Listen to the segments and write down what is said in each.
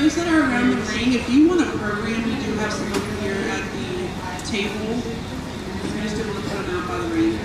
those that are around the ring, if you want a program, we do have some over here at the table. We just didn't want to put them out by the ring.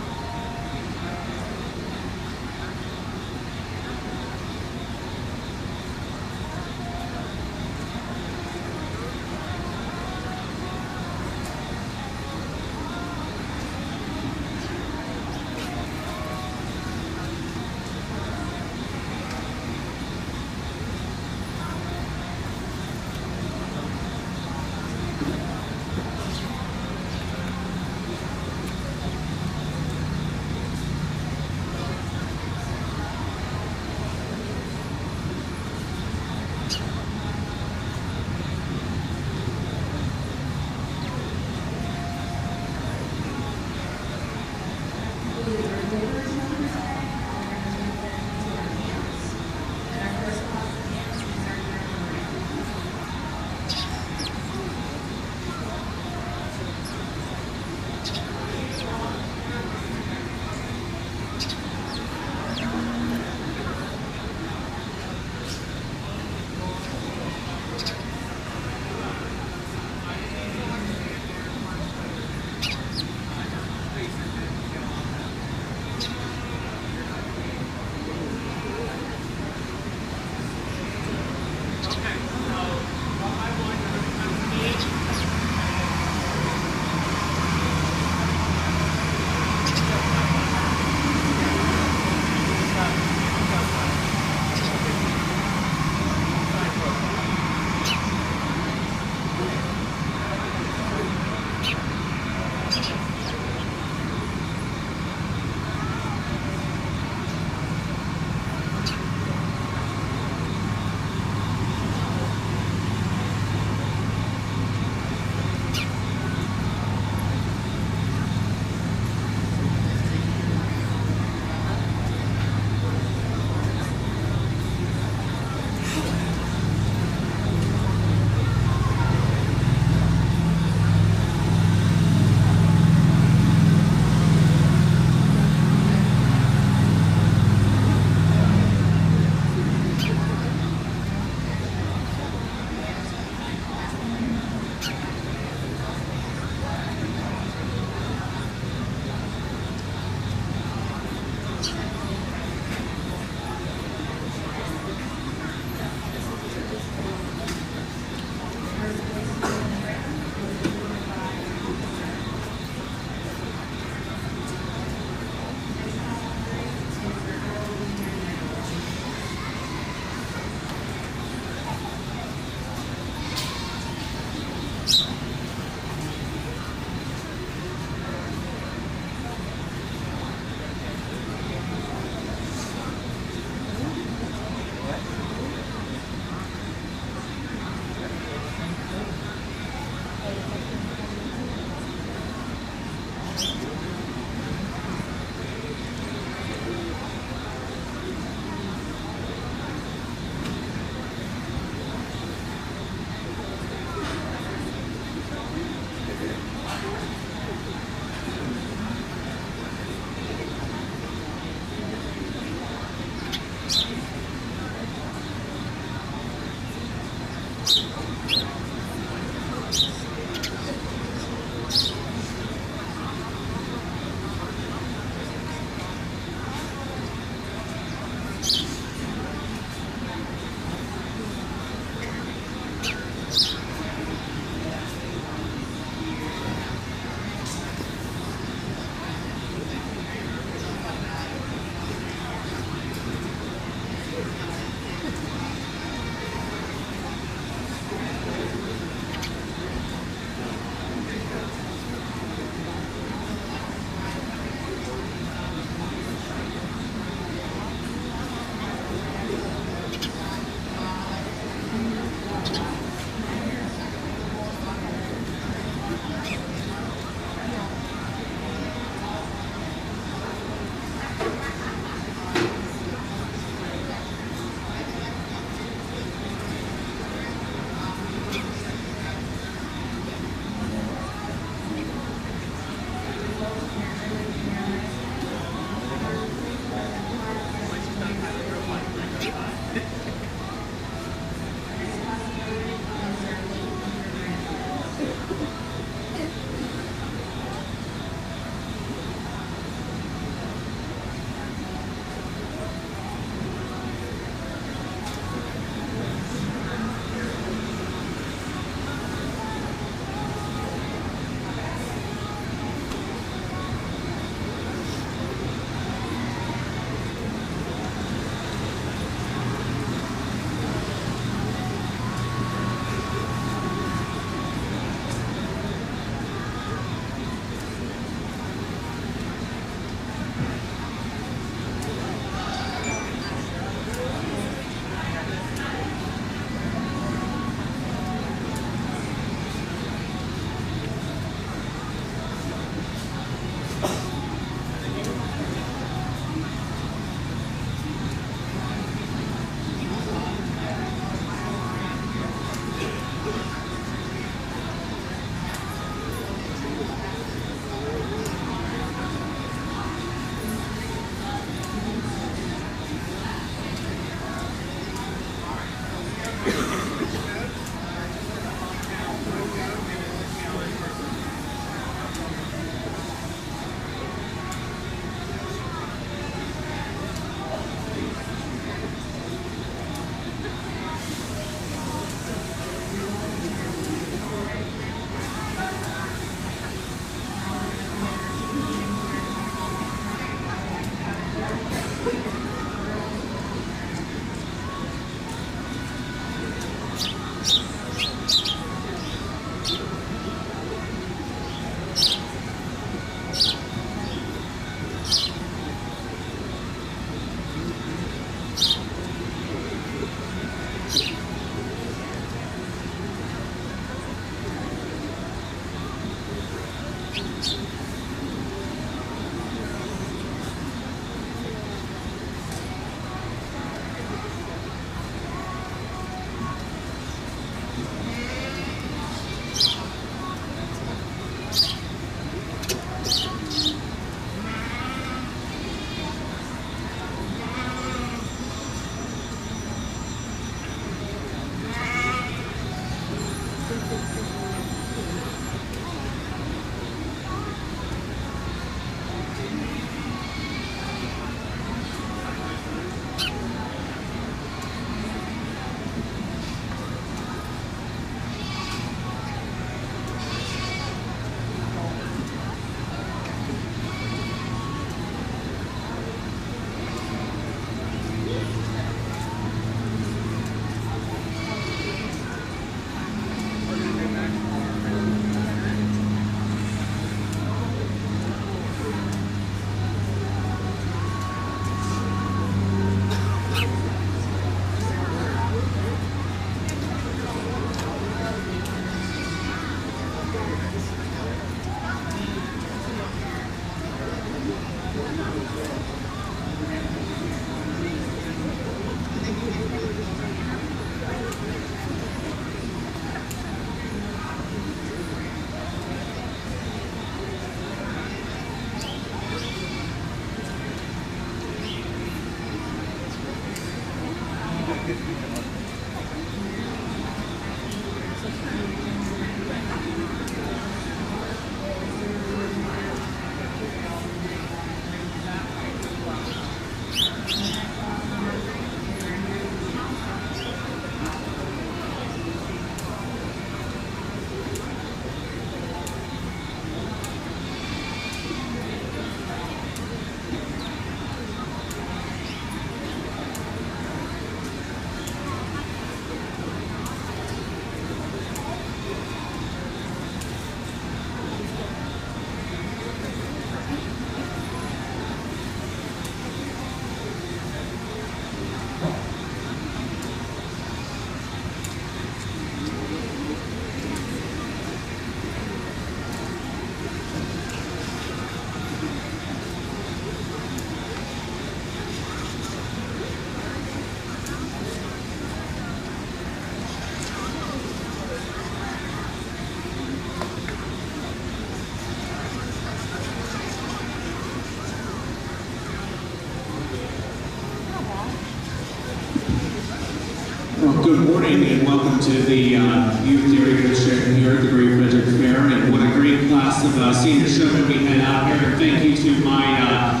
good morning and welcome to the Youth Dairy Goat Show here at the Great Frederick Fair. And what a great class of senior showmen we had out here. And thank you to my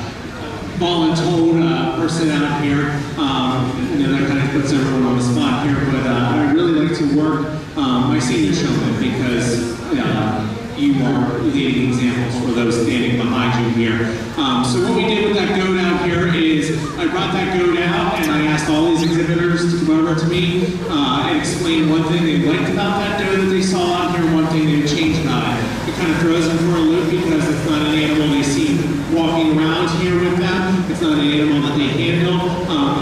voluntold person out here. That kind of puts everyone on the spot here, but I really like to work my senior showmen because you are leading examples for those standing behind you here. So what we did with that goat out here is I brought that goat out and I asked all these exhibitors to come over to me and explain one thing they liked about that goat that they saw out here, one thing they would change about it. It kind of throws them for a loop because it's not an animal they see walking around here with them. It's not an animal that they handle,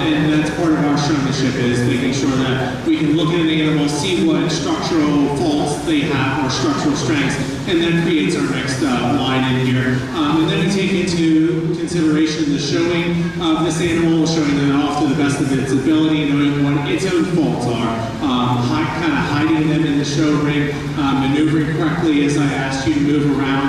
and that's part of our showmanship is making sure that we can look at an animal, see what structural faults they have or structural strengths, and that creates our next line in here. And then we take into consideration the showing of this animal, showing it off to the best of its ability, knowing what its own faults are, kind of hiding them in the show ring, maneuvering correctly as I asked you to move around.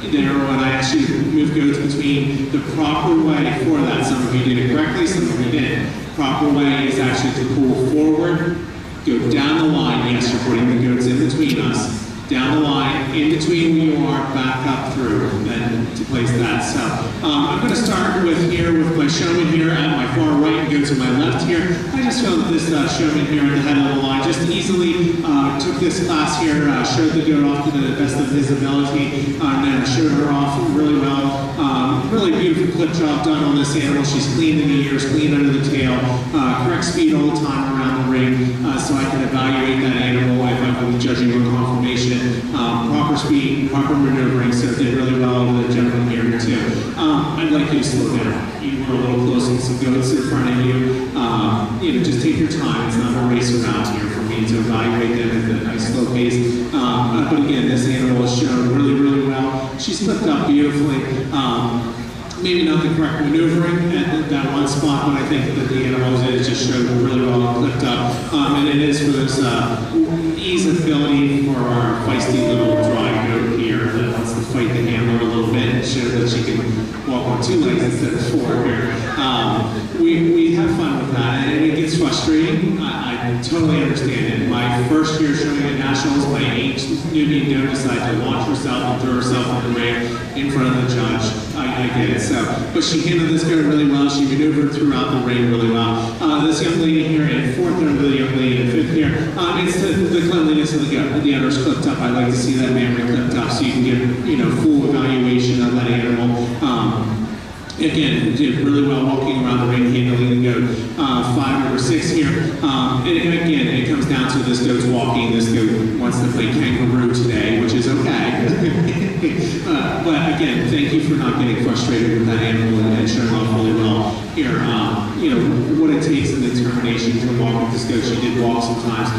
There, when I asked you to move goats between the proper way for that. Some of you did it correctly, some of you didn't. Proper way is actually to pull forward, go down the line. Yes, you're putting the goats in between us. Down the line, in between where you are, back up through, and then to place that. So I'm going to start with my showman here at my far right and go to my left here. I just felt that this showman here at the head of the line just easily took this class here, showed the goat off to the best of his ability, and showed her off really well. Really beautiful clip job done on this animal. She's clean in the ears, clean under the tail, correct speed all the time around the ring, so I can evaluate that animal if I'm judging on conformation. Proper speed, proper maneuvering, so it did really well with the gentleman here too. I'd like you to slow down. You were a little close with some goats in front of you. Just take your time. It's not a race around here for me to evaluate them at a nice slow pace. But again, this animal is shown really, really well. She's flipped up beautifully. Maybe not the correct maneuvering at that one spot, but I think that the animal is just showed really well and flipped up. And it is for this ease of ability for our feisty little dry goat here that wants to fight the handler a little bit and show that she can walk on two legs instead of four here. We have fun with that, and it gets frustrating. I totally understand it. My first year showing at Nationals, my 8-Nubian goat decided to launch herself and throw herself in the ring in front of the judge. I get it. So, but she handled this goat really well. She maneuvered throughout the ring really well. This young lady here in fourth, or the young lady in fifth here, it's the cleanliness of the goat. The udder's clipped up. I like to see that mammary clipped up so you can get full evaluation of that animal. Again, did really well walking around the ring, handling the goat. 5 over 6 here. And again, it comes down to this goat's walking. This goat wants to play kangaroo today, which is okay. But again, thank you for not getting frustrated with that animal and showing off really well here. What it takes in the determination to walk with this goat. She did walk sometimes.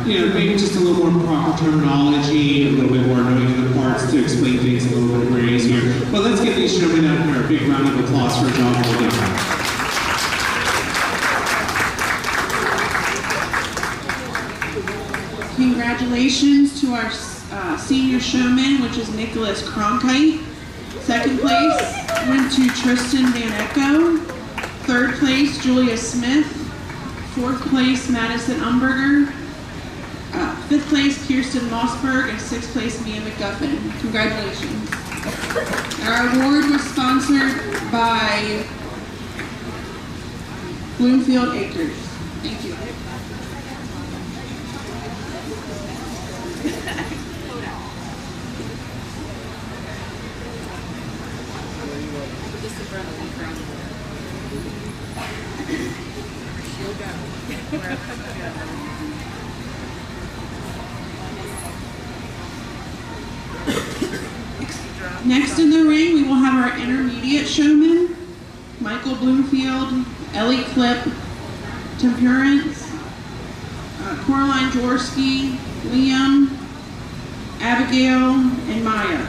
Maybe just a little more proper terminology, a little bit more knowing of the parts to explain things a little bit more easier. But let's get these showmen out here. A big round of applause for John Morgan. Congratulations to our senior showman, which is Nicholas Cronkite. Second place went to Tristan Van Echo. Third place, Julia Smith. Fourth place, Madison Umberger. Fifth place, Kirsten Mossberg. And sixth place, Mia McGuffin. Congratulations. Our award was sponsored by Bloomfield Acres. Thank you. Next in the ring, we will have our intermediate showmen, Michael Bloomfield, Ellie Klipp, Temperance, Coraline Jaworski, Liam, Abigail, and Maya.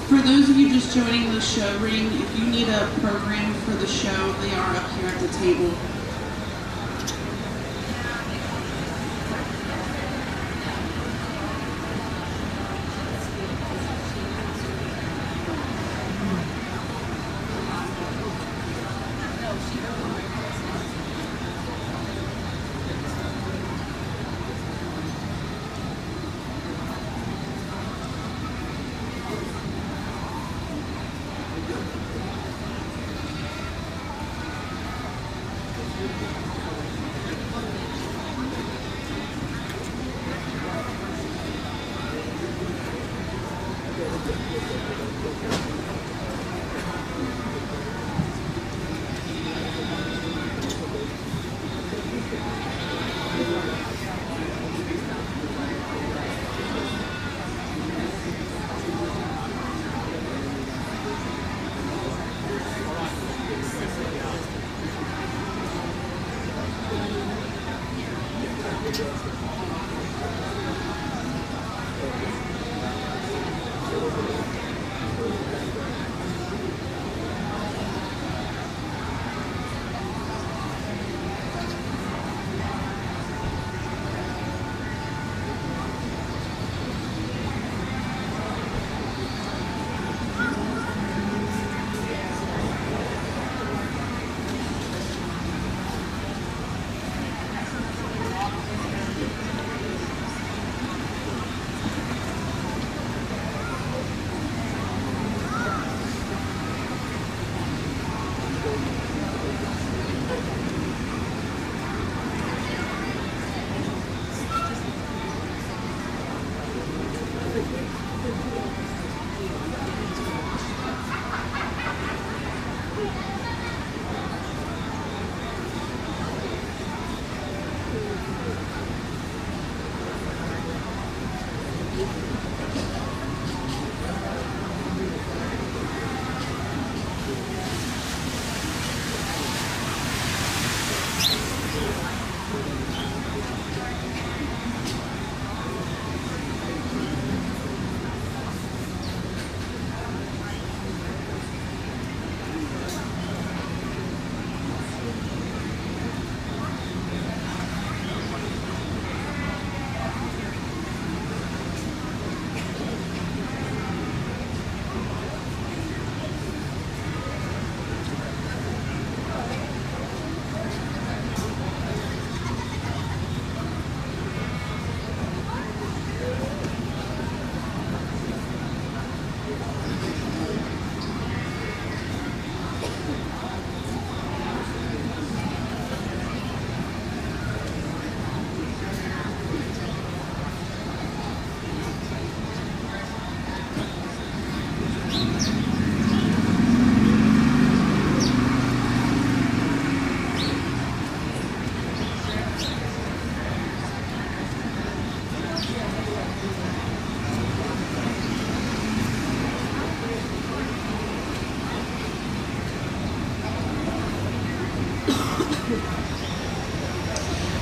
For those of you just joining the show ring, if you need a program for the show, they are up here at the table.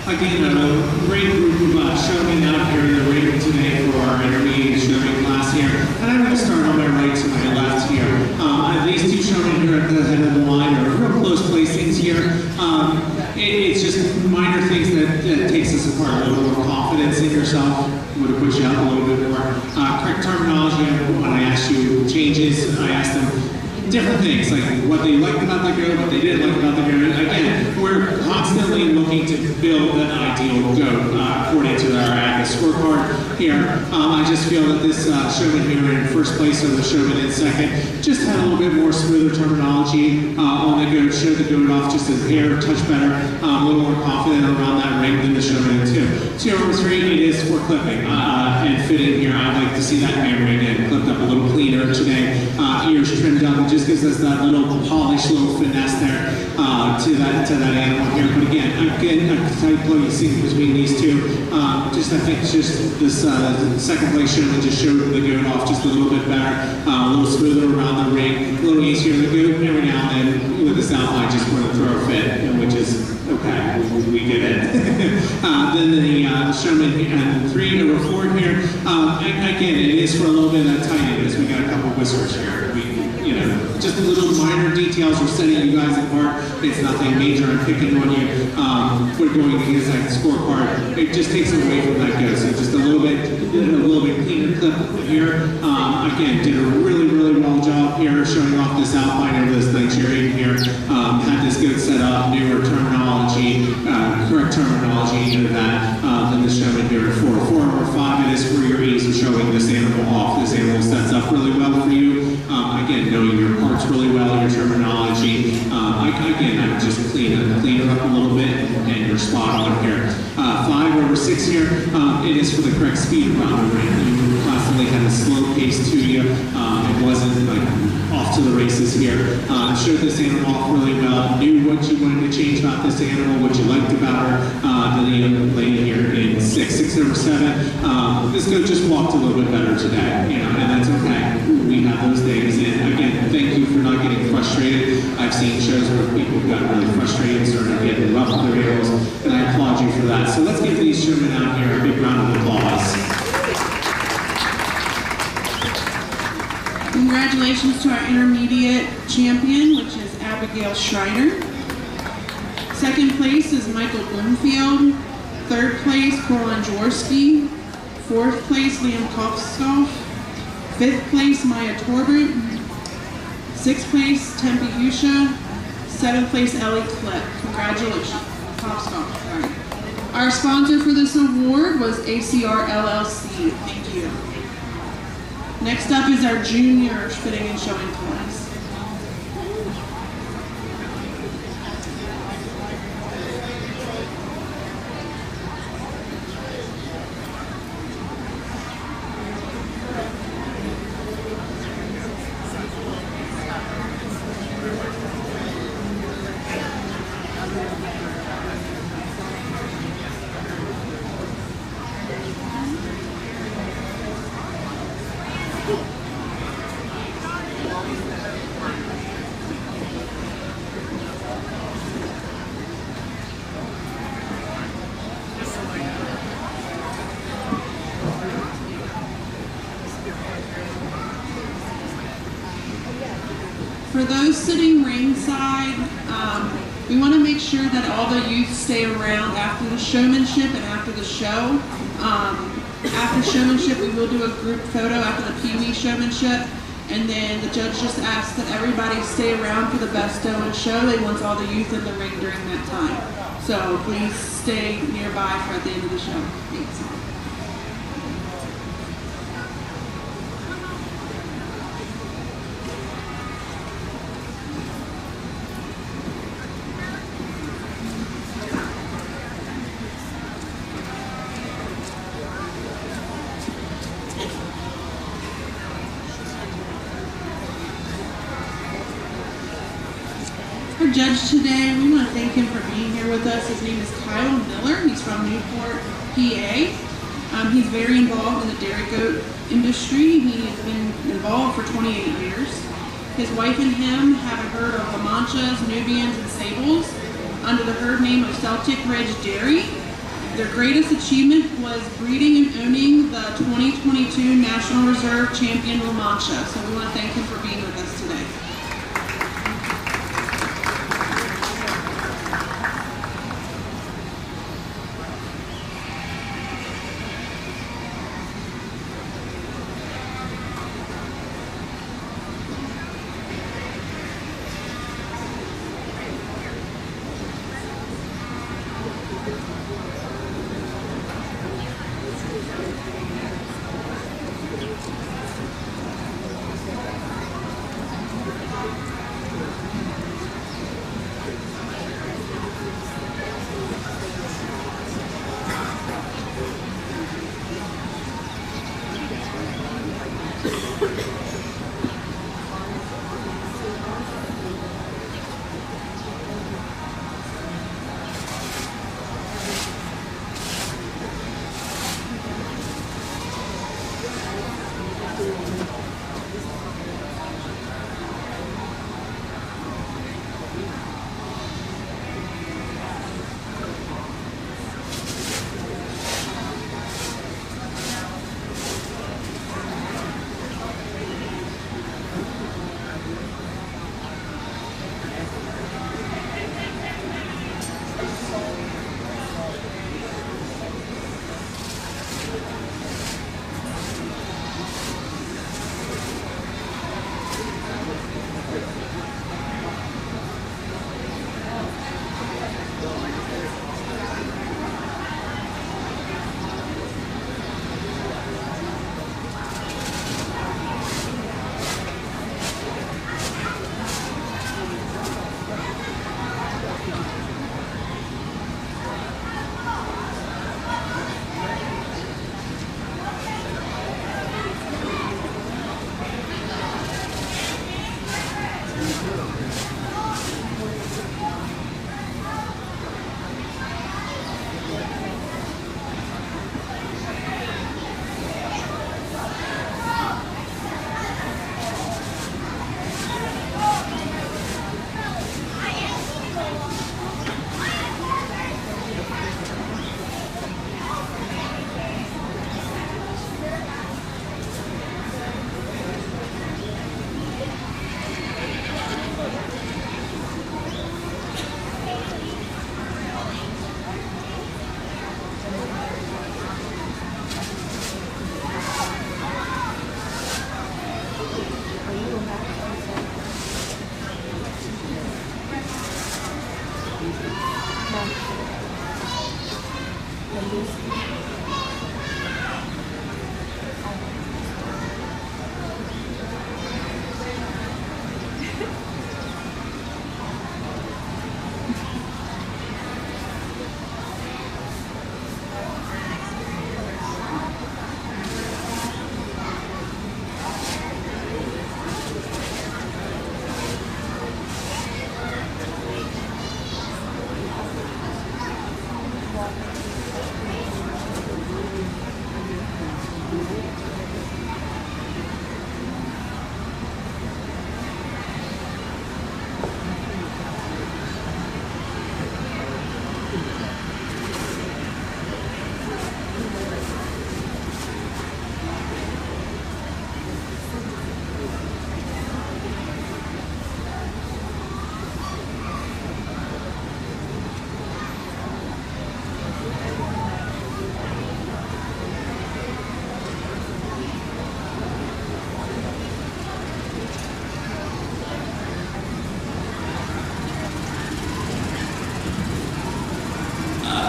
Again, a great group of showmen out here in the ring today for our intermediate showman class here. And I'm going to start on my right to my left here. These two showmen here at the head of the line are real close placings here. It's just minor things that takes us apart. A little more confidence in yourself would have put you out a little bit more. Correct terminology, when I asked you changes, I asked them different things, like what they liked about the goat, what they didn't like about the goat. Again, we're constantly looking to build an ideal goat according to our AGA scorecard. here. I just feel that this showman here in first place and the showman in second just had a little bit more smoother terminology on the goat, showed the goat off just a hair touch better, a little more confident around that ring than the showman in two. Tier number 3, it is for clipping and fitting here. I'd like to see that man ring in clipped up a little cleaner today. Ears trimmed up, it just gives us that little polished little finesse there to that animal here. But again, a tight flow you see between these two. I think just this second place showman just showed the goat off just a little bit better, a little smoother around the ring, a little easier. The goat every now and then with this outline just going to throw a fit, which is okay, we get it. Then the showman and 3, number 4 here. Again, it is for a little bit of that tidiness. We got a couple whiskers here. Just little minor details are setting you guys apart. It's nothing major. I'm picking on you. We're going against that scorecard. It just takes away from that goat. So just a little bit cleaner clip here. Again, did a really well job here showing off this outline over this Nigerian here. Had this goat set up, newer terminology, correct terminology into that. Then the showman here at 4. 4 or 5, it is for your ease of showing this animal off. This animal sets up really well for you. Again, knowing your parts really well, your terminology. Again, I would just clean it up a little bit, and you're spot on here. 5 over 6 here, it is for the correct speed around the ring. You constantly had a slow pace to you. It wasn't like off to the races here. Showed this animal off really well, knew what you wanted to change about this animal, what you liked about her. Then the lady here in 6 over 7. This goat just walked a little bit better today, and that's okay. We have those days, and again, thank you for not getting frustrated. I've seen shows where people got really frustrated and started getting rough with their animals, and I applaud you for that. So let's give these showmen out here a big round of applause. Congratulations to our intermediate champion, which is Abigail Schreider. Second place is Michael Bloomfield. Third place, Coraline Jaworski. Fourth place, Liam Kopstoff. Fifth place, Maya Torbert. Sixth place, Tempe Husha. Seventh place, Ellie Clip. Congratulations. Kopstoff, sorry. Our sponsor for this award was ACR LLC. Thank you. Next up is our juniors fitting and showing class. For those sitting ringside, we want to make sure that all the youth stay around after the showmanship and after the show. After showmanship, we will do a group photo after the Pee Wee showmanship, and then the judge just asked that everybody stay around for the best doe and show. They want all the youth in the ring during that time. So please stay nearby for at the end of the show. Thanks. Our judge today, we want to thank him for being here with us. His name is Kyle Miller. He's from Newport, PA. He's very involved in the dairy goat industry. He has been involved for 28 years. His wife and him have a herd of La Manchas, Nubians, and Sables under the herd name of Celtic Ridge Dairy. Their greatest achievement was breeding and owning the 2022 National Reserve Champion La Mancha. So we want to thank him for being with us today.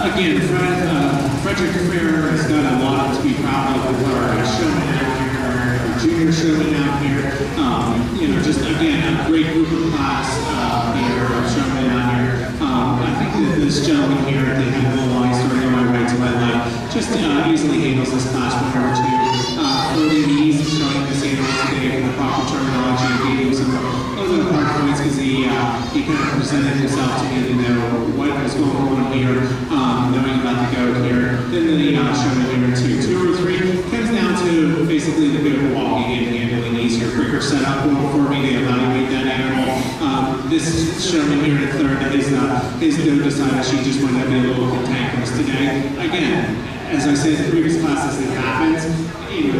Again, Frederick Fair has done a lot to be proud of with our showmen out here, our junior showmen out here. Just again, a great group of class here, our showmen out here. I think that this gentleman here at the head of the line, starting on my right to my left, just easily handles this class from number 2. For the ease of showing this animal today in the proper terminology, and gave him some little bit of hard points because he kind of presented himself to me to know what was going on here. Knowing about the goat here, then the showman here 2 or 3 comes down to basically the goat walking and handling easier, quicker setup for me to evaluate that animal. This showman here in 3rd, his goat decided she just wanted to be a little cantankerous today. Again, as I said in previous classes, it happens.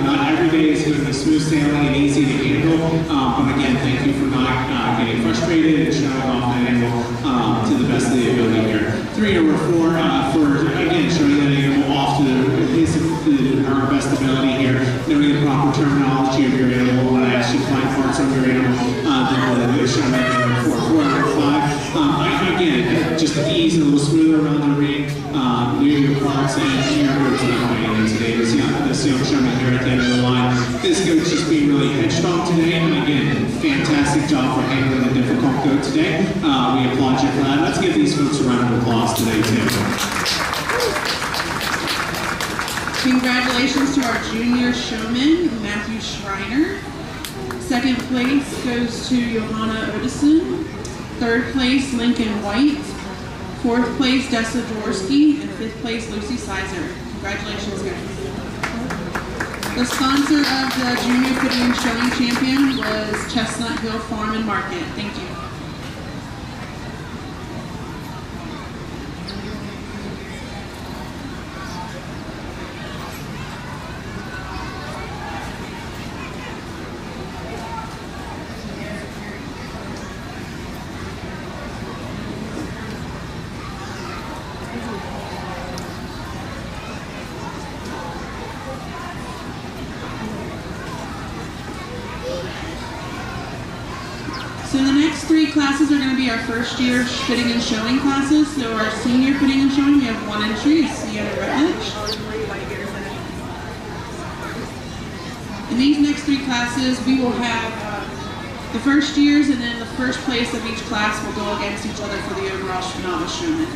Not every day is going to be smooth sailing and easy to handle. But again, thank you for not getting frustrated and showing off that animal to the best of the ability here. 3 over 4 for again showing that animal off to our best ability here, knowing the proper terminology of your animal. When I ask you to find parts of your animal, then the showman number 4 over 5. Again, just ease a little smoother around the ring, new parts and your goat's not fighting in today. This young showman here at the end of the line. This goat's just being really headstrong today, and again, fantastic job for handling a difficult goat today. We applaud you for that. Let's give these folks a round of applause today too. Congratulations to our junior showman, Matthew Schreiner. 2nd place goes to Johanna Odison. 3rd place, Lincoln White. 4th place, Dessa Jaworski. And 5th place, Lucy Sizer. Congratulations, guys. The sponsor of the Junior Fitting and Showing Champion was Chestnut Hill Farm and Market. Thank you. So the next 3 classes are going to be our first year fitting and showing classes. So our senior fitting and showing, we have 1 entry, it's Sienna Rutledge. In these next 3 classes, we will have the first years, and then the first place of each class will go against each other for the overall novice showman.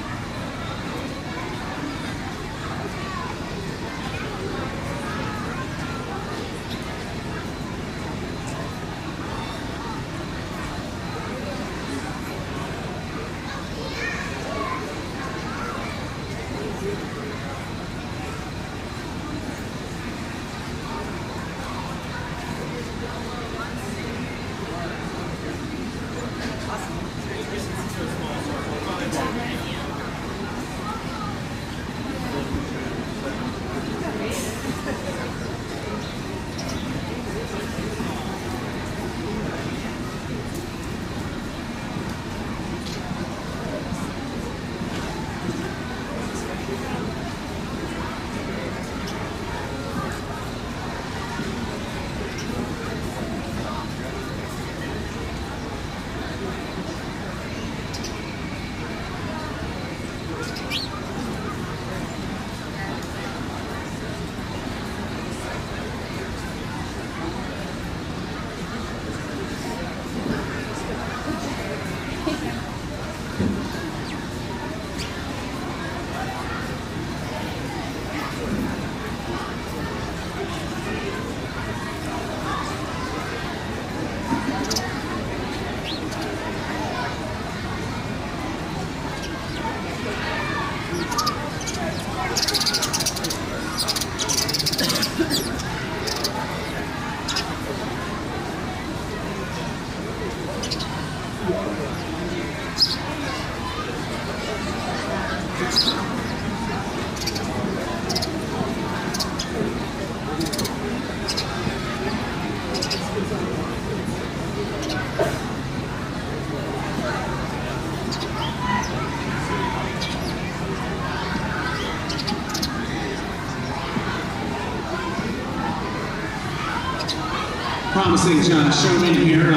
promising showman here.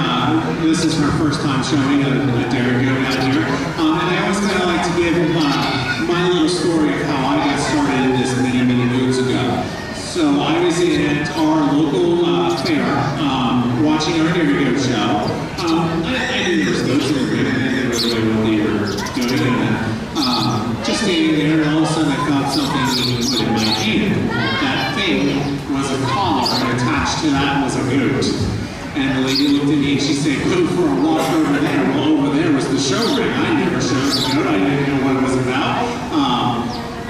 This is her first time showing a dairy goat out here. And I always kind of like to give my little story of how I got started in this many, many moons ago. So I was at our local fair watching our dairy goat show. I knew there was goats in the ring, and I didn't really know what they were doing. And just standing there, and all of a sudden I felt something being put in my hand. That thing was a collar, and attached to that was a goat. And the lady looked at me and she said, "Go for a walk over there." Well, over there was the show ring. I never showed a goat. I didn't know what it was about.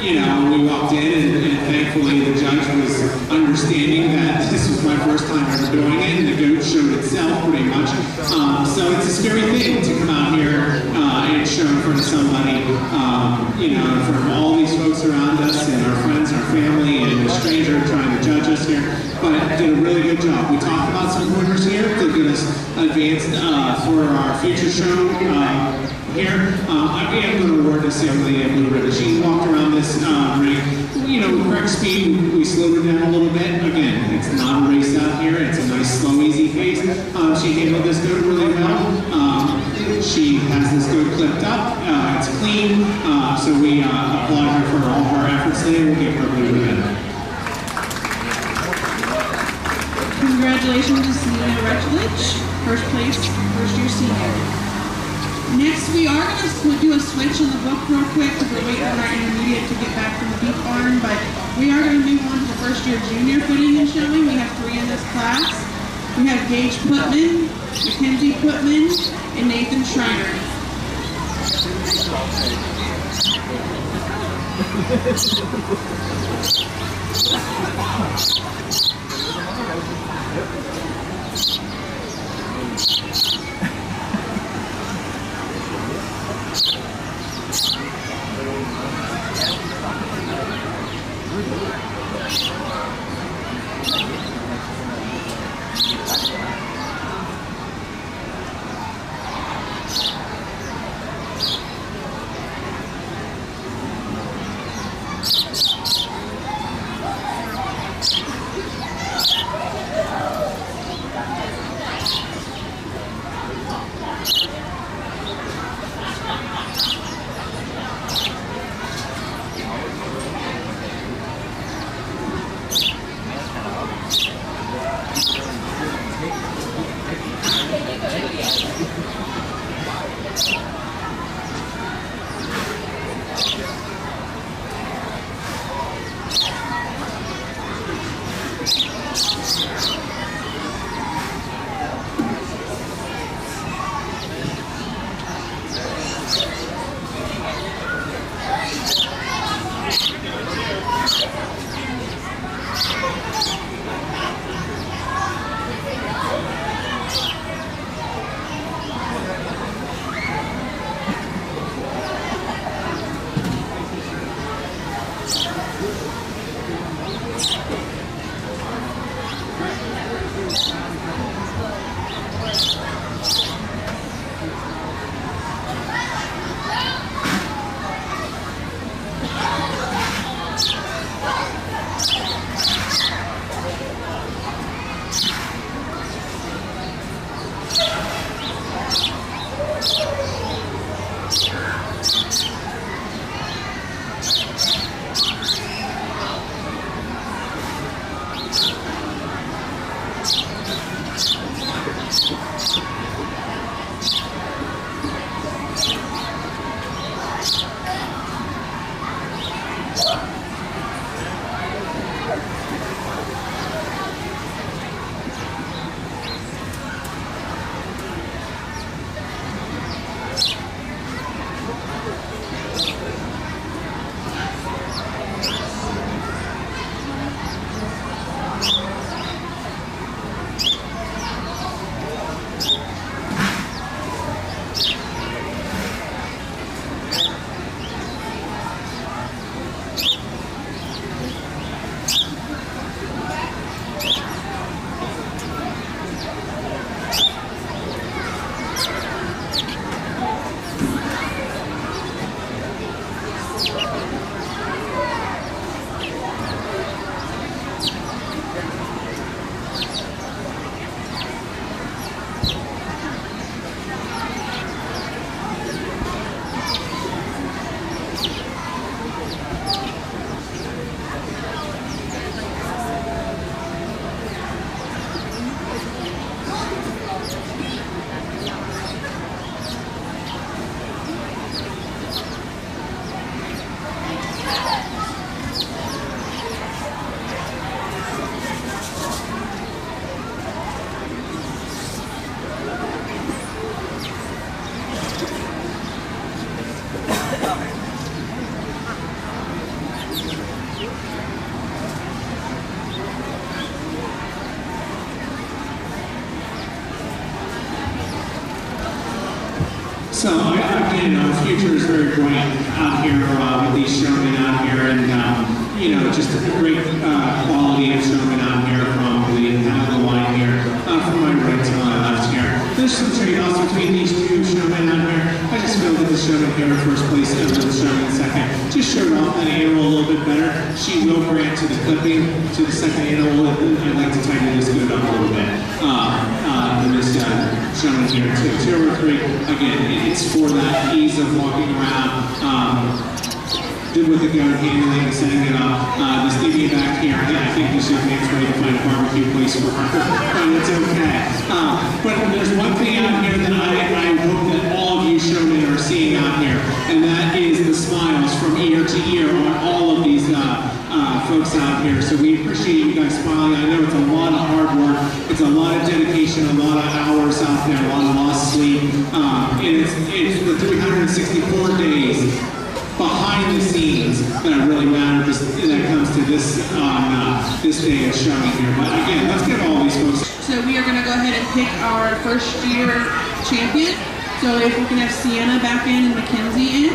You know, we walked in and thankfully the judge was understanding that this was my first time ever doing it, and the goat showed itself pretty much. So it's a scary thing to come out here and show in front of somebody, you know, in front of all these folks around us and our friends, our family, and a stranger trying to judge us here. But did a really good job. We talked about some pointers here to get us advanced for our future show here. I am going to award this young lady a blue ribbon. She walked around this ring, you know, with correct speed. We slowed her down a little bit. Again, it's not a race out here. It's a nice, slow, easy pace. She handled this goat really well. She has this goat clipped up. It's clean. So we applaud her for all her efforts today. We'll give her a blue ribbon. Congratulations to Selena Retchledge, first place, first year senior. Next, we are going to do a switch in the book real quick because we're waiting on our intermediate to get back from the beef barn, but we are going to move on to the first year junior footing and showing. We have 3 in this class. We have Gage Putman, Mackenzie Putman, and Nathan Schreiner. So again, our future is very bright out here with these showmen out here, and just a great quality of showmen out here from the head of the line here, from my right to my left here. There's some trade-offs between these two showmen out here. I just feel that the showman here in first place and the showman in second just showed off that animal a little bit better. She will grant to the clipping to the second animal, and I'd like to tighten this good up a little bit. This showman here too. 2 over 3, again, it's for that ease of walking around. Good with the gun handling, setting it up. This lady back here, I think we should make ready to find a barbecue place for her, but it's okay. But there's one thing out here that I hope that all of you showmen are seeing out here, and that is the smiles from ear to ear on all of these folks out here. So we appreciate you guys smiling. I know it's a lot of hard work. It's a lot of dedication, a lot of hours out there, a lot of lost sleep. And it's the 364 days behind the scenes that really matter that comes to this this day of showing here. But again, let's give all these folks. So we are going to go ahead and pick our first year champion. So if we can have Sienna back in and Mackenzie in.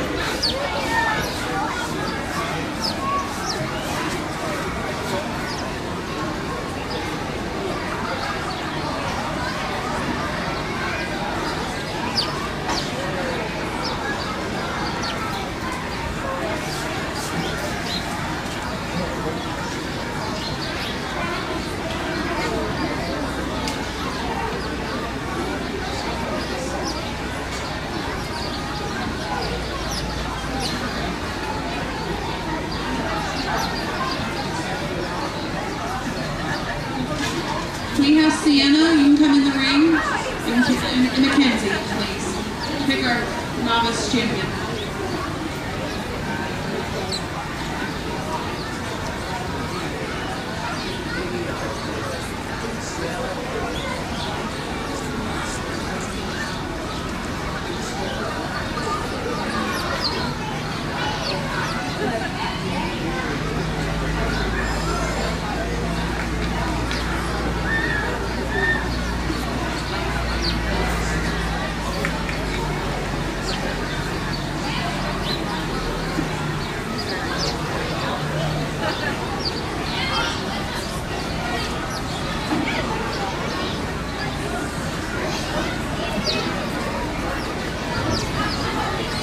We have Sienna, you can come in the ring, and Mackenzie, please. Pick our novice champion.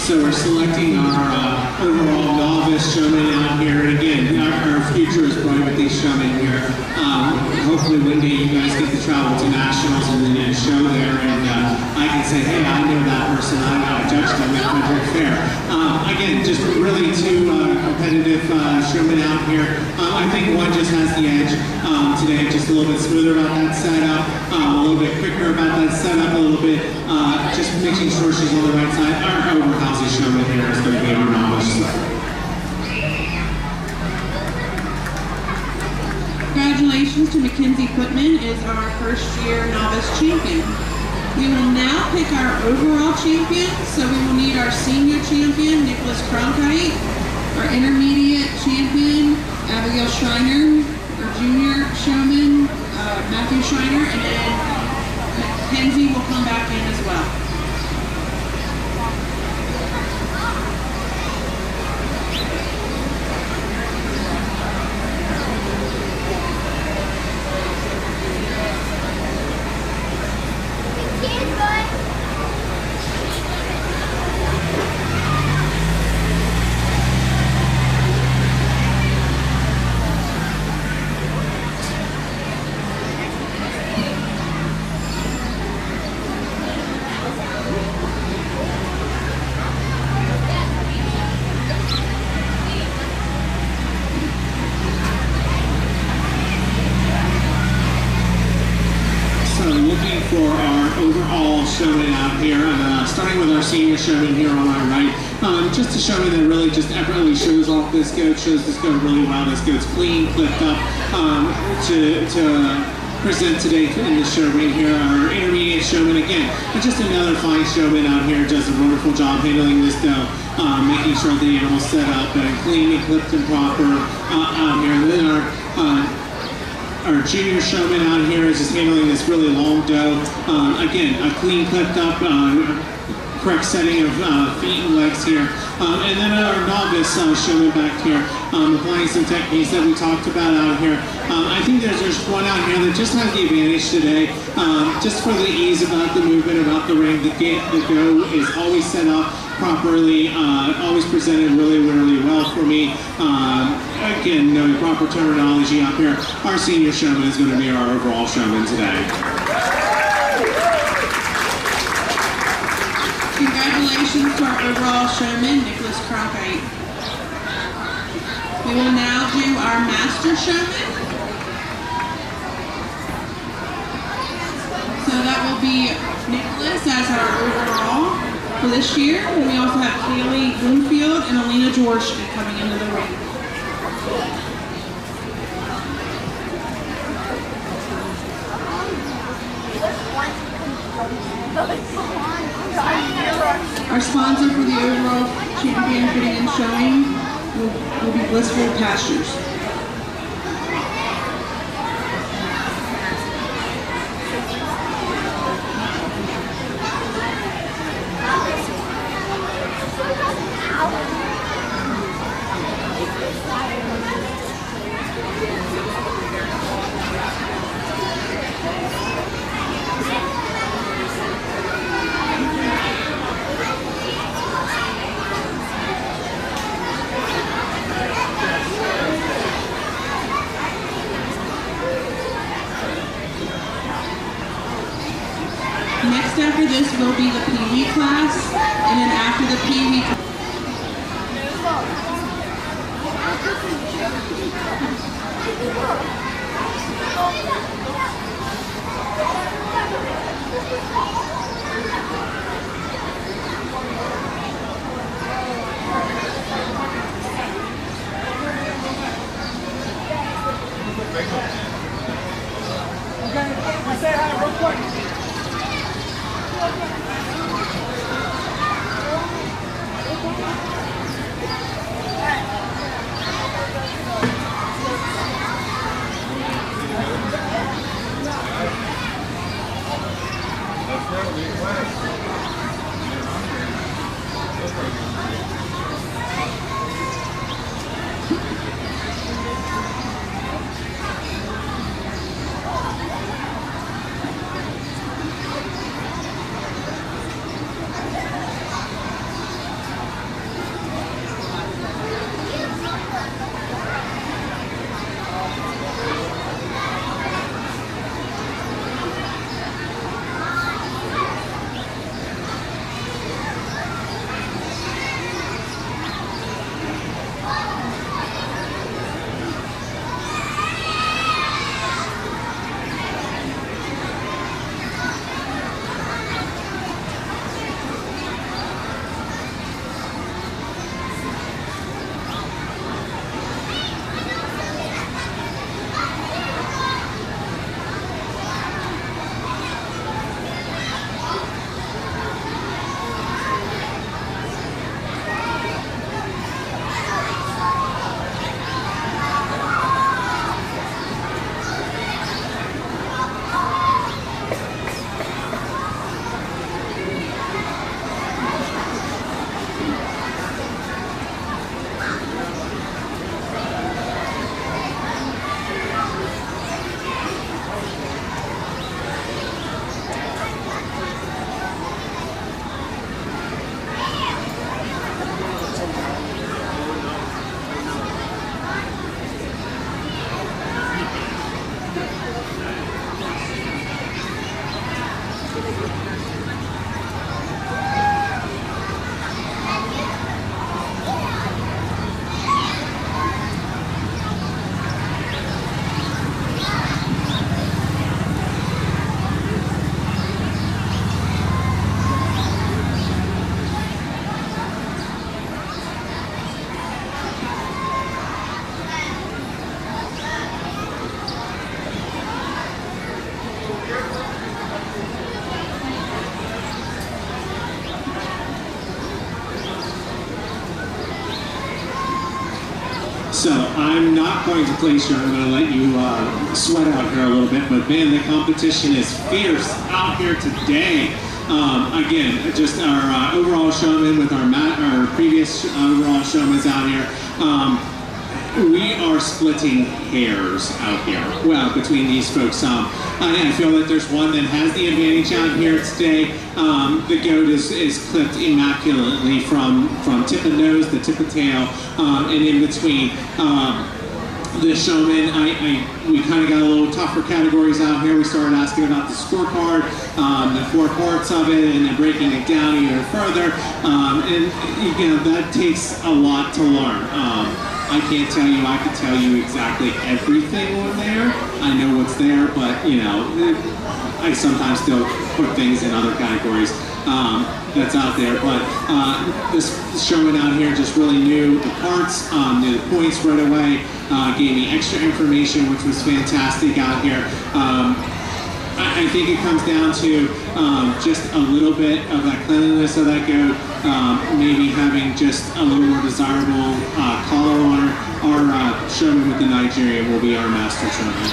So we're selecting our overall novice showman out here, and again, our future is bright with these showmen here. Hopefully one day you guys get to travel to nationals and then show there, and I can say, hey, I know that person, I judged him at Frederick Fair. Again, just really two competitive showmen out here. I think one just has the edge today, just a little bit smoother about that setup, a little bit quicker about that setup, a little bit just making sure she's on the right side. Our overhousing showman here is going to be our novice. Congratulations to Mackenzie Putman is our first year novice champion. We will now pick our overall champion. So we will need our senior champion, Nicholas Cronkite, our intermediate champion, Abigail Schreiner, our junior showman, Matthew Schreiner, and then Mackenzie will come back in as well. Looking for our overall showman out here, starting with our senior showman here on our right. Just a showman that really just effortlessly shows off this goat, shows this goat really well. This goat's clean, clipped up to present today in the show right here. Our intermediate showman again, just another fine showman out here, does a wonderful job handling this doe, making sure the animal's set up and clean and clipped and proper out here. And then our junior showman out here is just handling this really long doe. Again, a clean, clipped up, correct setting of feet and legs here. And then our novice showman back here, applying some techniques that we talked about out here. I think there's just one out here that just has the advantage today, just for the ease about the movement, about the ring. The go is always set up properly, always presented really, really well for me. Again, knowing proper terminology out here, our senior showman is going to be our overall showman today. Congratulations to our overall showman, Nicholas Cronkite. We will now do our master showman. So that will be Nicholas as our overall for this year. And we also have Kaylee Bloomfield and Alina George coming into the ring. Our sponsor for the overall champion fitting and showing will be Blissful Pastures. Next after this will be the Pee Wee class, and then after the Pee Wee class, Okay, say hi real quick. So I'm not going to place you. I'm going to let you sweat out here a little bit. But man, the competition is fierce out here today. Again, just our overall showman with our previous overall showman's out here. We are splitting hairs out here, well, between these folks. I feel that there's one that has the advantage out here today. The goat is clipped immaculately from tip of nose to tip of tail, and in between. The showman, we kind of got a little tougher categories out here. We started asking about the scorecard, the 4 parts of it, and then breaking it down even further. And you know, that takes a lot to learn. I can't tell you, I can tell you exactly everything on there. I know what's there, but you know, I sometimes still put things in other categories that's out there. But this showman out here just really knew the parts, knew the points right away, gave me extra information, which was fantastic out here. I think it comes down to just a little bit of that cleanliness of that goat, maybe having just a little more desirable collar on her. Our showman with the Nigerian will be our master showman.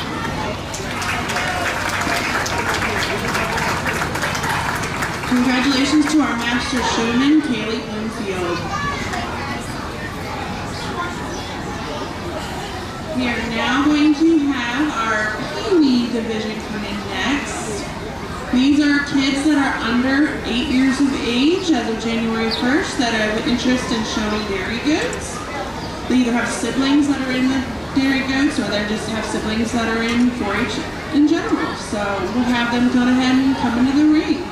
Congratulations to our master showman, Kaylee Bloomfield. We are now going to have our Pee-wee division come in next. These are kids that are under 8 years of age as of January 1st that have interest in showing dairy goats. They either have siblings that are in the dairy goats or they just have siblings that are in 4-H in general. So we'll have them go ahead and come into the ring.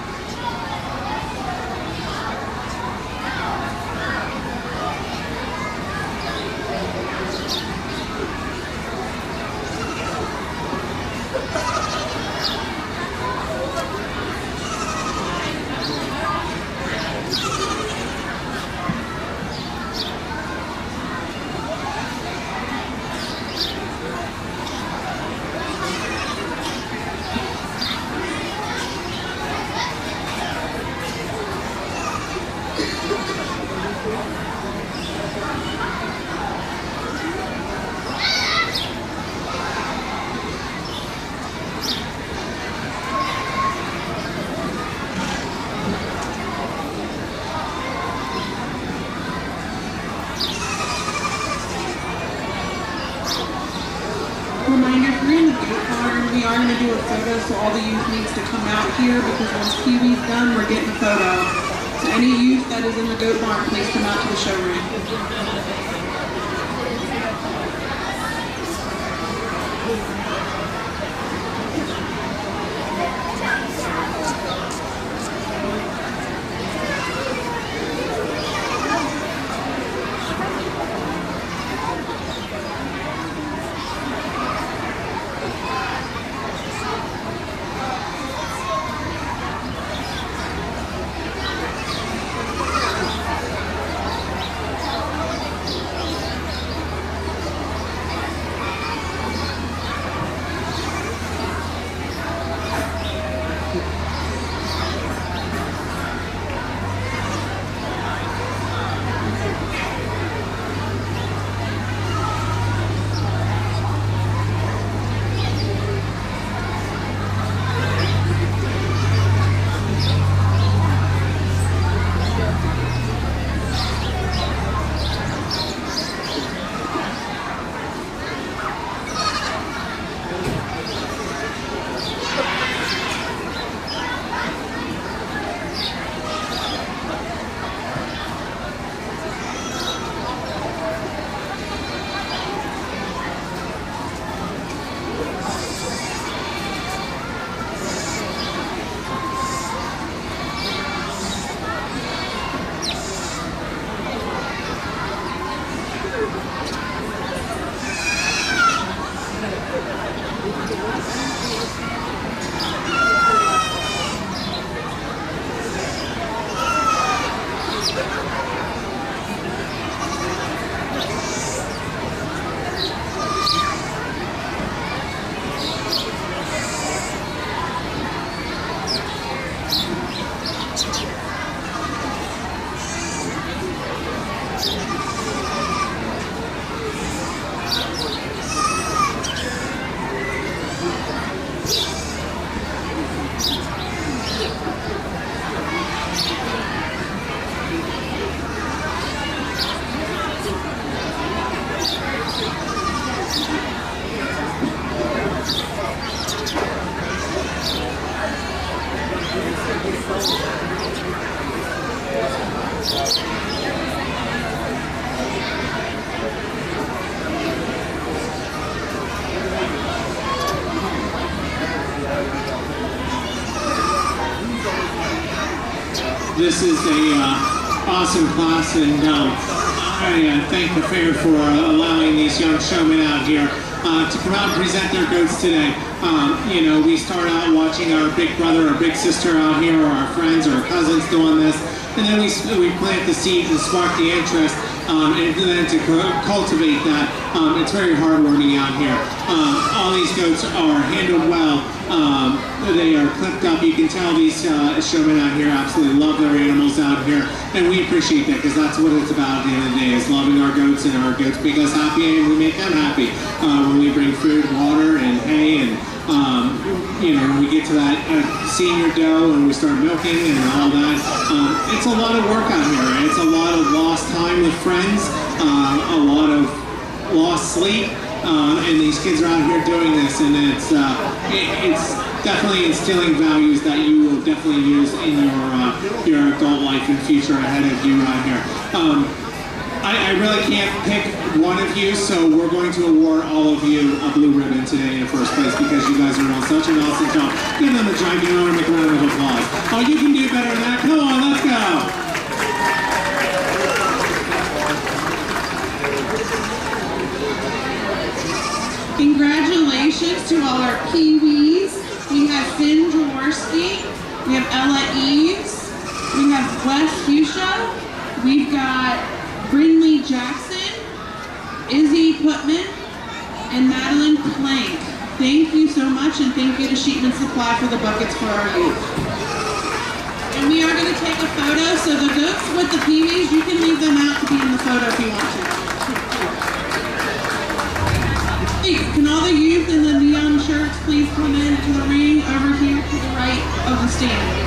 Reminder, if you're in the goat barn, we are going to do a photo, so all the youth needs to come out here because once Pee-wee's done, we're getting a photo. So any youth that is in the goat barn, please come out to the showroom. This is a awesome class, and I thank the fair for allowing these young showmen out here to come out and present their goats today. You know, we start out watching our big brother or big sister out here, or our friends or our cousins doing this, and then we plant the seeds and spark the interest, and then to cultivate that. It's very heartwarming out here. All these goats are handled well. They are clipped up. You can tell these showmen out here absolutely love their animals out here, and we appreciate that, because that's what it's about at the end of the day, is loving our goats, and our goats make us happy and we make them happy. When we bring food, water, and hay, and you know, when we get to that senior doe and we start milking and all that, it's a lot of work out here. It's a lot of lost time with friends, a lot of lost sleep, and these kids are out here doing this, and it's definitely instilling values that you will definitely use in your adult life and future ahead of you out here. I really can't pick one of you, so we're going to award all of you a blue ribbon today in first place, because you guys are doing such an awesome job. Give them a gigantic round of applause. Oh, you can do better than that. Come on, let's go. Congratulations to all our Kiwis. We have Finn Jaworski, we have Ella Eves, we have Wes Fuchsia, we've got Brindley Jackson, Izzy Putman, and Madeline Plank. Thank you so much, and thank you to Sheepman Supply for the buckets for our youth. And we are going to take a photo, so the goats with the peewees, you can leave them out to be in the photo if you want to. Can all the youth in the neon shirts please come in to the ring over here to the right of the stand?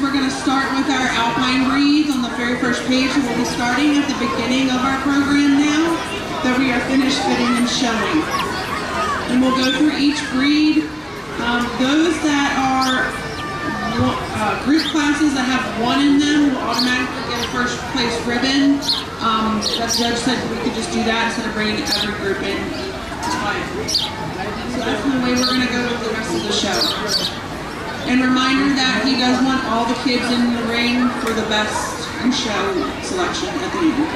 we're going to start with our Alpine breeds on the very first page. We'll be starting at the beginning of our program now that we are finished fitting and showing. And we'll go through each breed. Those that are group classes that have one in them will automatically get a first place ribbon. The judge said we could just do that instead of bringing every group in. It's fine. So that's the way we're going to go with the rest of the show. And reminder that he does want all the kids in the ring for the best in show selection at the end.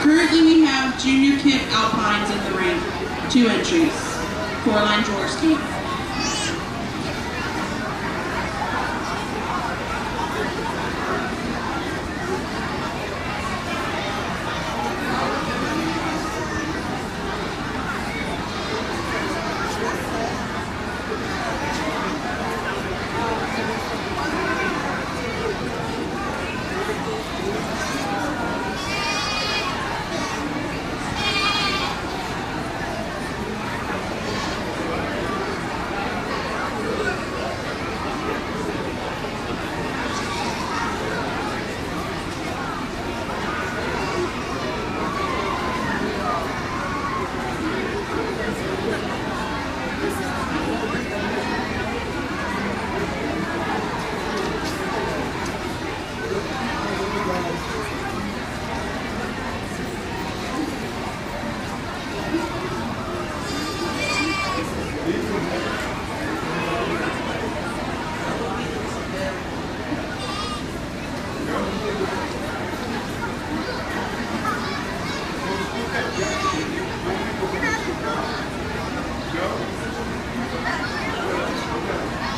Currently we have junior kid Alpines in the ring, 2 entries, Coraline Jaworski.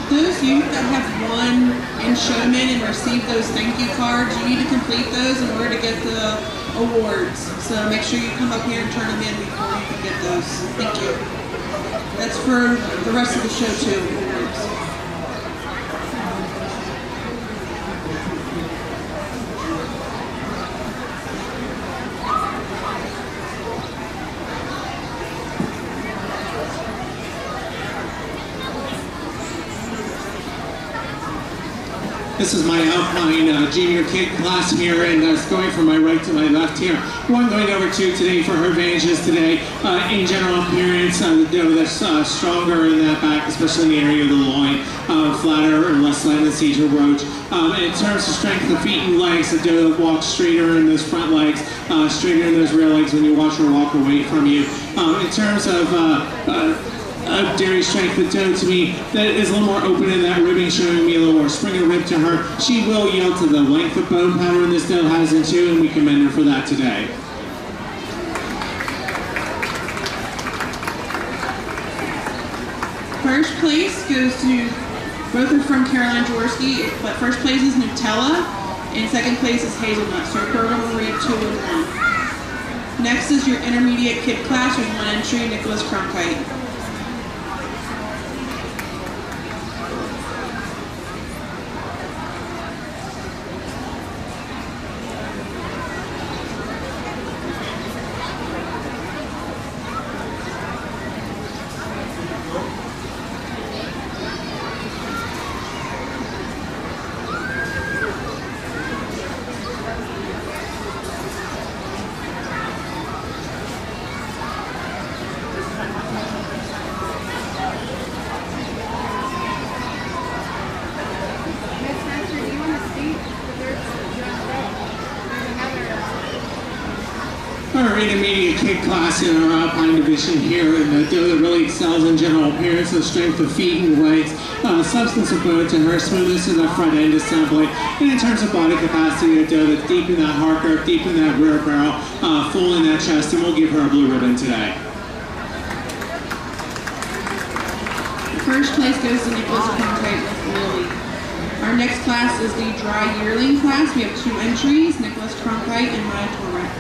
Those youth that have won in Showman and received those thank you cards, you need to complete those in order to get the awards. So make sure you come up here and turn them in before you can get those. Thank you. That's for the rest of the show too. Awards. This is my Alpine junior kid class here, and it's going from my right to my left here. One going over 2 today for her advantages today. In general appearance, the doe that's stronger in that back, especially in the area of the loin, flatter or less slant than Cedar Roach. In terms of strength of the feet and legs, the doe that walks straighter in those front legs, straighter in those rear legs when you watch her walk away from you. In terms of dairy strength, the doe to me that is a little more open in that ribbing, showing me a little more spring of rib to her. She will yield to the length of bone pattern this doe has into, and we commend her for that today. First place goes to, both are from Caroline Jaworski, but first place is Nutella, and second place is Hazelnut. So our program will read 2 and 1. Next is your intermediate kid class with 1 entry, Nicholas Cronkite. class in our Alpine division here in the doe that really excels in general appearance and strength of feet and legs, substance of bone to her, smoothness in the front end assembly, and in terms of body capacity, a doe that's deep in that heart girth, deep in that rear barrel, full in that chest, and we'll give her a blue ribbon today. First place goes to Nicholas Cronkite with Lily. Our next class is the dry yearling class. We have 2 entries, Nicholas Cronkite and Maya Torrent.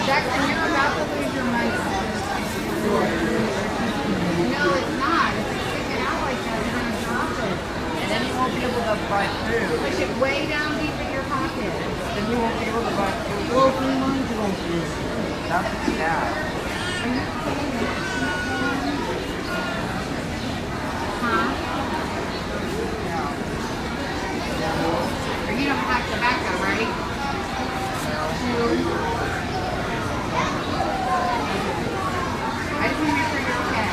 Jackson, you're about to lose your money. No, it's not. If you stick it out like that, you're going to drop it. And then you won't be able to bite through. Push it way down deep in your pocket. Then you won't be able to bite through. Well, 3 months you won't be. That's bad. Huh? Or you don't have tobacco, right? I just want to make sure you're okay.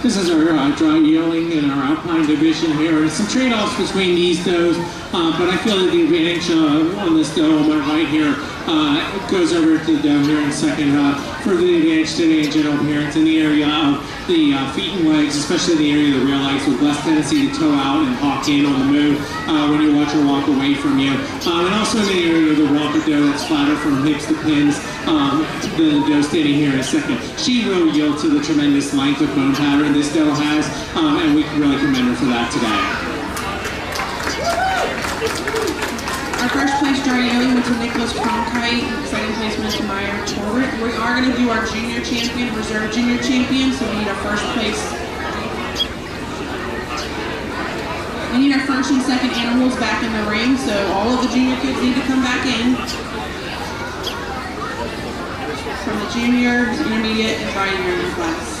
This is our dry yearling in our Alpine division here. There's some trade-offs between these does, but I feel that the advantage on this doe on my right here goes over to the doe here in a second for the advantage today in general appearance in the area of the feet and legs, especially the area of the rear legs, with less tendency to toe out and hawk in on the move when you watch her walk away from you. And also in the area of the rump doe that's flatter from hips to pins than the doe standing here in a second. She will yield to the tremendous length of bone pattern this doe has, and we can really commend her for that today. Our first place dry yearling went to Nicholas Cronkite. Second place went to Maya Torrent. We are going to do our junior champion, reserve junior champion, so we need our first place. We need our first and second animals back in the ring, so all of the junior kids need to come back in. From the junior, intermediate, and dry yearling class.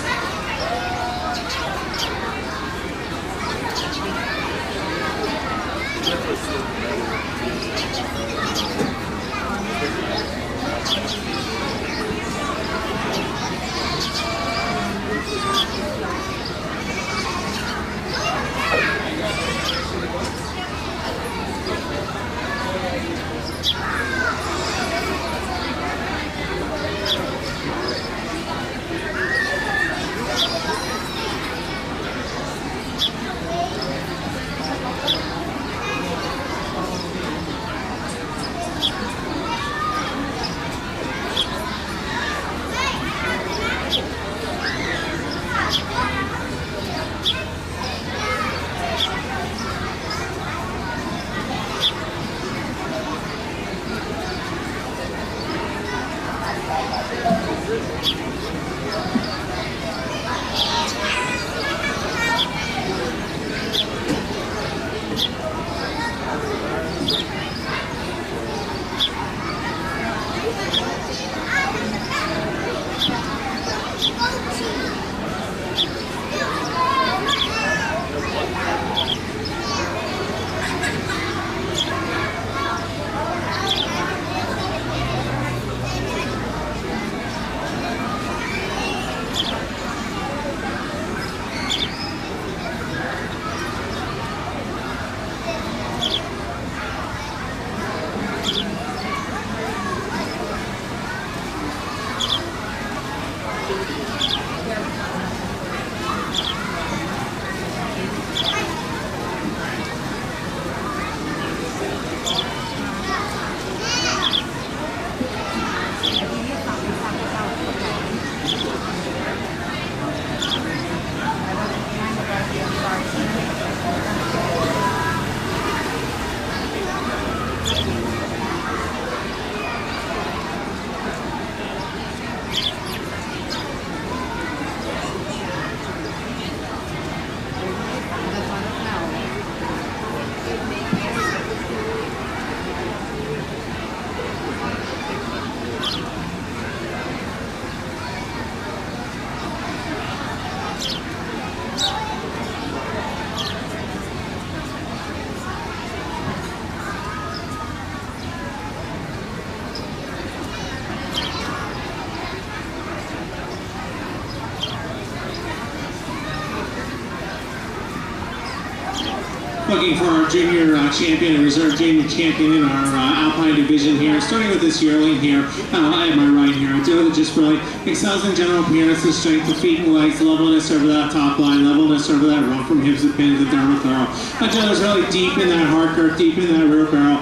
looking for our junior champion and reserve junior champion in our Alpine division here. Starting with this yearling here at my right here, a doe that just really excels in general appearance, the strength of feet and legs, levelness over that top line, levelness over that rump from hips to pin to the derma thorough. A doe that's really deep in that hard curve, deep in that rear barrel.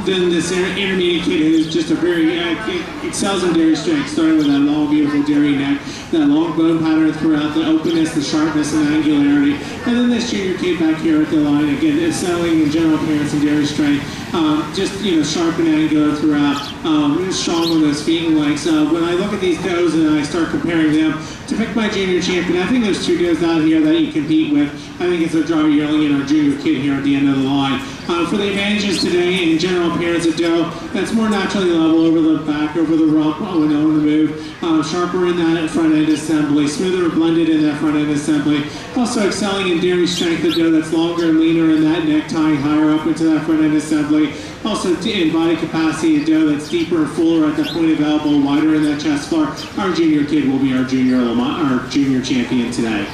Then this intermediate kid who's just a very excels in dairy strength, starting with that long, beautiful dairy neck, that long bone pattern throughout, the openness, the sharpness, and angularity. And then this junior kid back here at the line, again, excelling in general appearance and dairy strength, just sharp and angular throughout, strong on those feet and legs. When I look at these does and I start comparing them to pick my junior champion, I think there's two does out here that you compete with. I think it's a draw yearling and our junior kid here at the end of the line. For the advantages today in general appearance, a doe that's more naturally level over the back, over the rump, when on the move, sharper in that front end assembly, smoother blended in that front end assembly. Also excelling in dairy strength, a doe that's longer and leaner in that neck, tying higher up into that front end assembly. Also in body capacity, a doe that's deeper and fuller at the point of elbow, wider in that chest floor. Our junior kid will be our junior champion today.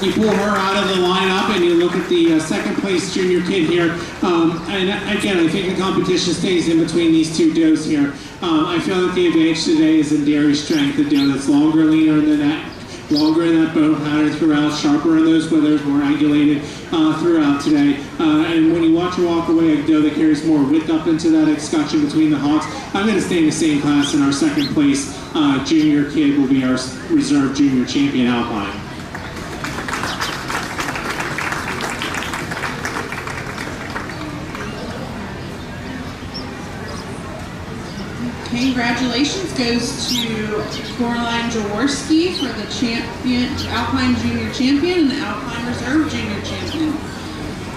You pull her out of the lineup and you look at the second place junior kid here. And again, I think the competition stays in between these two does here. I feel that the advantage today is in dairy strength. The doe that's longer, leaner than that, longer in that bone pattern throughout, sharper in those withers, more angulated throughout today. And when you watch her walk away, a doe that carries more width up into that escutcheon between the hocks. I'm going to stay in the same class, and our second place junior kid will be our reserve junior champion Alpine. Congratulations goes to Coraline Jaworski for the champion, Alpine Junior Champion and the Alpine Reserve Junior Champion.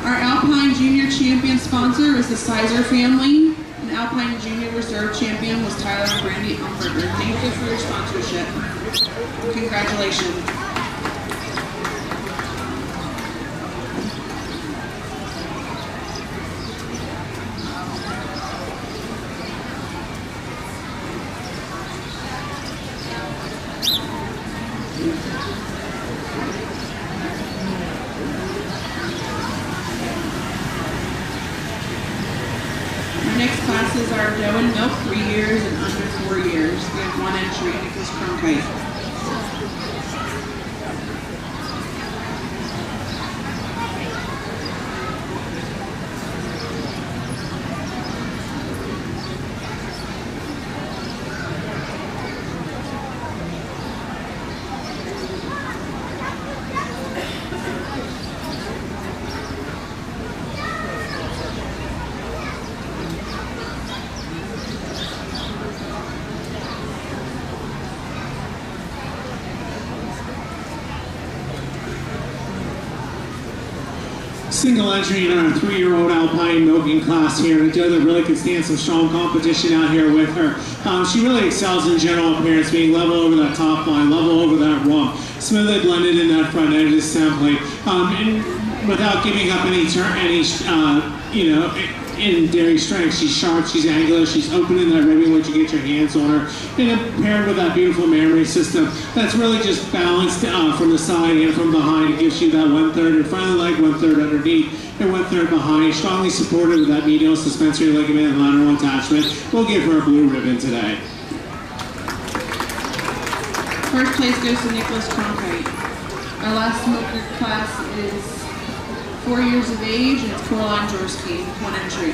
Our Alpine Junior Champion sponsor is the Sizer family, and Alpine Junior Reserve Champion was Tyler and Brandy Umberger. Thank you for your sponsorship. Congratulations. Next classes are doe and milk, 3 years and under 4 years. We have one entry, Nicholas Cronkite. Single entry in our 3-year-old Alpine milking class here, and a doe that really can stand some strong competition out here with her. She really excels in general appearance, being level over that top line, level over that rump, smoothly blended in that front end assembly, and without giving up any in dairy strength. She's sharp, she's angular, she's open in that ribbing once you get your hands on her, and paired with that beautiful mammary system that's really just balanced from the side and from behind. It gives you that 1/3 in front of the leg, 1/3 underneath, and 1/3 behind, strongly supported with that medial suspensory ligament and lateral attachment. We'll give her a blue ribbon today. First place goes to Nicholas Cronkite. Our last smoker class is 4 years of age, and it's Coraline Jaworski, one entry.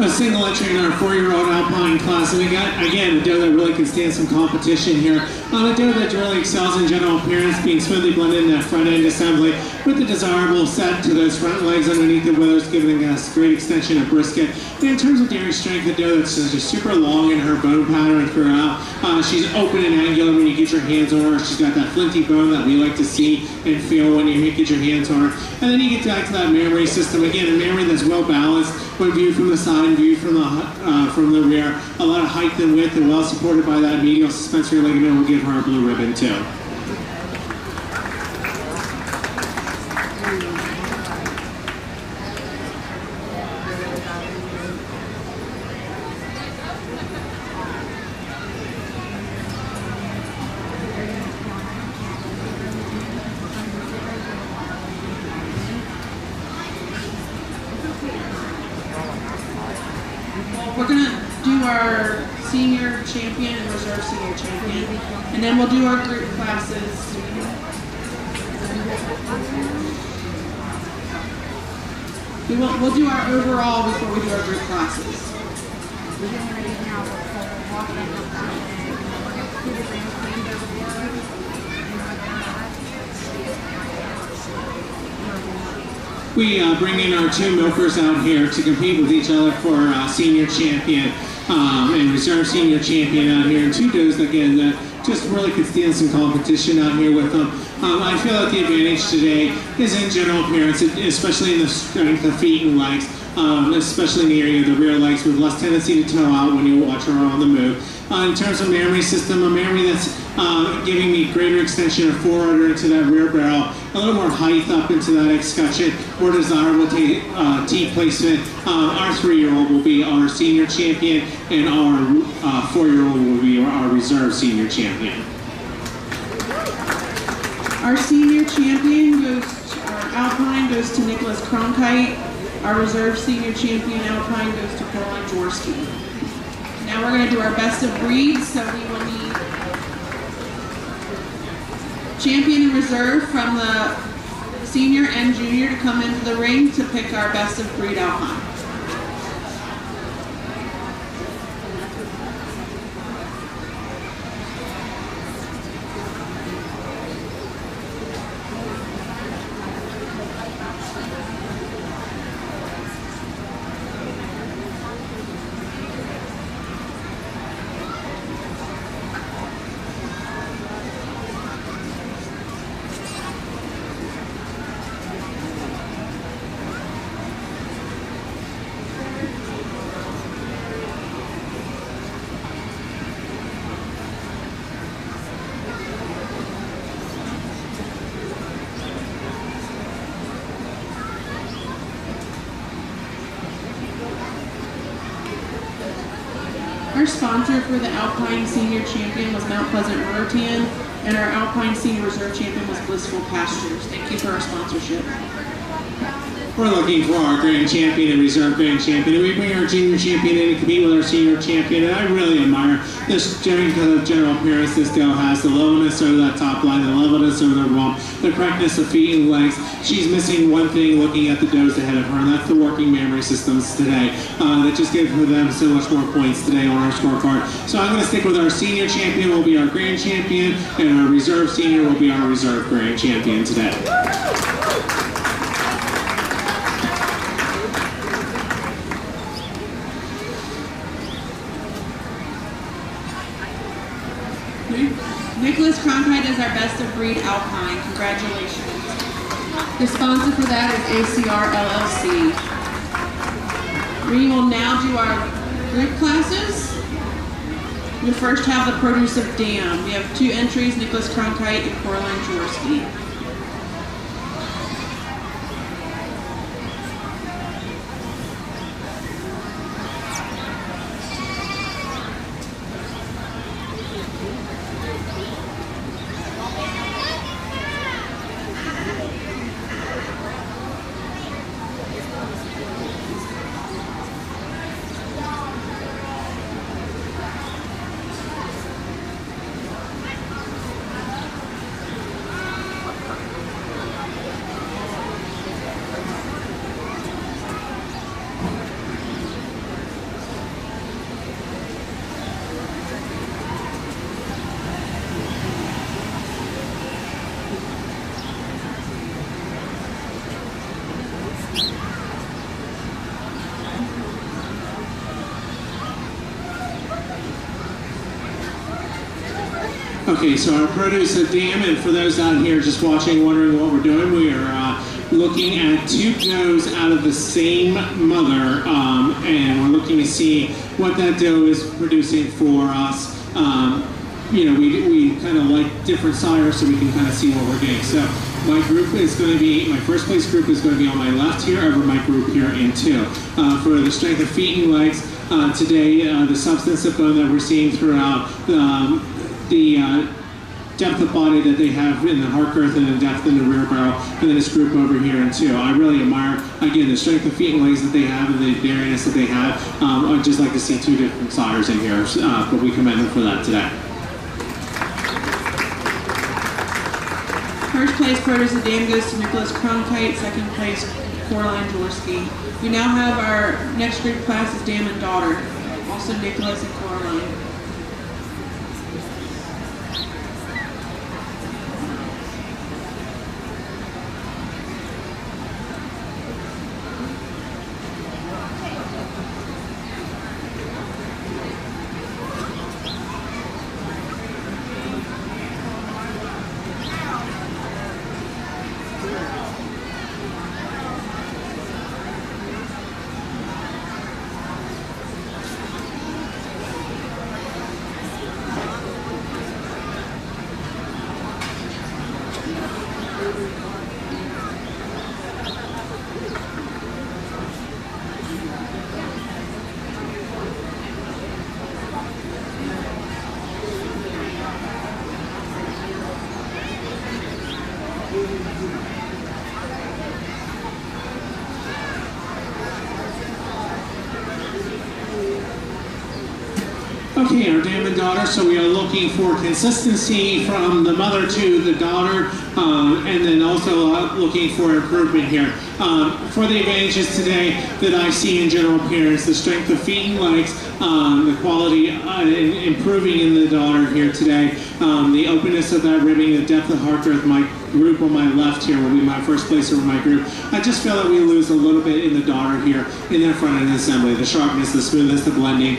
a single entry in our 4-year-old Alpine class. And again, a doe that really can stand some competition here. A doe that really excels in general appearance, being smoothly blended in that front end assembly with the desirable set to those front legs underneath the withers, giving us great extension of brisket. And in terms of dairy strength, the doe that's just super long in her bone pattern throughout. She's open and angular when you get your hands on her. She's got that flinty bone that we like to see and feel when you get your hands on her. And then you get back to that mammary system. Again, a mammary that's well balanced when viewed from the side and viewed from the rear. A lot of height and width and well supported by that medial suspensory ligament will give her a blue ribbon too. We're gonna do our senior champion and reserve senior champion, and then we'll do our group classes. We'll do our overall before we do our group classes. We're getting ready now. We'll walk back up that way. We're going to do the grandstand over there. We bring in our two milkers out here to compete with each other for senior champion and reserve senior champion out here. And two does, again, that just really could stand some competition out here with them. I feel like the advantage today is in general appearance, especially in the strength of feet and legs, especially in the area of the rear legs with less tendency to toe out when you watch her on the move. In terms of mammary system, a mammary that's giving me greater extension of forerunner into that rear barrel, a little more height up into that escutcheon, more desirable teeth placement. Our 3-year-old will be our senior champion, and our 4-year-old will be our reserve senior champion. Our senior champion our Alpine goes to Nicholas Cronkite. Our reserve senior champion Alpine goes to Caroline Jaworski. Now we're going to do our best of breeds, so we will need champion and reserve from the senior and junior to come into the ring to pick our best of breed Alpine. Our sponsor for the Alpine Senior Champion was Mount Pleasant Ruritan, and our Alpine Senior Reserve Champion was Blissful Pastures. Thank you for our sponsorship. We're looking for our grand champion and reserve grand champion, and we bring our junior champion in to compete with our senior champion. And I really admire this general appearance this doe has, the lowness over that top line, the levelness over the rump, the correctness of feet and legs. She's missing one thing looking at the does ahead of her, and that's the working mammary systems today. That just give them so much more points today on our scorecard. So I'm going to stick with our senior champion will be our grand champion, and our reserve senior will be our reserve grand champion today. Nicholas Cronkite is our best of breed Alpine. Congratulations. The sponsor for that is ACR LLC. We will now do our group classes. We first have the produce of Dam. We have 2 entries, Nicholas Cronkite and Caroline Jaworski. Okay, so our produce a dam, and for those out here just watching, wondering what we're doing, we are looking at two does out of the same mother, and we're looking to see what that doe is producing for us. You know, we kind of like different sires, so we can kind of see what we're getting. So my group is going to be, my first place group is going to be on my left here, over my group here in two. For the strength of feet and legs, today the substance of bone that we're seeing throughout the depth of body that they have in the heart girth and the depth in the rear barrel, and then this group over here in two. I really admire, again, the strength of feet and legs that they have and the daringness that they have. I'd just like to see two different sires in here, but we commend them for that today. First place produce of the dam goes to Nicholas Cronkite. Second place, Coraline Jaworski. We now have our next group class is dam and daughter. Also Nicholas and Coraline. Okay, our dam and daughter, so we are looking for consistency from the mother to the daughter, and then also looking for improvement here. For the advantages today that I see in general appearance, the strength of feet and legs, the quality improving in the daughter here today, the openness of that ribbing, the depth of heart girth. My group on my left here will be my first place over my group. I just feel that we lose a little bit in the daughter here in their front end assembly, the sharpness, the smoothness, the blending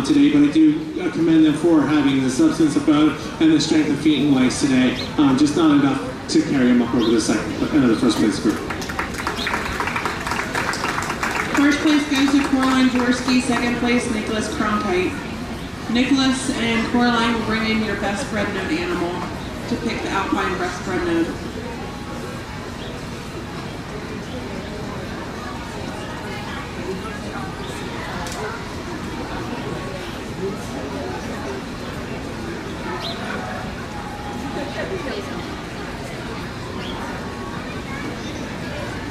today, but I do commend them for having the substance of bone and the strength of feet and legs today, just not enough to carry them up over the first place group. First place goes to Coraline Jaworski. Second place, Nicholas Cronkite. Nicholas and Coraline will bring in your best bred known animal to pick the Alpine best bred known.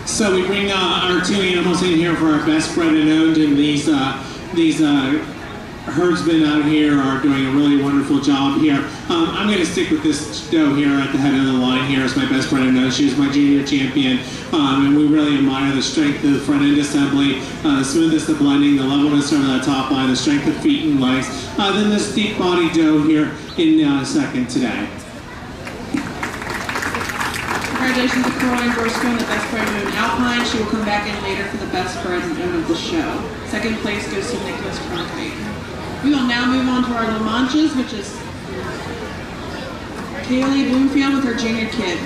So we bring our two animals in here for our best bred and owned, and these herdsmen out here are doing a really wonderful job here. I'm going to stick with this doe here at the head of the line here as my best bred and owned. She was my junior champion, and we really admire the strength of the front end assembly, the smoothness of blending, the levelness over that top line, the strength of feet and legs. Then this deep body doe here in second today. Congratulations to Coraline Jaworski on the best bred known Alpine. She will come back in later for the best bred known of the show. Second place goes to Nicholas Cronkite. We will now move on to our La Manchas, which is Kaylee Bloomfield with her junior kid.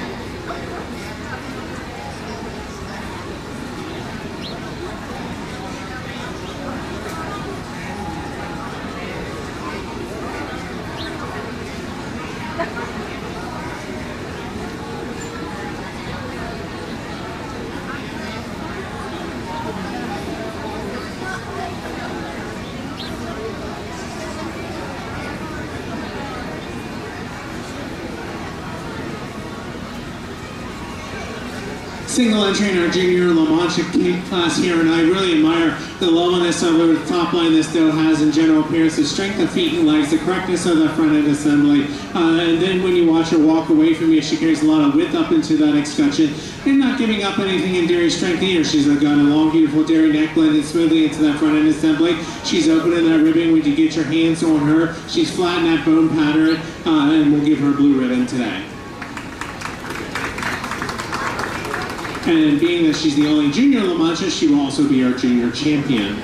Single entry in our junior La Mancha class here, and I really admire the levelness of the top line this doe has in general appearance, the strength of feet and legs, the correctness of that front end assembly, and then when you watch her walk away from you, she carries a lot of width up into that extension and not giving up anything in dairy strength either. She's got a long, beautiful dairy neck blended smoothly into that front end assembly. She's open in that ribbing when you get your hands on her. She's flat in that bone pattern, and we'll give her a blue ribbon today. And being that she's the only junior La Mancha, she will also be our junior champion.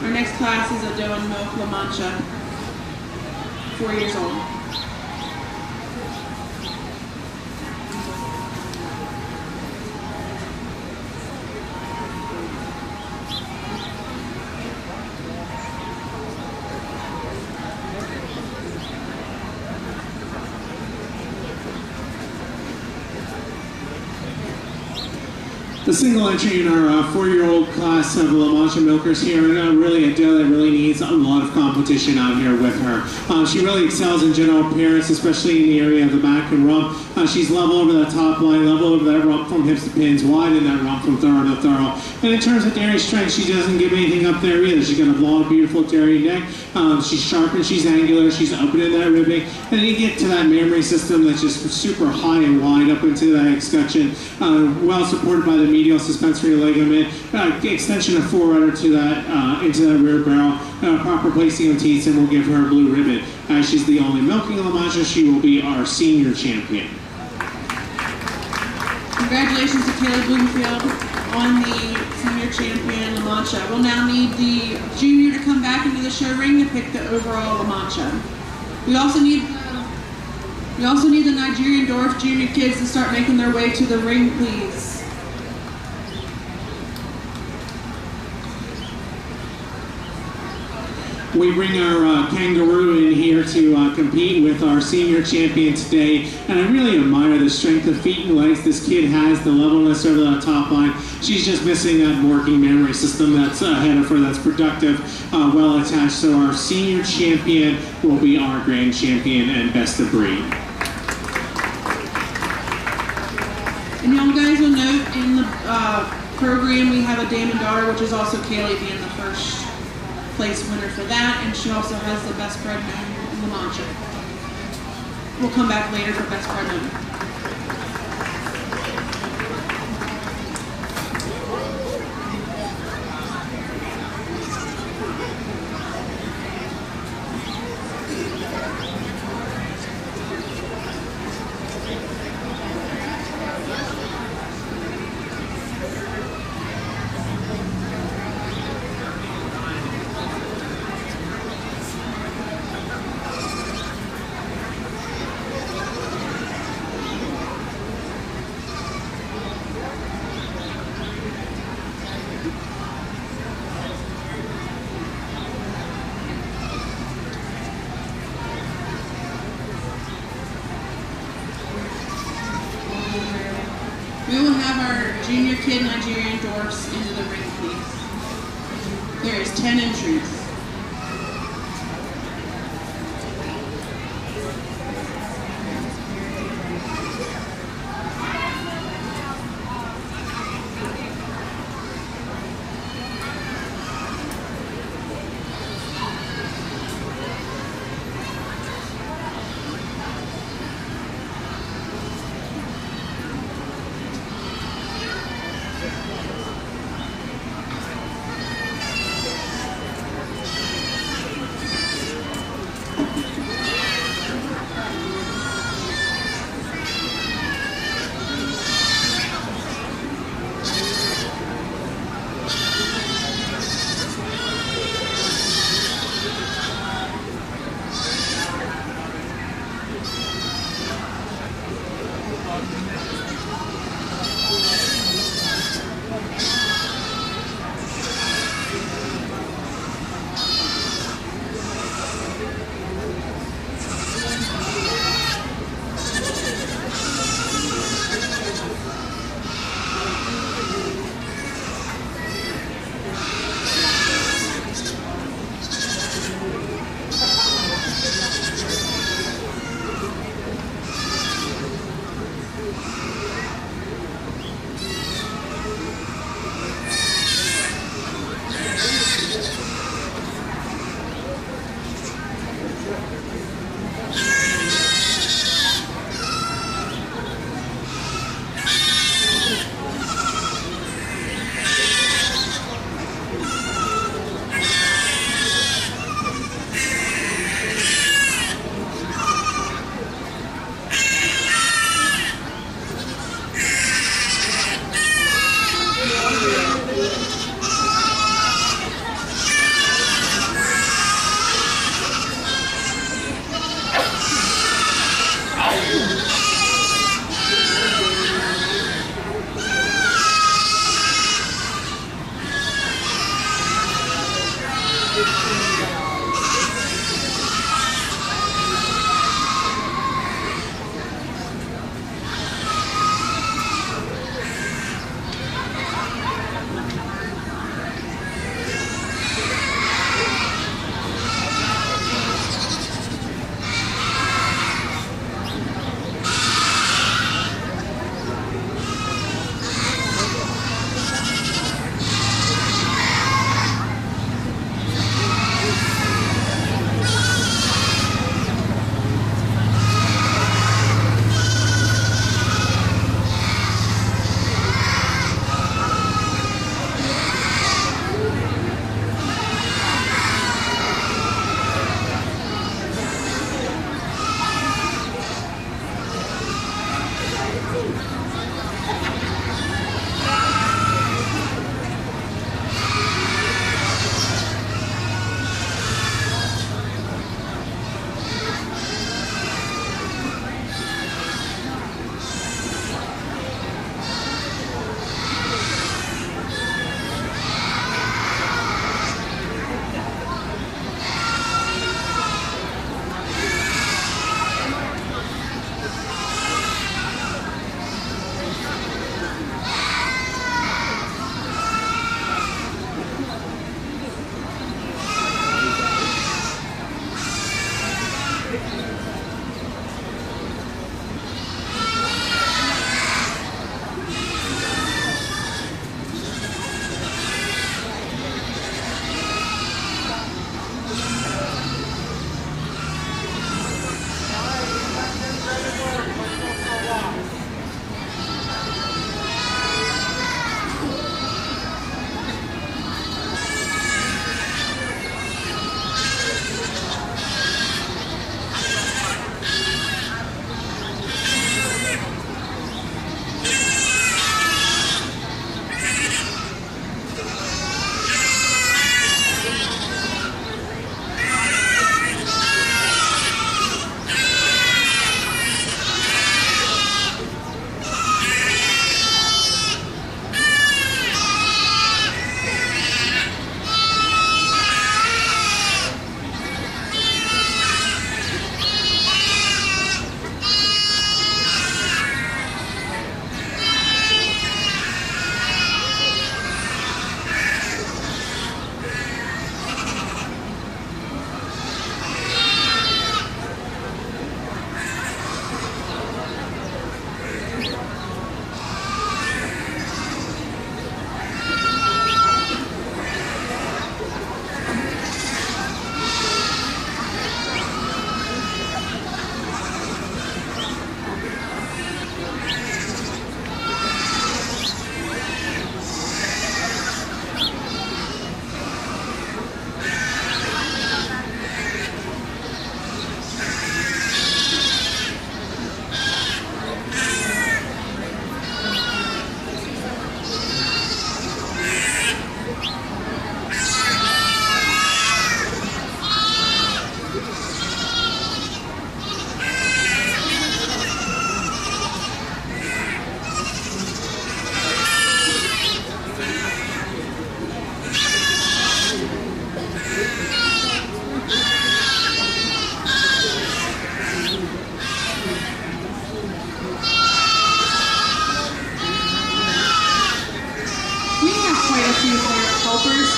Our next class is Adoan Moak La Mancha, 4 years old. The single entry in our 4-year-old class of La Mancha Milkers here, and really a doe that really needs a lot of competition out here with her. She really excels in general appearance, especially in the area of the back and rump. She's level over the top line, level over that rump from hips to pins, wide in that rump from thorough to thorough. And in terms of dairy strength, she doesn't give anything up there either. She's got a long, beautiful dairy neck. She's sharp and she's angular. She's open in that ribbing. And then you get to that mammary system that's just super high and wide up into that escutcheon, well supported by the medial suspensory ligament, extension of forerunner to that into that rear barrel, proper placing of teats, and we'll give her a blue ribbon. As she's the only milking La Mancha, she will be our senior champion. Congratulations to Kaylee Bloomfield on the senior champion La Mancha. We'll now need the junior to come back into the show ring to pick the overall La Mancha. We also need the Nigerian Dwarf junior kids to start making their way to the ring, please. We bring our kangaroo in here to compete with our senior champion today, and I really admire the strength of feet and legs this kid has, the levelness over the top line. She's just missing that working memory system that's ahead of her, that's productive, well attached. So our senior champion will be our grand champion and best of breed. And y'all guys will note in the program we have a dam and daughter, which is also Kaylee being the first place winner for that, and she also has the best bred known in La Mancha. We'll come back later for best bred known. We will have our junior kid Nigerian dwarfs into the ring, please. There is 10 entries.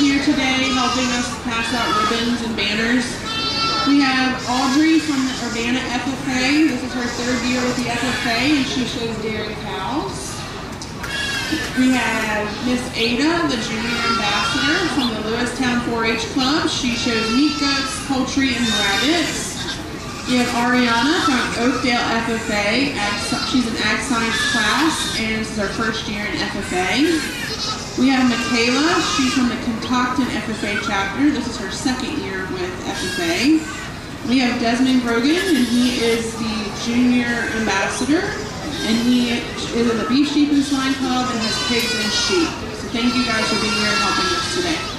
here today helping us pass out ribbons and banners. We have Audrey from the Urbana FFA. This is her third year with the FFA, and she shows dairy cows. We have Miss Ada, the junior ambassador from the Lewistown 4-H Club. She shows meat goats, poultry, and rabbits. We have Ariana from Oakdale FFA. She's an Ag Science class, and this is her first year in FFA. We have Michaela. She's from the Contocton FFA chapter. This is her second year with FFA. We have Desmond Brogan, and he is the junior ambassador, and he is in the Beef, Sheep, and Swine Club and has pigs and sheep. So thank you guys for being here and helping us today.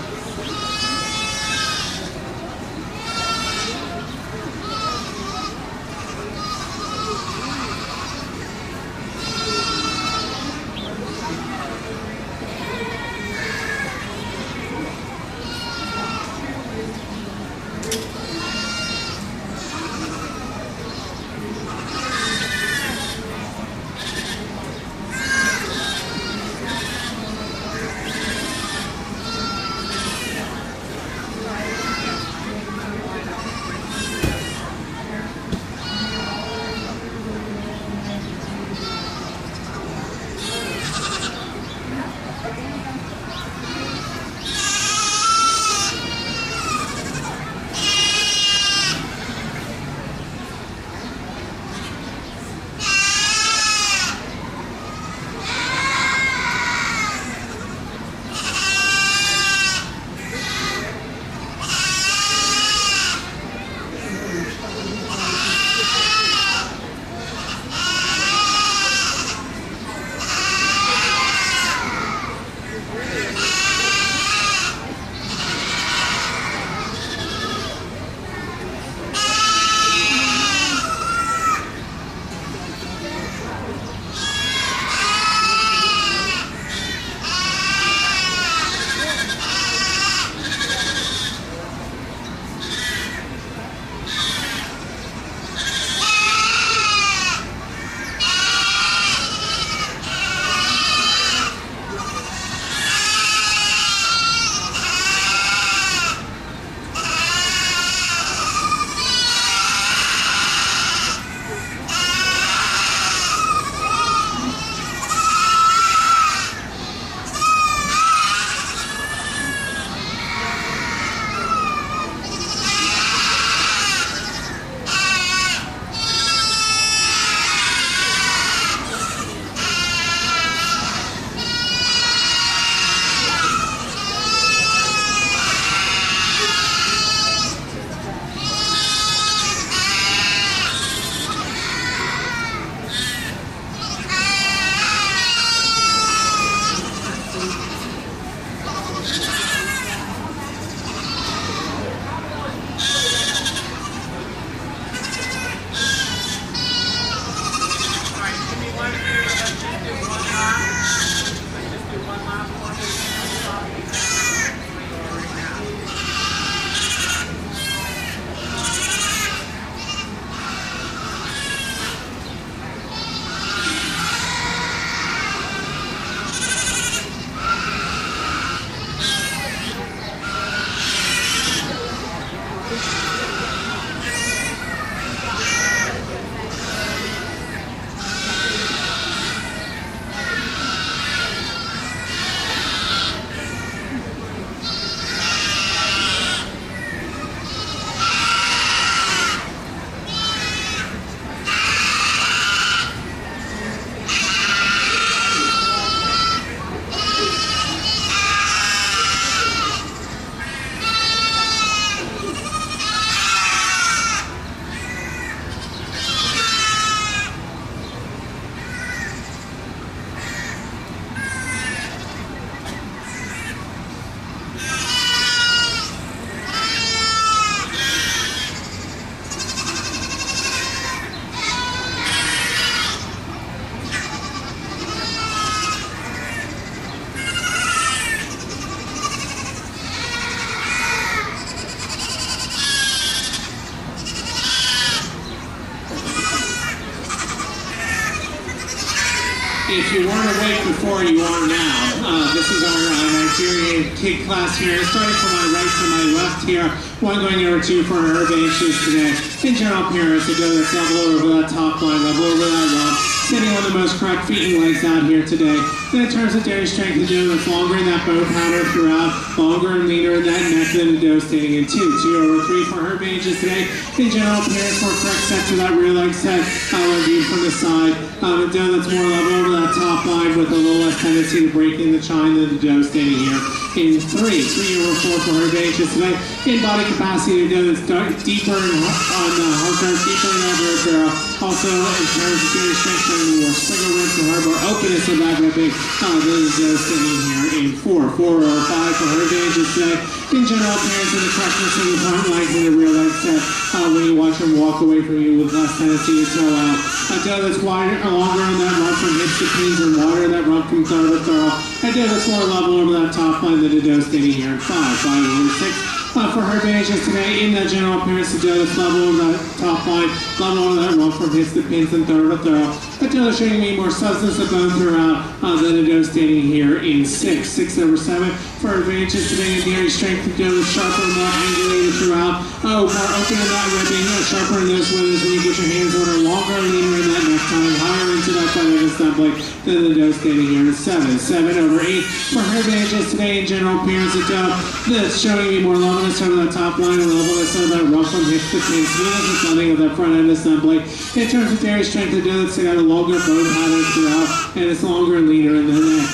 if you weren't awake before, you are now. This is our Nigerian kid class here. Starting from my right to my left here. One going over two for her benches today. In general appearance, to go that's level over that top line, level over that rump. Sitting on the most correct feet and legs out here today. Then in terms of dairy strength, the doe that's longer in that bow pattern throughout, longer and leaner in that neck than the doe standing in two. 2 over 3 for her benches today. In general appearance, more correct set to that rear leg set. When viewed from the side. A doe that's more level over that top line with a little less tendency to break in the chine than the doe standing here in 3 over 4 for her benches today. In body capacity, the doe that's deeper on the hooker, deeper in that rear barrel. Also, in terms of dairy strength, showing more single ribs to her, more openness of that ribbing than the doe standing here in 4 over 5 for her benches today. In general appearance and the correctness of the front legs and the rear leg set. When you watch them walk away from you with less tendency to toe out. A doe that's wider, longer in that rump from hips to pins and wider in that rump from thorough to thorough. A doe that's more level over that top line than a doe standing here in 5 over 6. For her benches today, in that general appearance, the doe that's level over that top line, level over that rump from hips to pins and thorough to thorough. A doe that's showing me more substance of bone throughout than a doe standing here in 6 over 7. For her benches today, in dairy strength, the doe is sharper, more angulated throughout. More open in that ribbing, sharper in those withers when you get your hands on her, longer and leaner in that neck time, higher into that front of assembly than the doe standing here in 7 over 8. For her benches today, in general appearance, the doe that's showing me more levelness over that top line and levelness over that rump from hips to pins, smoothness and blending of that front end assembly. In terms of dairy strength, the doe that's got a longer bone pattern throughout, and it's longer and leaner in the neck.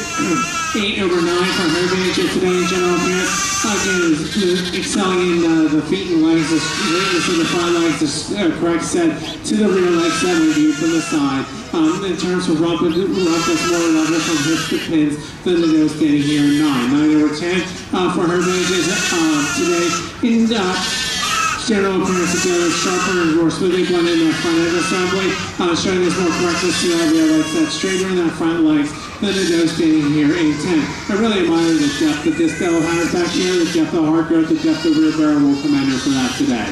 8 over 9 for her benches today, in general appearance. Again, is excelling in the feet and legs, the straightness of the front legs, the correct set to the rear leg set when viewed from the side. In terms of rump that's more level from hips to pins than the doe standing here in 9 over 10 for her benches today. In general appearance, the doe is sharper and more smoothly blended in that front end assembly, showing us more correctness to that rear leg set, straighter in that front legs than the doe standing here in 10. I really admire the depth that this doe has back here, the depth of heart growth, the depth of rear barrel. Will commend her for that today.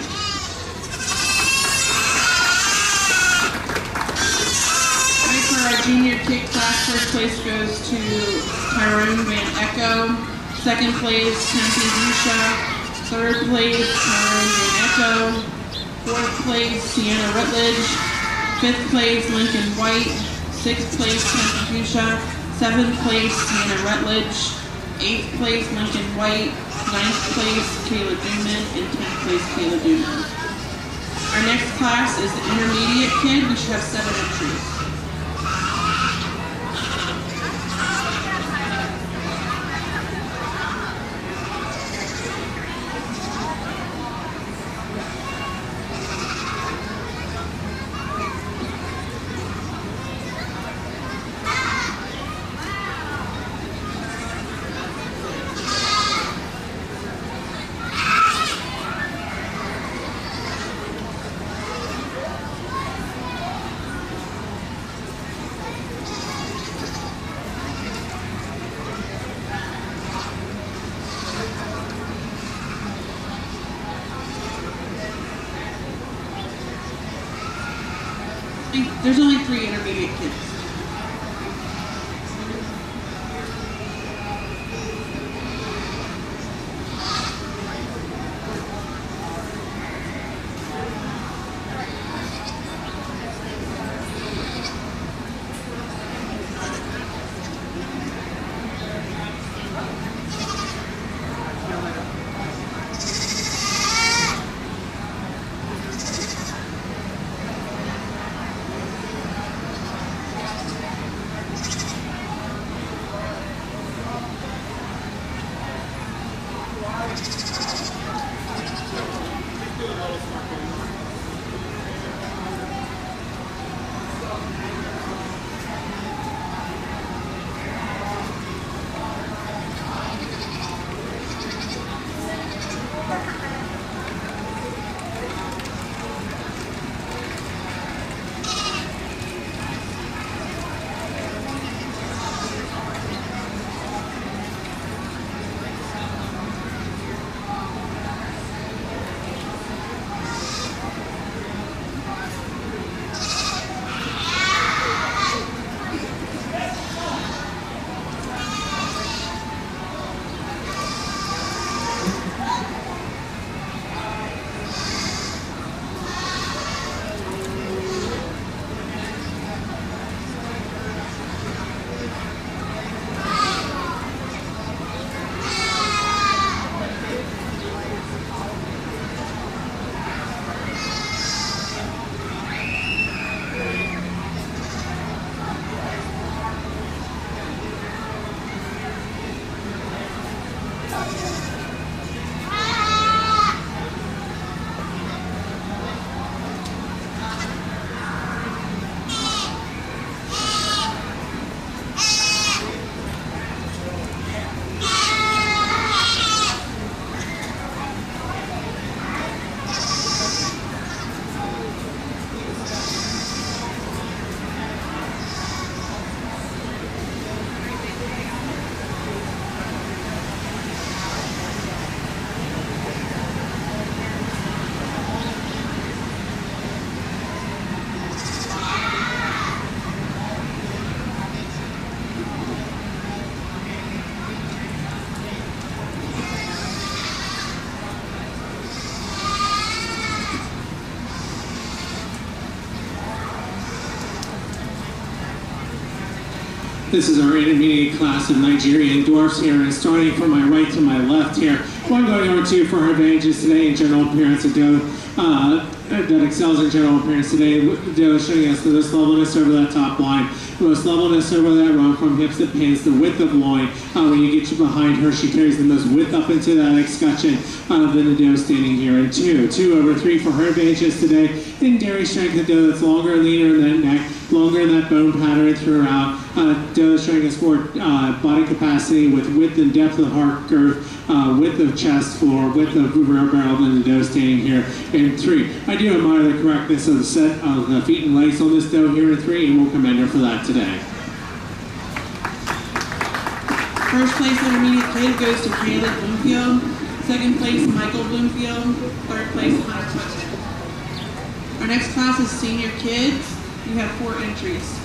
For our junior kick class, first place goes to Tyrone Van Echo. Second place, Tempe Busha. Third place, Tyrone Van Echo. Fourth place, Sienna Rutledge. Fifth place, Lincoln White. Sixth place, Tempe Busha. Seventh place, Sienna Rutledge. Eighth place, Lincoln White. Ninth place, Kayla Dooman. And 10th place, Kayla Dooman. Our next class is the intermediate kid. We should have 7 entries. There's only 3 intermediate kids. This is our intermediate class of Nigerian dwarfs here, and starting from my right to my left here, one going over to for her advantages today in general appearance, a doe that excels in general appearance today. The doe is showing us the most levelness over that top line, the most levelness over that row from hips to pins, the width of loin. When you get you behind her, she carries the most width up into that escutcheon than the doe standing here in 2. 2 over 3 for her advantages today. In dairy strength, the doe that's longer and leaner in that neck, longer in that bone pattern throughout. Doe is showing us more body capacity with width and depth of heart girth, width of chest floor, width of rear barrel than the doe standing here in 3. I do admire the correctness of the set of the feet and legs on this doe here in 3, and we'll commend her for that today. First place intermediate kid goes to Caleb Bloomfield. Second place, Michael Bloomfield. Third place, Hunter Clinton. Our next class is senior kids. You have 4 entries.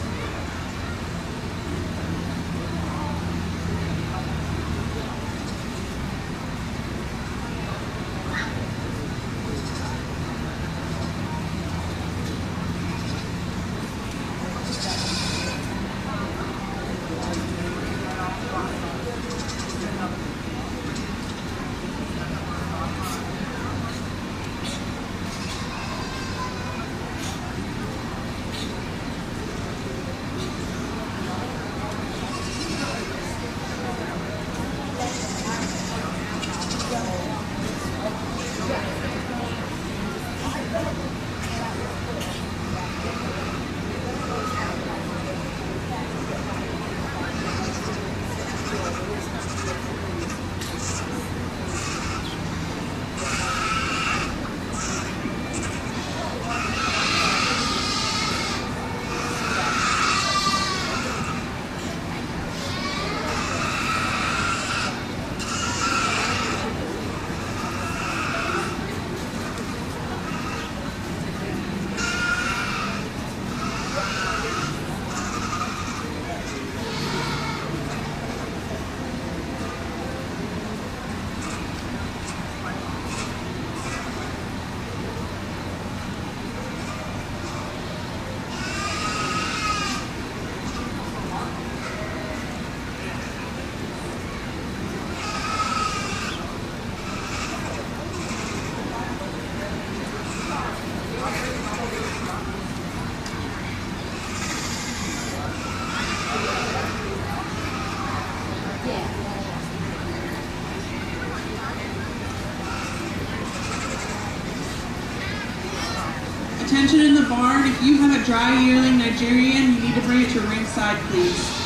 Attention in the barn, if you have a dry yearling Nigerian, you need to bring it to ringside, please.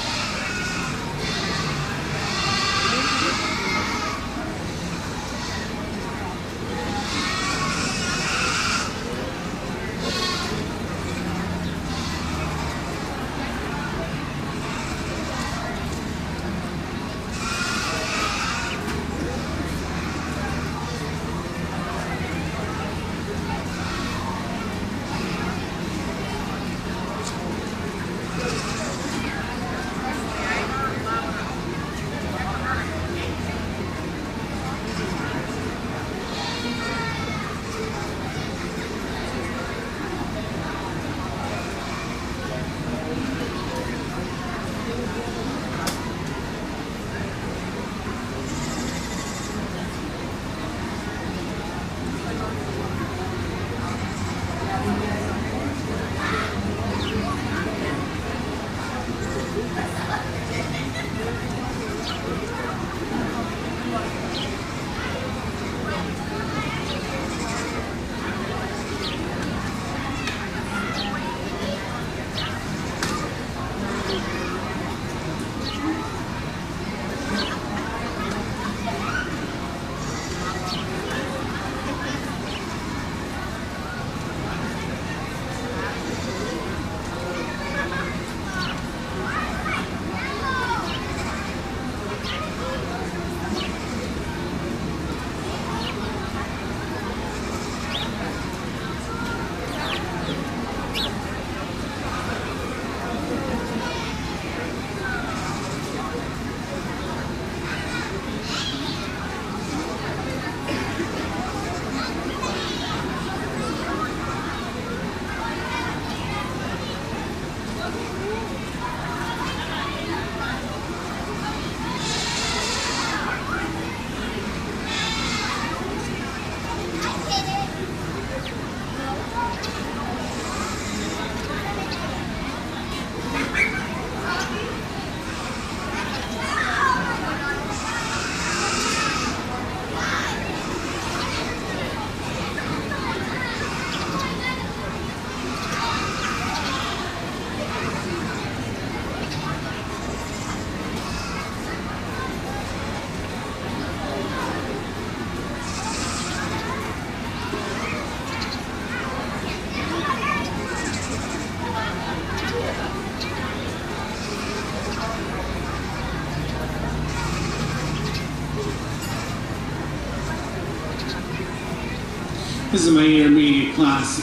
This is my intermediate class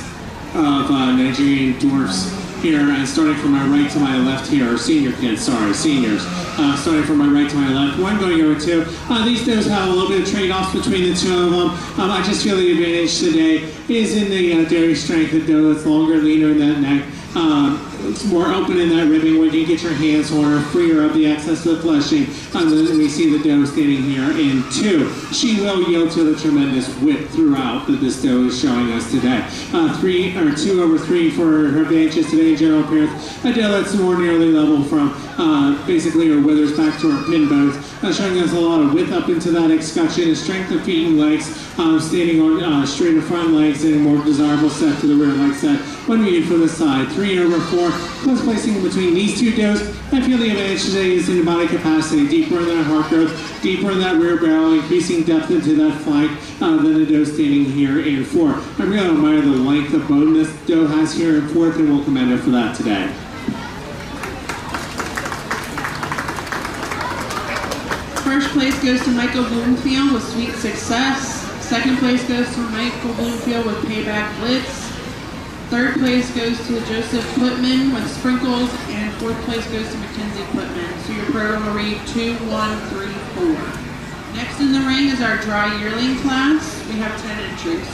of Nigerian dwarfs here, and starting from my right to my left here, or senior kids, sorry, seniors. Starting from my right to my left, one going over two. These does have a little bit of trade-offs between the two of them. I just feel the advantage today is in the dairy strength. The dough that's longer, leaner in that neck. It's more open in that ribbing when you get your hands on her, freer of the excess of fleshing. Then we see the dough standing here in two. She will yield to the tremendous width throughout that this dough is showing us today. 2 over 3 for her advantages today in general appearance. A dough that's more nearly level from basically her withers back to her pin bones, showing us a lot of width up into that escutcheon and strength of feet and legs, standing on straighter front legs and a more desirable set to the rear leg set when viewed from the side. 3 over 4, close placing between these two doughs. I feel the advantage today is in the body capacity, deeper in that heart growth, deeper in that rear barrel, increasing depth into that flank than the dough standing here in 4. I really admire the length of bone this dough has here in 4th, and we'll commend her for that today. First place goes to Michael Bloomfield with Sweet Success. Second place goes to Michael Bloomfield with Payback Blitz. Third place goes to Joseph Putman with Sprinkles, and 4th place goes to Mackenzie Putman. So your program will read 2, 1, 3, 4. Next in the ring is our dry yearling class. We have 10 entries.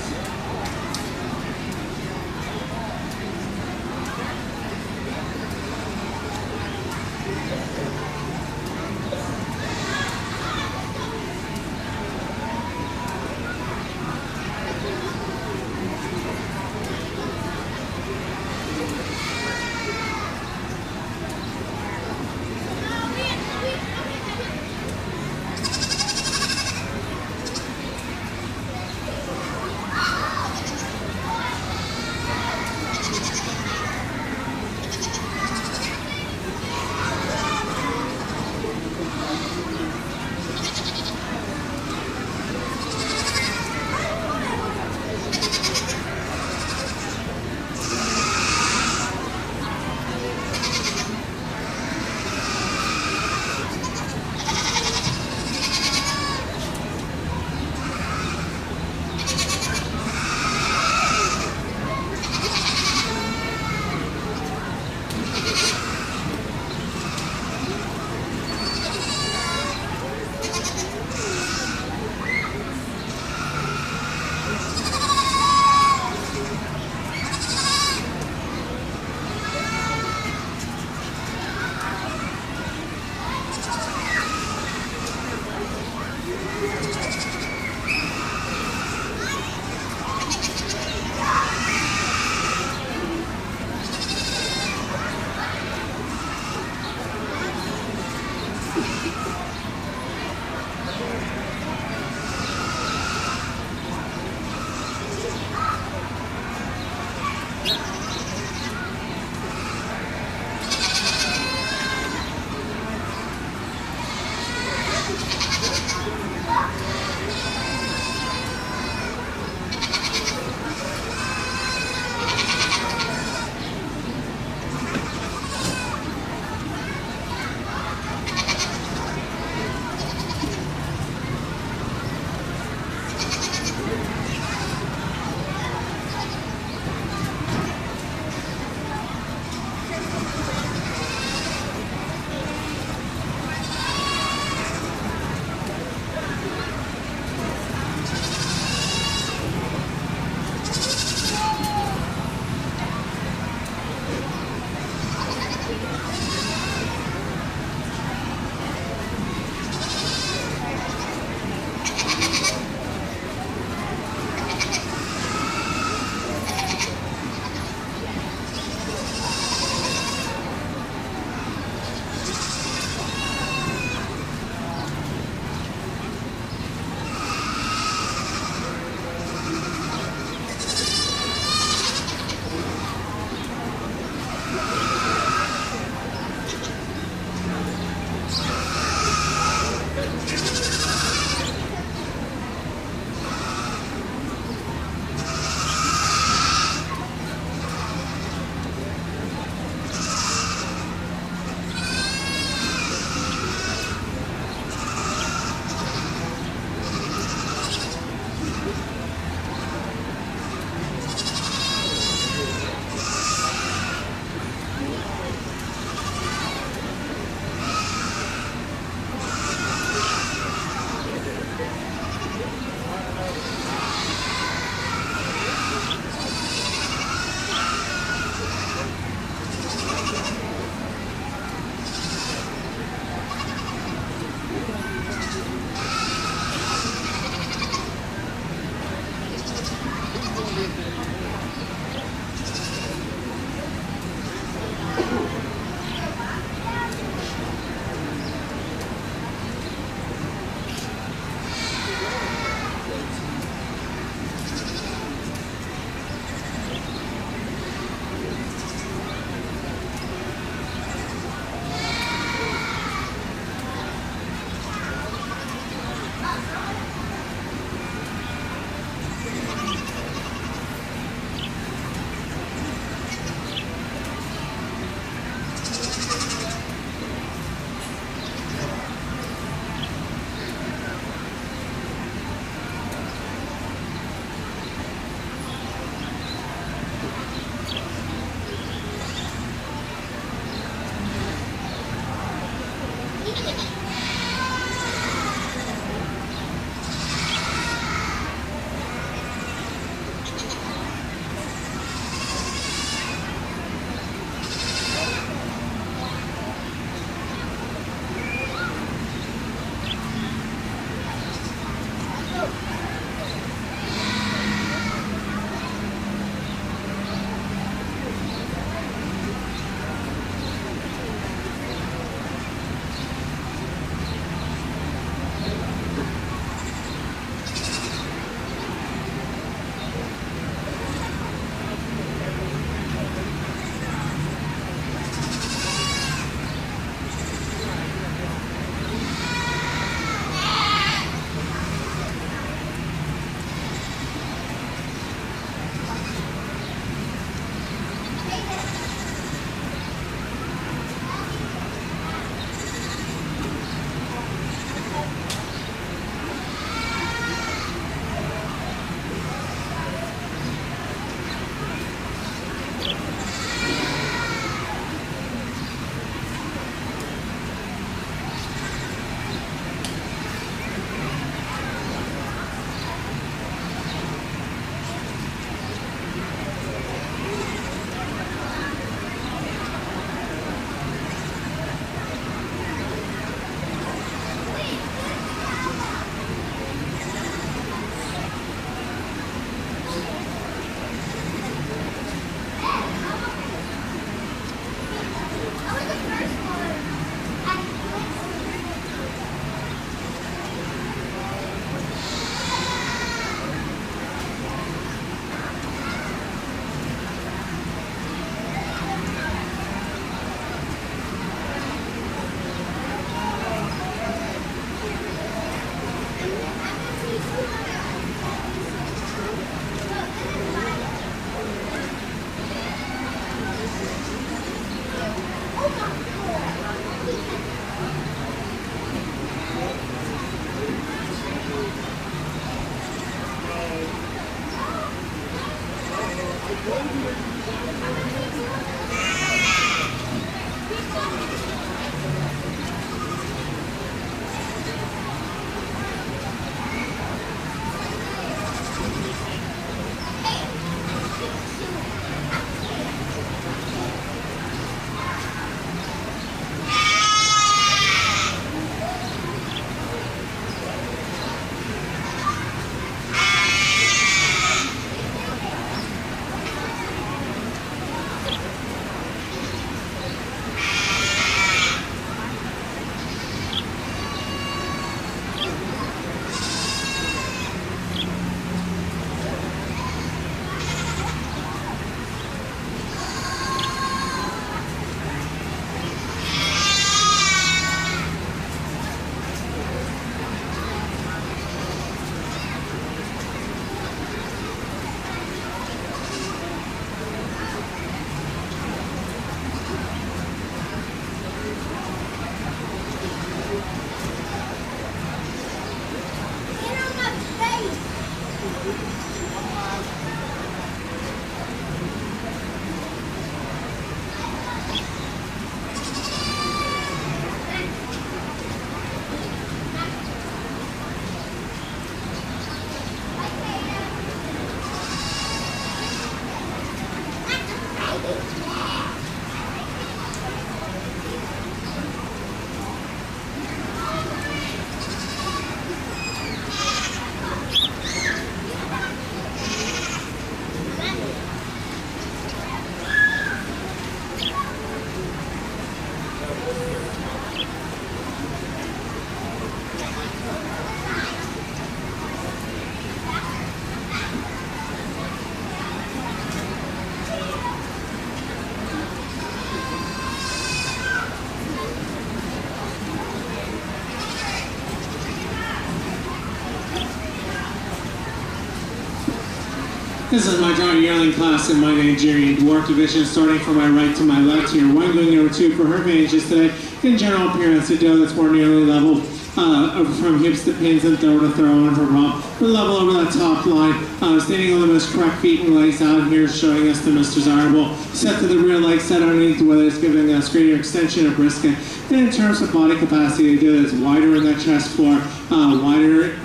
This is my joint yearling class in my Nigerian dwarf division, starting from my right to my left here. One going over two for her advantages today. In general appearance, a doe that's more nearly level from hips to pins and throw to throw on her rump. We're level over that top line, standing on the most correct feet and legs out here, showing us the most desirable. Set to the rear leg, set underneath, whether it's giving us greater extension or brisket. Then in terms of body capacity, a doe that's wider in that chest floor, wider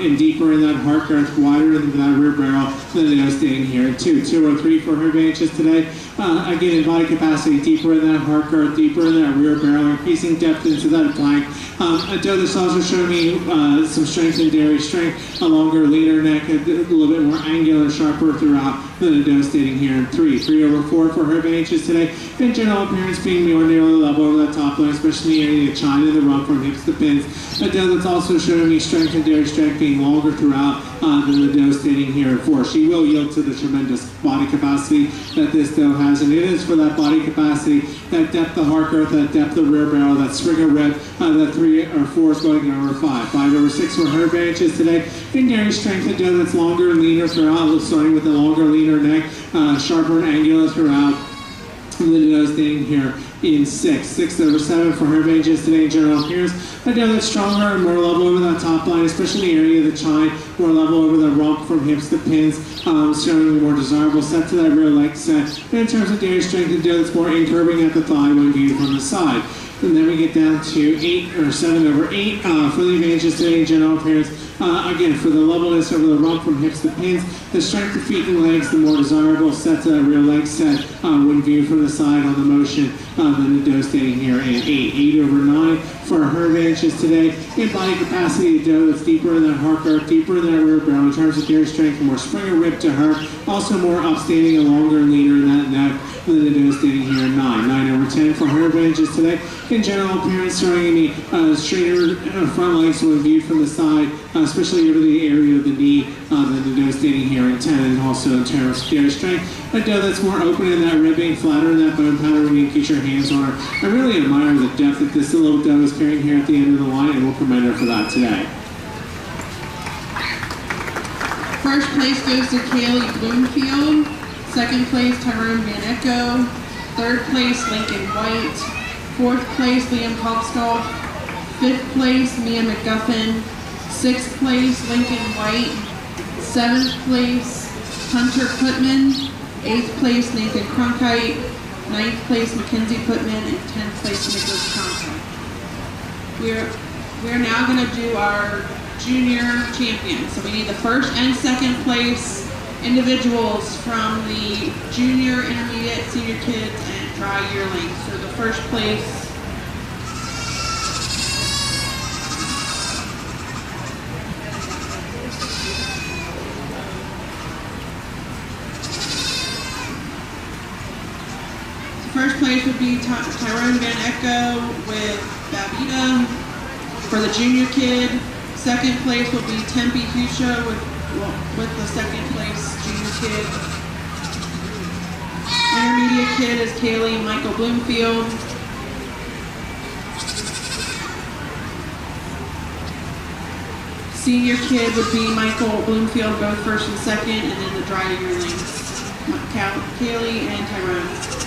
and deeper in that heart girth, wider in that rear barrel than the doe standing here in 203 for her advantages today. Again, in body capacity, deeper in that heart girth, deeper in that rear barrel, increasing depth into that flank. A doe that's also showing me some strength in dairy strength, a longer, leaner neck, a little bit more angular, sharper throughout than a doe standing here in 304 for her advantages today. In general appearance, being more nearly level over that top line, especially in the area of chine and the rump from hips to pins. A doe that's also showing me strength in dairy strength, being longer throughout than the doe standing here in 4. She will yield to the tremendous body capacity that this doe has, and it is for that body capacity, that depth of heart girth, that depth of rear barrel, that spring of rib, that 3 or 4 is going over 5. 5 over 6 for her advantages today. In dairy strength, a doe that's longer and leaner throughout, starting with a longer, leaner neck, sharper and angular throughout. And the doe standing here in 6. 6 over 7 for her advantages today in general appearance. A doe that's stronger and more level over that top line, especially in the area of the chine, more level over the rump from hips to pins, showing more desirable set to that rear leg set. And in terms of dairy strength, a doe that's more incurving at the thigh when viewed from the side. And then we get down to 8 or 7 over 8 for the advantages today in general appearance. Again, for the levelness over the rump from hips to pins, the strength of feet and legs, the more desirable set to that rear leg set when viewed from the side on the motion than the doe standing here in 8. 8 over 9 for her advantages today. In body capacity, a doe that's deeper in that heart girth, deeper in that rear barrel in terms of dairy strength, more spring or rib to her. Also more upstanding and longer and leaner in that neck than the doe standing here in 9. 9 over 10 for her advantages today. In general appearance, showing me straighter front legs when viewed from the side, especially over the area of the knee than the doe standing here in 10, and also in terms of dairy strength. A doe that's more open in that ribbing, flatter in that bone pattern when you get your hands on her. I really admire the depth that this little doe is carrying here at the end of the line, and we'll commend her for that today. First place goes to Kaylee Bloomfield. Second place, Tyrone Van Echo. Third place, Lincoln White. Fourth place, Liam Kopstall. Fifth place, Mia McGuffin. Sixth place, Lincoln White. Seventh place, Hunter Putman. 8th place, Nathan Cronkite. 9th place, Mackenzie Putman, and 10th place, Nicholas Cronkite. We're now going to do our junior champions. So we need the first and second place individuals from the junior, intermediate, senior kids, and dry yearlings. So the first place. First place would be Tyrone Van Echo with Babita for the junior kid. Second place will be Tempe Husha with the second place junior kid. Intermediate kid is Kaylee Michael Bloomfield. Senior kid would be Michael Bloomfield, both first and second, and then the dry yearlings, Kaylee and Tyrone.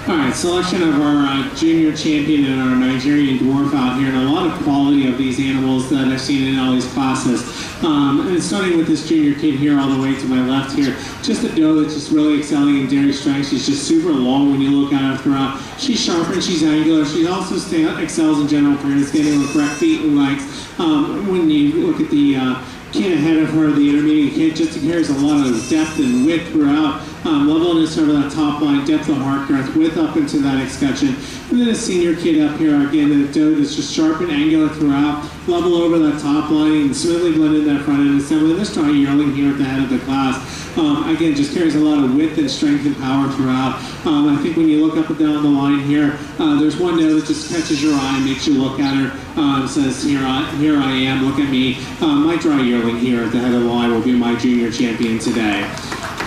All right, selection of our junior champion and our Nigerian dwarf out here, and a lot of quality of these animals that I've seen in all these classes. And starting with this junior kid here all the way to my left here, just a doe that's just really excelling in dairy strength. She's just super long when you look at her throughout. She's sharp and she's angular. She also excels in general appearance, standing with correct feet and legs. When you look at the kid ahead of her, the intermediate kid, just carries a lot of depth and width throughout. Levelness over that top line, depth of heart girth, width up into that escutcheon. And then a senior kid up here, again, a doe that's just sharp and angular throughout, level over that top line, and smoothly blended that front end assembly. This dry yearling here at the head of the class, again, just carries a lot of width and strength and power throughout. I think when you look up and down the line here, there's one doe that just catches your eye and makes you look at her, and says, here I am, look at me. My dry yearling here at the head of the line will be my junior champion today.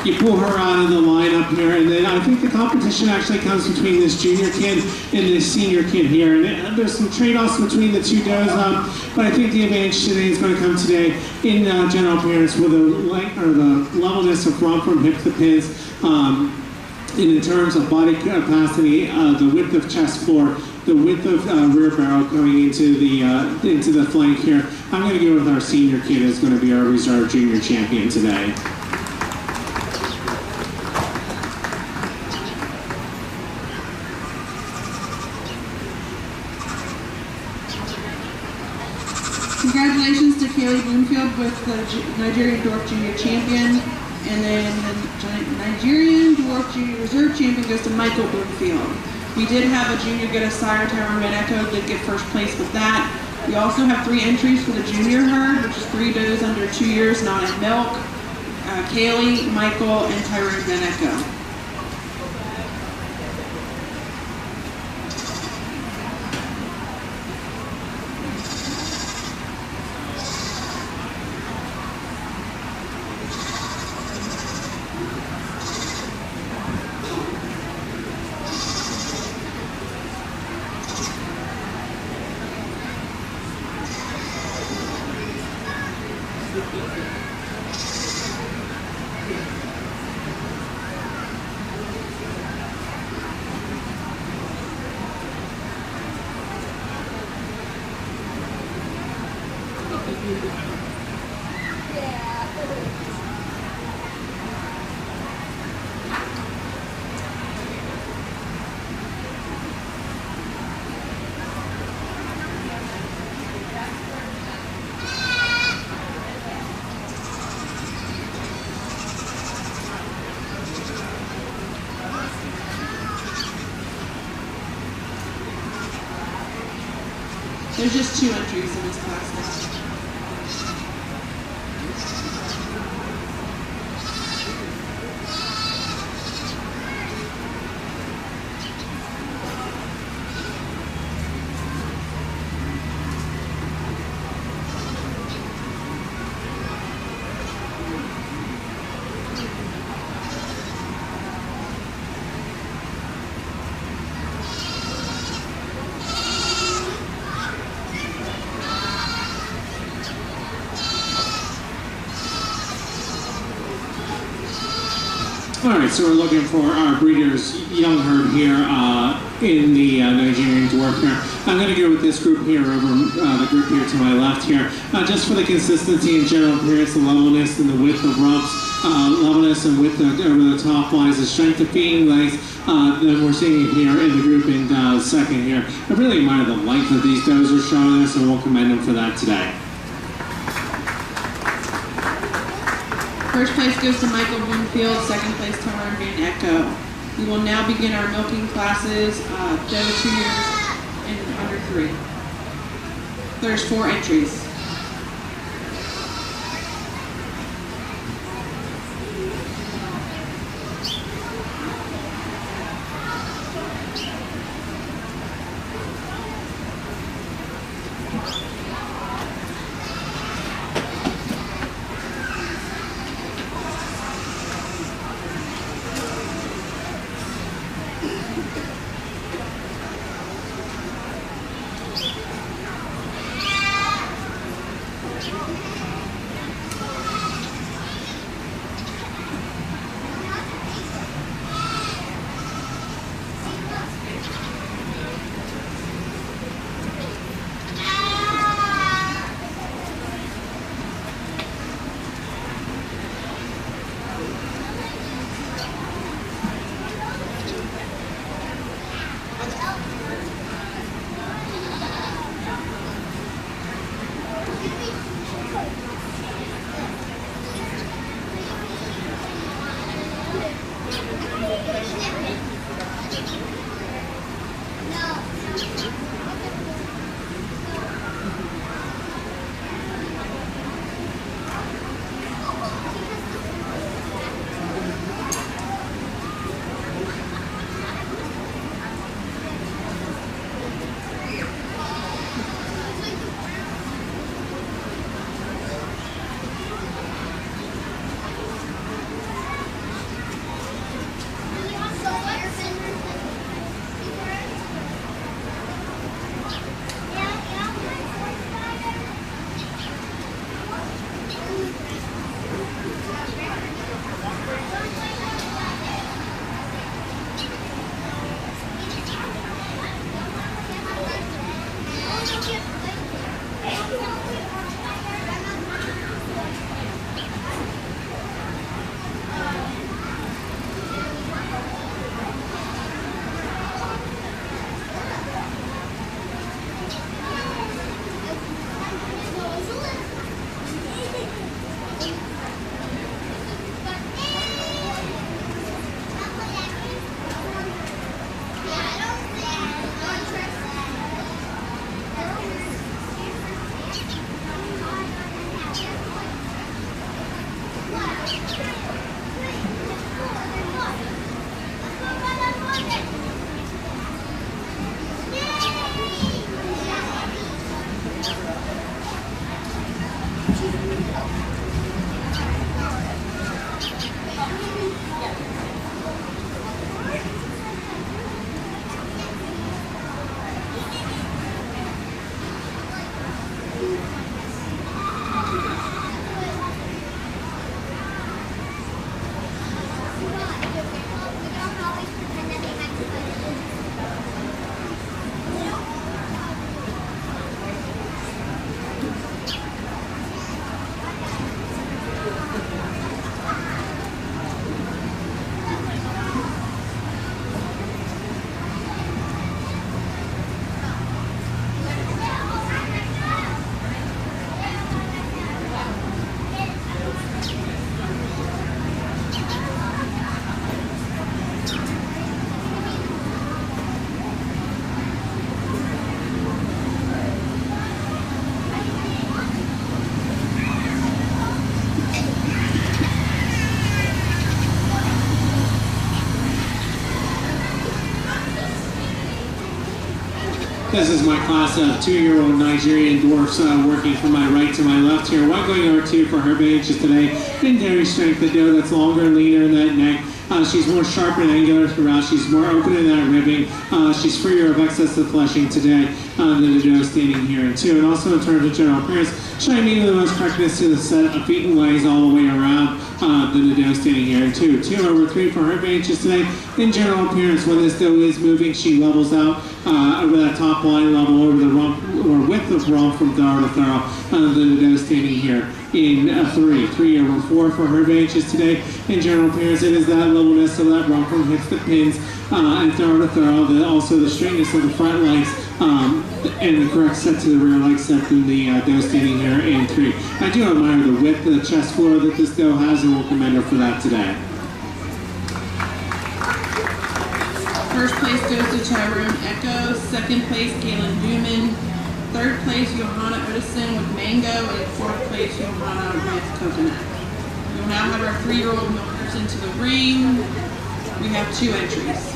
You pull her out of the line up here, and then I think the competition actually comes between this junior kid and this senior kid here. And there's some trade-offs between the two does, but I think the advantage today is going to come today in general appearance with the levelness of rump from hip to pins. And in terms of body capacity, the width of chest floor, the width of rear barrel coming into the flank here. I'm going to go with our senior kid who's going to be our reserve junior champion today. Congratulations to Kaylee Bloomfield with the Nigerian Dwarf Junior Champion, and then the Nigerian Dwarf Junior Reserve Champion goes to Michael Bloomfield. We did have a junior get a sire, Tyrone Van Echo, did get first place with that. We also have 3 entries for the junior herd, which is 3 does under 2 years, not in milk. Kaylee, Michael, and Tyrone Van Echo. There's just 2 entries in this class now. All right, so we're looking for our breeder's young herd here in the Nigerian dwarf here. I'm going to go with this group here over the group here to my left here, just for the consistency and general appearance, the levelness and the width of rumps, levelness and width over the top lines, the strength of feet and legs. Then we're seeing it here in the group in second here. I really admire the length that these does are showing us, and we'll commend them for that today. First place goes to Michael Bloomfield, second place Tyrone Van Echo. We will now begin our milking classes, doe 2 years and under 3. There's 4 entries. This is my class of 2-year-old Nigerian dwarfs working from my right to my left here. One going over 2 for her ages today. In dairy strength, the doe that's longer and leaner in that neck. She's more sharp and angular throughout. She's more open in that ribbing. She's freer of excessive fleshing today than the doe standing here in 2. And also in terms of general appearance, showing me the most correctness to the set of feet and legs all the way around than the doe standing here in 2. 2 over 3 for her ages today. In general appearance, when this doe is moving, she levels out over that top line level, over the rump or width of rump from thorough to thorough than the doe standing here in 3. 3 over 4 for her ages today. In general appearance, it is that levelness of that rump from hips to pins and thorough to thorough. Also the straightness of the front legs and the correct set to the rear leg set than the doe standing here in 3. I do admire the width of the chest floor that this doe has, and will commend her for that today. First place goes to Tyrone Echo. Second place, Galen Newman. Third place, Johanna Odison with Mango. And fourth place, Johanna with Coconut. We'll now have our 3-year-old milkers into the ring. We have 2 entries.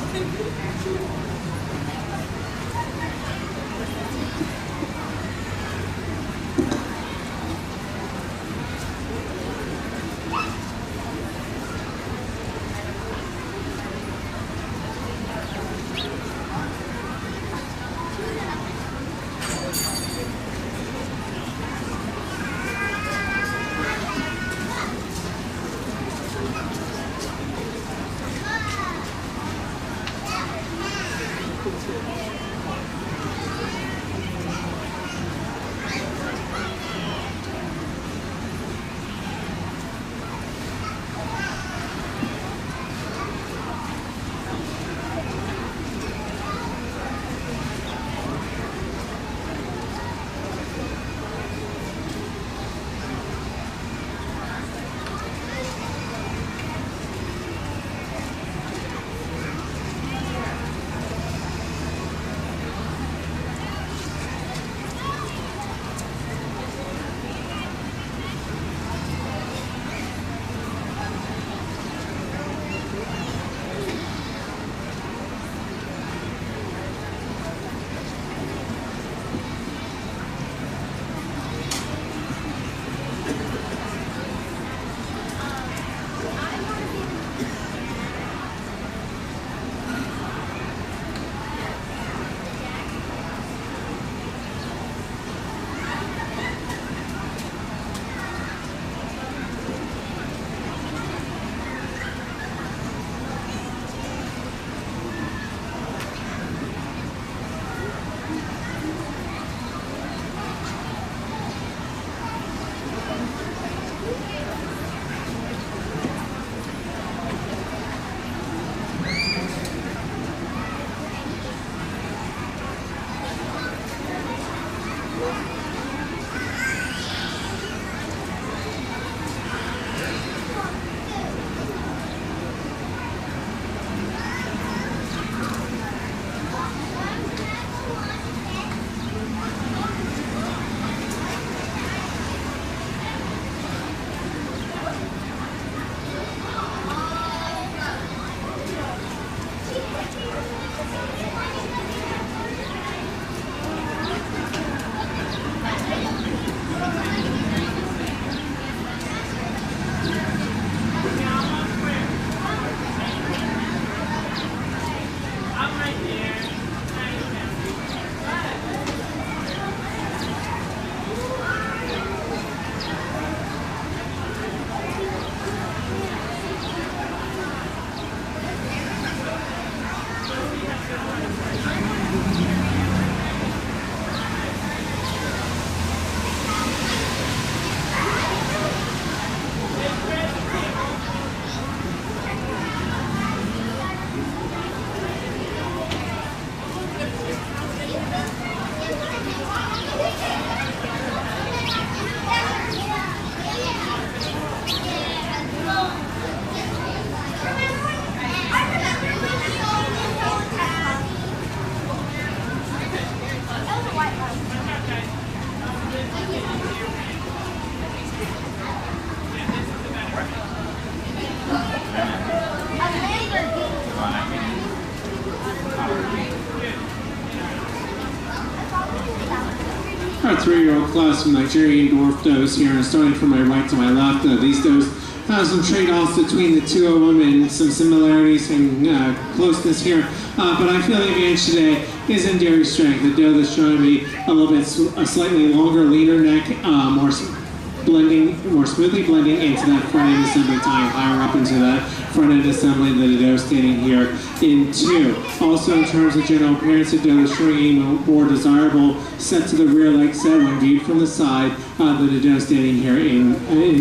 3-year-old class from Nigerian dwarf does here, and starting from my right to my left, these does have some trade-offs between the two of them and some similarities and closeness here. But I feel the advantage today is in dairy strength. The doe that's showing me a little bit, a slightly longer, leaner neck, more smoothly blending into that front end assembly, tying higher up into that front end assembly than the doe standing here in 2. Also, in terms of general appearance, the doe is showing a more desirable set to the rear leg set when viewed from the side than the doe standing here in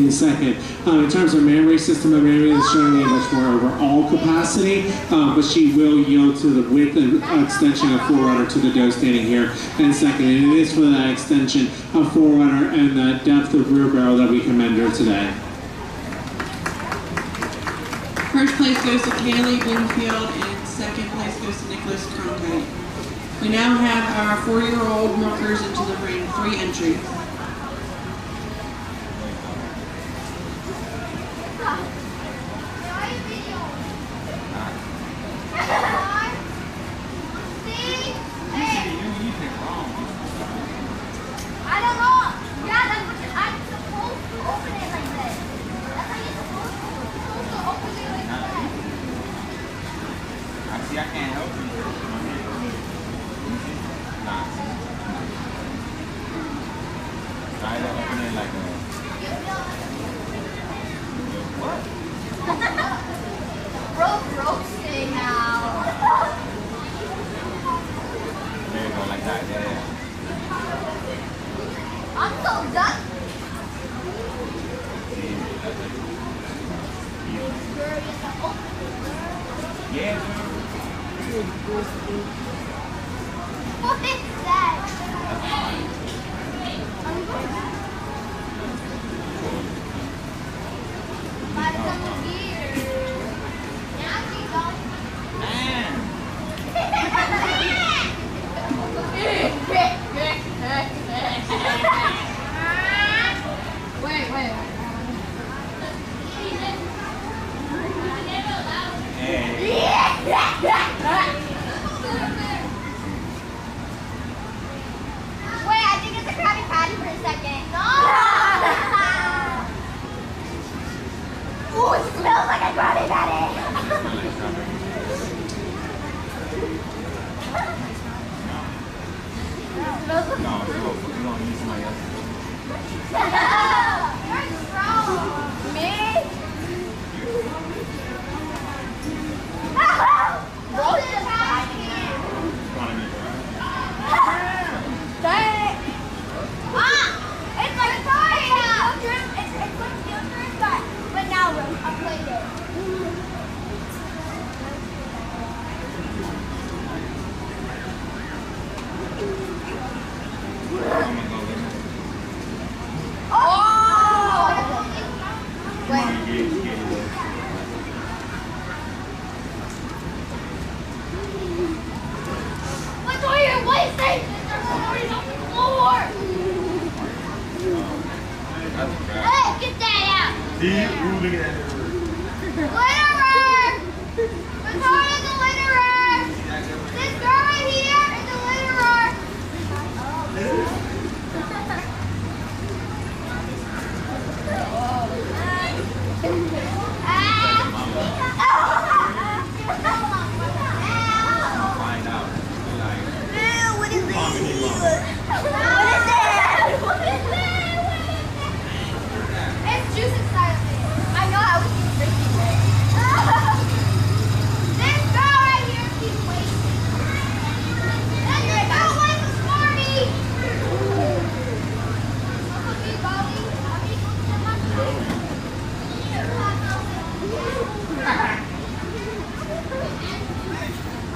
the second. In terms of mammary system, the mammary is showing a much more overall capacity, but she will yield to the width and extension of forerunner to the doe standing here in second. And it is for that extension of forerunner and that depth of rear barrel that we commend her today. First place goes to Kaylee Bloomfield, and second place goes to Nicholas Cronkite. We now have our 4-year-old milkers into the ring, 3 entries. See, I can't help you. Nah. Try to open it like a... What? Roasting now. There you go, like that, yeah. I'm so done. Yeah. What is that? Wait. Wait, I think it's a Krabby Patty for a second. No! Ooh, it smells like a Krabby Patty. No, you don't use somebody else. You're strong. Me? Roast is fine. Dang it. It's like it's like filters, but now I played it. What's all your wasting? There's already on the floor. Hey, get that out. See? Ooh, look at that. Litterer! What's is a litterer? This girl right here is a litterer. Find out. Like, What is this? how many months? What is that? What is that? It's juice inside of it. I know I was drinking it. This girl right here keeps wasting. And this girl like a Smartie.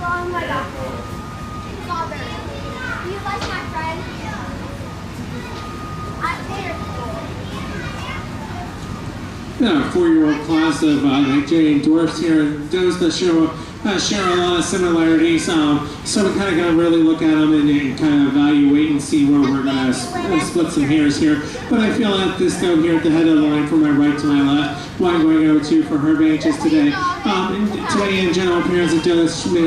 Oh my God. Strawberry. You like my friend? I'm there. Yeah, 4-year-old class of Nigerian dwarfs here, and does the show share a lot of similarities. So we kind of got to really look at them and kind of evaluate and see where we're going to split some hairs here. But I feel like this down here at the head of the line from my right to my left, what I'm going to go to for her advantages today. Today in general appearance of Dennis Schmidt,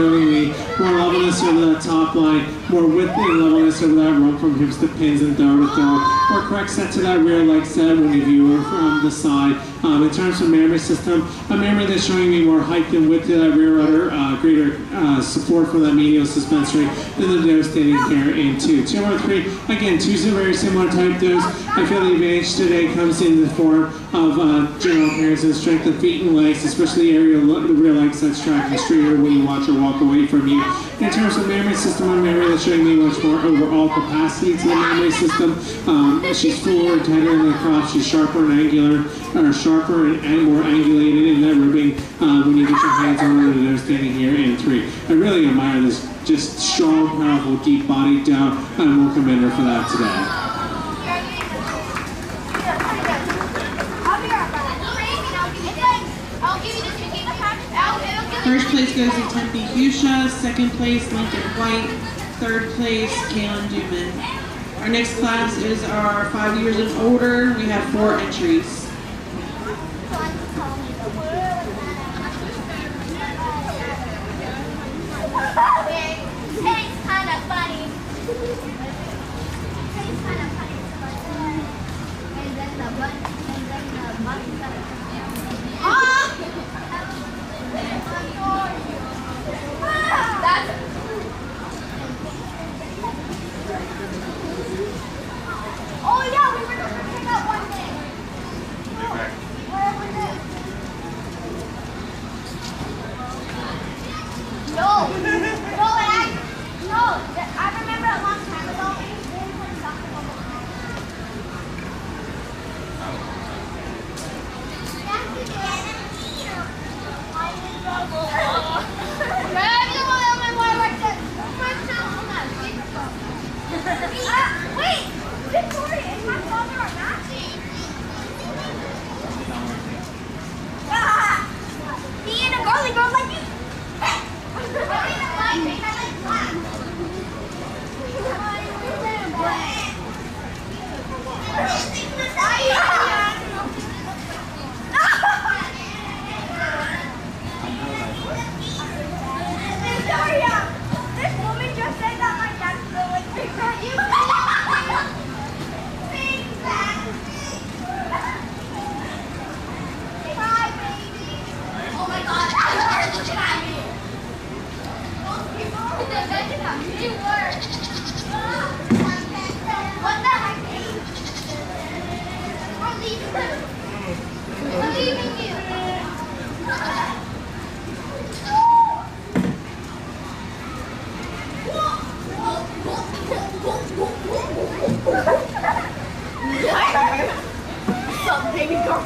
more levelness over that top line, more width and levelness over that rope from hips to pins and throw to throw, more correct set to that rear leg set when you view her from the side. In terms of memory system, a memory that's showing me more height and width to that rear rudder, greater support for that medial suspensory than the nose standing here in 2. 2 or 3, again, 2's a very similar type dose. I feel the advantage today comes in the form of general appearance and strength of feet and legs, especially the area of the rear leg sets tracking straighter when you watch her walk away from you. In terms of memory system, a memory that's showing me much more overall capacity to the memory system. She's fuller and tighter in the crop. She's sharper and angular, or sharper and more angulated in that ribbing when you get your hands on her and they're standing here in 3. I really admire this just strong, powerful, deep-bodied down, and we'll commend her for that today. First place goes to Tempe Fuchsia, second place Lincoln White, third place Kaylin Duman. Our next class is our 5 years and older. We have 4 entries. Oh yeah, we were just picking up one thing. Where was it? No, I remember a long time ago. Wait, Victoria, is my father a Nazi? He and a girly girl like you. Victoria, this woman just said that my dad's still like big fat you. Big fat. Hi, baby. Oh my God, you're looking at me. You were. What the heck? We're leaving you. Some baby girl.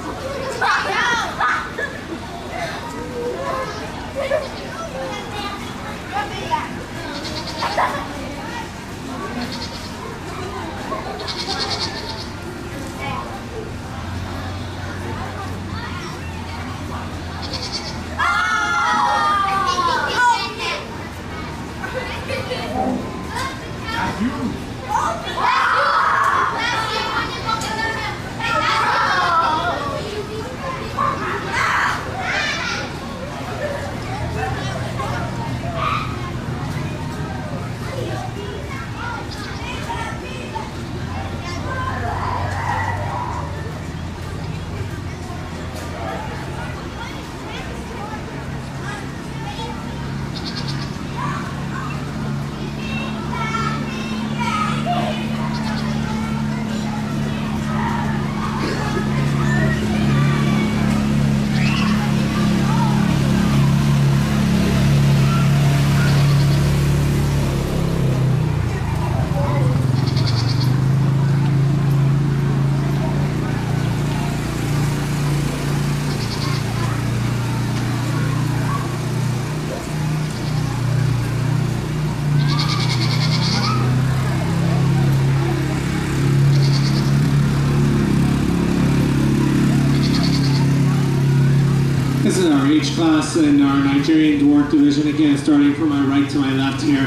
This is our H class in our Nigerian dwarf division. Again, starting from my right to my left here.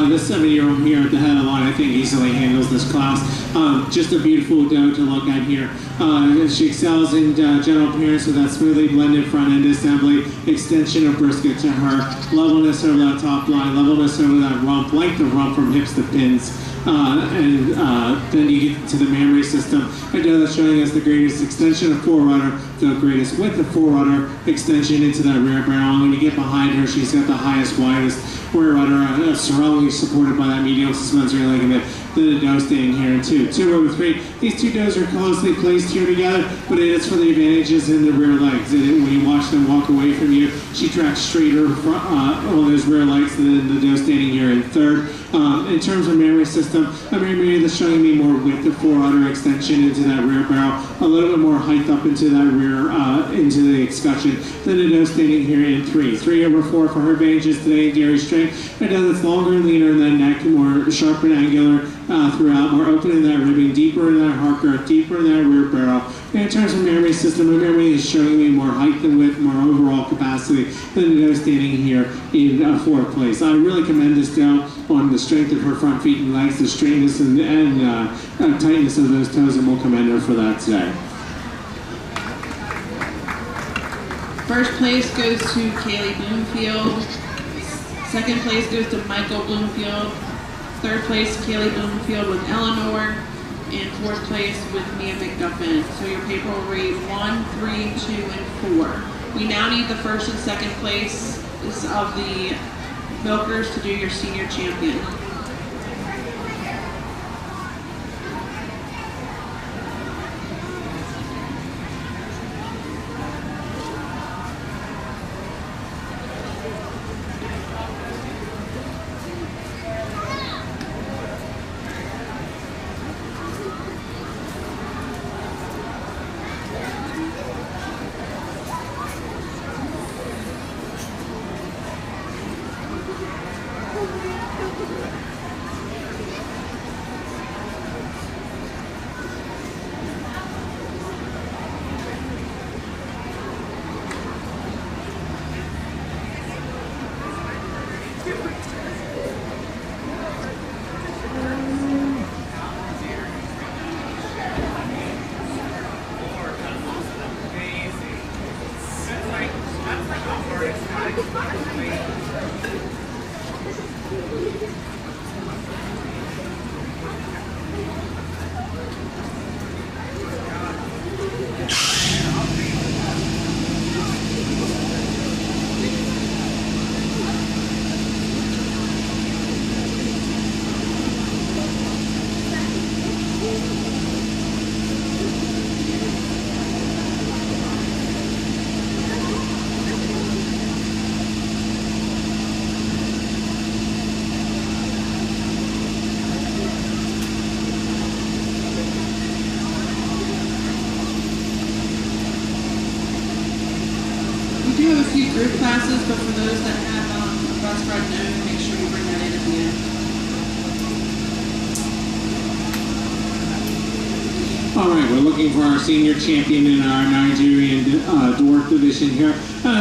This 7-year-old here at the head of the line, I think easily handles this class. Just a beautiful doe to look at here. She excels in general appearance with that smoothly blended front end assembly, extension of brisket to her, levelness over that top line, levelness over that rump, length of rump from hips to pins. Then you get to the mammary system. A doe that's showing us the greatest extension of forerunner, the greatest width of forerunner, extension into that rear barrel. And when you get behind her, she's got the highest, widest rear rudder, strongly supported by that medial suspensory ligament. Then the doe staying here in 2. 2 over 3. These two does are closely placed here together, but it is for the advantages in the rear legs. And when you watch them walk away from you, she tracks straighter on those rear legs than the doe standing here in 3rd. In terms of mammary system, a mammary that's showing me more width of forerunner extension into that rear barrel, a little bit more height up into that rear, into the escutcheon than the doe standing here in 3. 3 over 4 for her advantages today in dairy strength. A doe that's longer and leaner in that neck, more sharp and angular throughout, more open in that ribbing, deeper in that heart girth, deeper in that rear barrel. And in terms of mammary system, a mammary is showing me more height and width, more overall capacity than the doe standing here in 4th place. I really commend this doe on the strength of her front feet and legs, the straightness and tightness of those toes, and we'll commend her for that today. First place goes to Kaylee Bloomfield. Second place goes to Michael Bloomfield. Third place, Kaylee Bloomfield with Eleanor. And 4th place with Mia McGuffin. So your paper will read 1, 3, 2, and 4. We now need the 1st and 2nd place of the milkers to do your senior champion. We do have a few group classes, but for those that have a bus ride known, make sure you bring that in at the end. All right, we're looking for our senior champion in our Nigerian dwarf division here.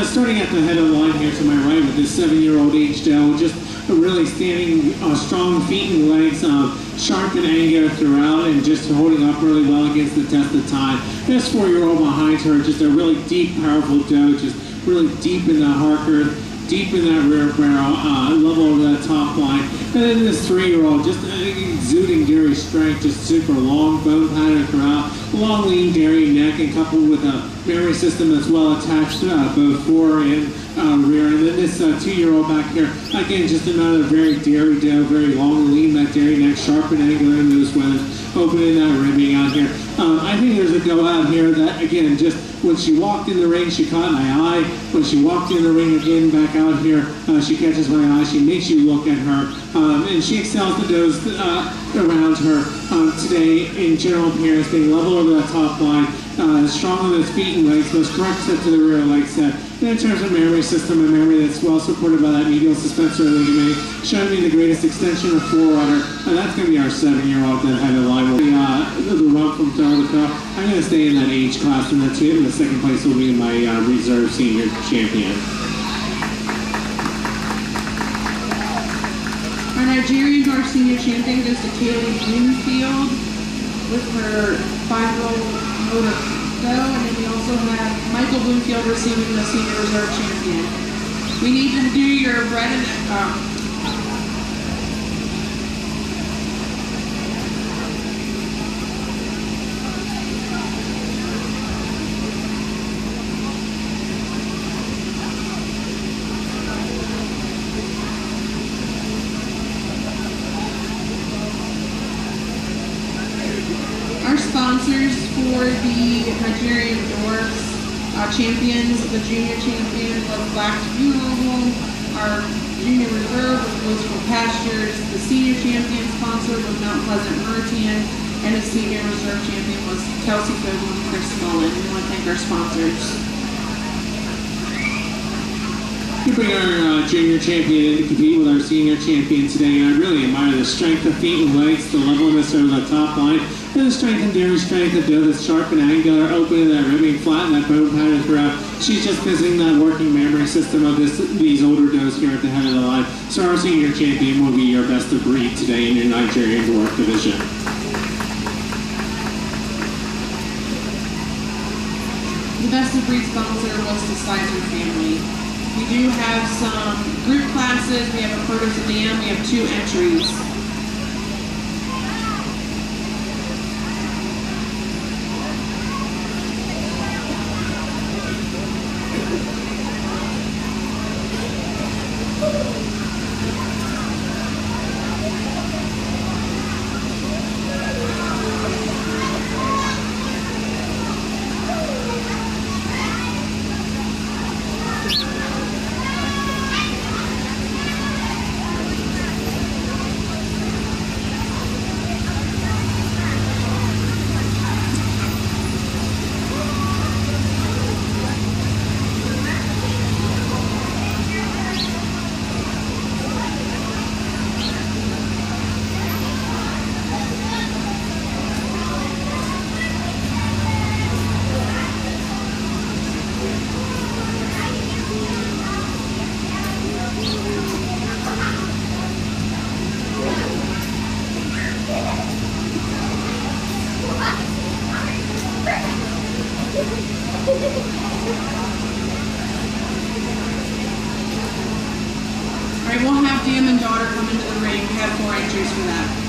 Starting at the head of the line here to my right with this 7-year-old age doe, just really standing strong feet and legs, sharp and angular throughout, and just holding up really well against the test of time. This 4-year-old behind her, just a really deep, powerful doe, just really deep in the heart girth, deep in that rear barrel, level over that top line. And then this 3-year-old, just exuding dairy strength, just super long bone pattern throughout, long lean dairy neck, and coupled with a mammary system that's well attached to both fore and rear. And then this 2-year-old back here, again, just another very dairy doe, very long and lean, that dairy neck, sharp and angular in those weathers, opening that ribbing out here. I think there's a doe out here that, again, just when she walked in the ring, she caught my eye. When she walked in the ring again, back out here, she catches my eye. She makes you look at her, and she excels the does around her today in general appearance, being level over that top line, strong on his feet and legs, most correct set to the rear leg set. And in terms of memory system, a memory that's well supported by that medial suspensor ligament, showing me the greatest extension of forerunner. And that's going to be our 7-year-old that had a line with the run from toe to toe. I'm going to stay in that age class, and the second place will be my reserve senior champion. Our Nigerian Door Senior Champion goes to Kaylee Bloomfield with her 5-year-old motor go, and then we also have Michael Bloomfield receiving the Senior Reserve Champion. We need to do your bread and sponsors for the Nigerian Dwarfs champions. The junior champion was Black Funeral Home. Our junior reserve was Blissful Pastures. The senior champion sponsor was Mount Pleasant Meridian. And the senior reserve champion was Kelsey Fogel and Chris Mullen. We want to thank our sponsors. We bring our junior champion in to compete with our senior champion today, and I really admire the strength of feet and legs, the levelness over the top line, and the strength and daring strength of build that's sharp and angular, open, and that ribbing flat, and that bone pattern throughout. She's just visiting that working memory system of these older does here at the head of the line. So our senior champion will be your best of breed today in your Nigerian dwarf division. The best of breed sponsor was the Sizer family. We do have some group classes. We have a proto sedan. We have 2 entries. Alright, we'll have Dam and Daughter come into the ring. We have 4 entries for that.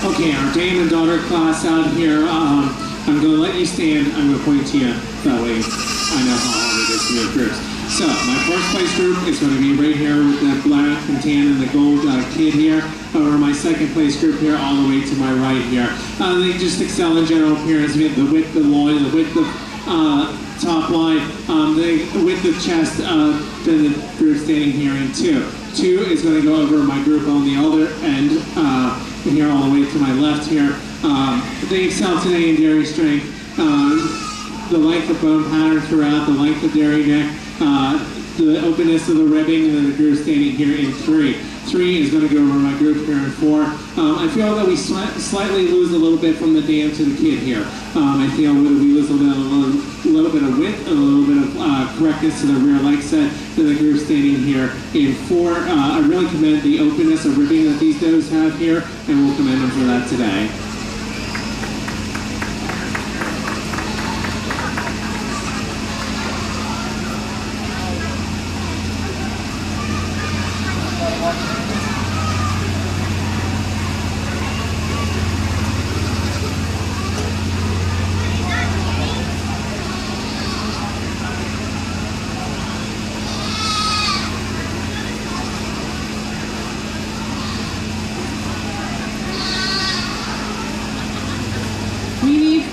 Okay, our dame and daughter class out here. I'm going to let you stand. I'm going to point to you. That way I know how hard it is to move groups. So my first place group is going to be right here with the black and tan and the gold kid here. Over my second place group here, all the way to my right here. They just excel in general appearance. We have the width of the loin, the width of top line, the width of chest, then the group standing here in 2. 2 is going to go over my group on the other end, here all the way to my left here. They excel today in dairy strength, the length of bone pattern throughout, the length of dairy neck, the openness of the ribbing, and then the group standing here in 3. 3 is going to go over my group here in 4. I feel that we slightly lose a little bit from the dam to the kid here. I feel that we lose a little bit of width, a little bit of correctness to the rear leg set, to the group standing here in 4. I really commend the openness of ribbing that these does have here, and we'll commend them for that today.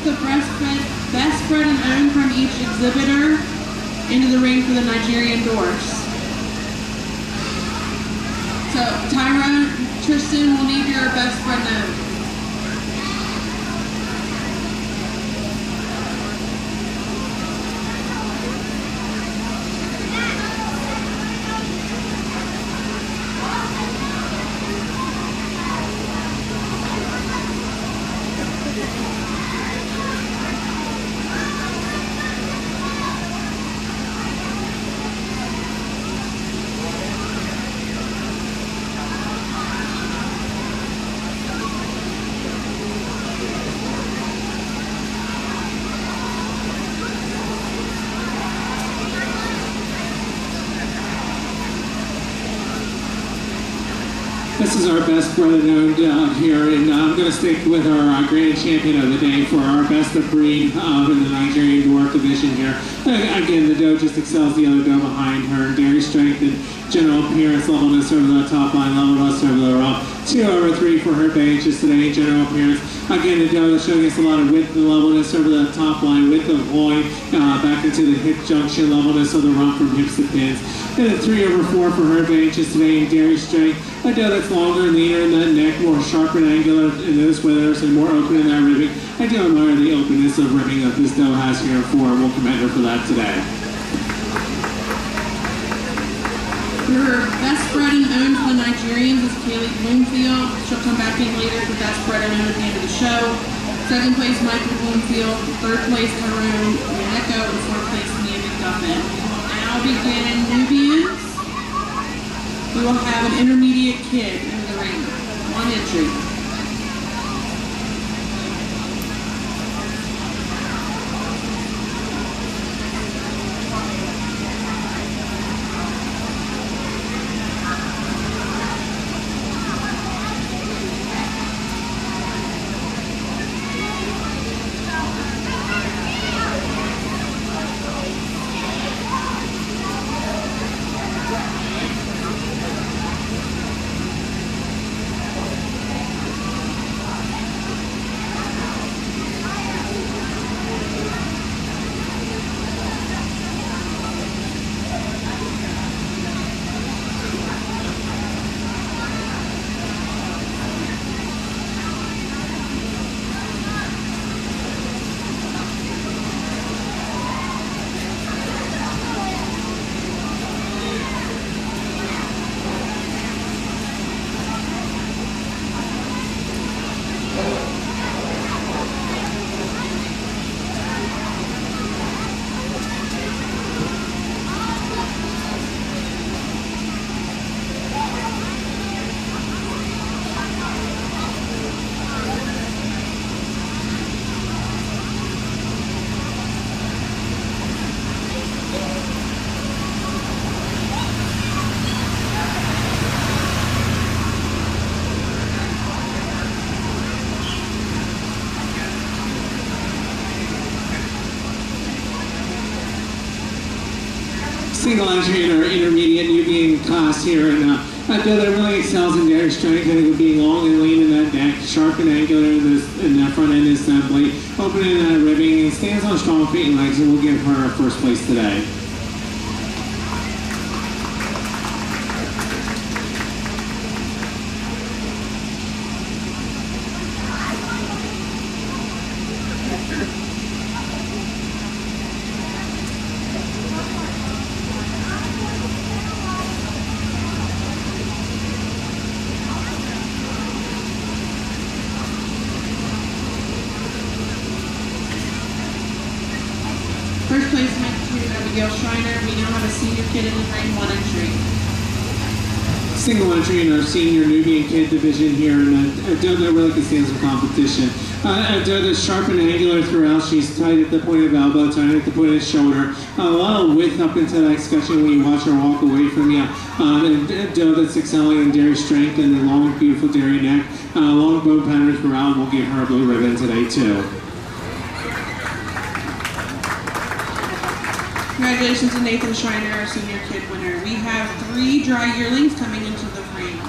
The best bred and owned from each exhibitor into the ring for the Nigerian dwarfs. So Tyra, Tristan will need your best bred and owned. This is our best bred and owned here, and I'm going to stick with our grand champion of the day for our best of breed in the Nigerian dwarf division here. Again, the doe just excels the other doe behind her. Dairy strength and general appearance, levelness over the top line, levelness over the rump. 2 over 3 for her benches today, general appearance. Again, the doe is showing us a lot of width and levelness over the top line, width of loin, back into the hip junction, levelness of the rump from hips to pins. And a 3 over 4 for her benches today in dairy strength. A doe that's longer and leaner in that neck, more sharp and angular in those withers, and more open in that ribbing. I do admire the openness of ribbing that this doe has here for, and we'll commend her for that today. Your best bred and owned for the Nigerians is Kaylee Bloomfield. She'll come back in later for best bred and owned at the end of the show. Second place, Michael Bloomfield. Third place, Haroon Maneko. And fourth place, Mia McGuffin. Now begin Nubians. We will have an intermediate kid in the ring. 1 entry. single entry in our intermediate Nubian class here, and a doe that really excels in dairy strength, and it would be long and lean in that neck, sharp and angular in that front end assembly, open in that ribbing, and stands on strong feet and legs, and we'll give her first place today. First place went to Abigail Schreiner. We now have a senior kid in the ring, 1 entry. Single entry in our senior Nubian kid division here, and a doe that really can stand some competition. A doe that's sharp and angular throughout. She's tight at the point of elbow, tight at the point of shoulder. A lot of width up into that escutcheon when you watch her walk away from you. And a doe that's excelling in dairy strength and a long, beautiful dairy neck. Long bone pattern throughout. We'll give her a blue ribbon today too. Congratulations to Nathan Schreiner, our senior kid winner. We have 3 dry yearlings coming into the ring.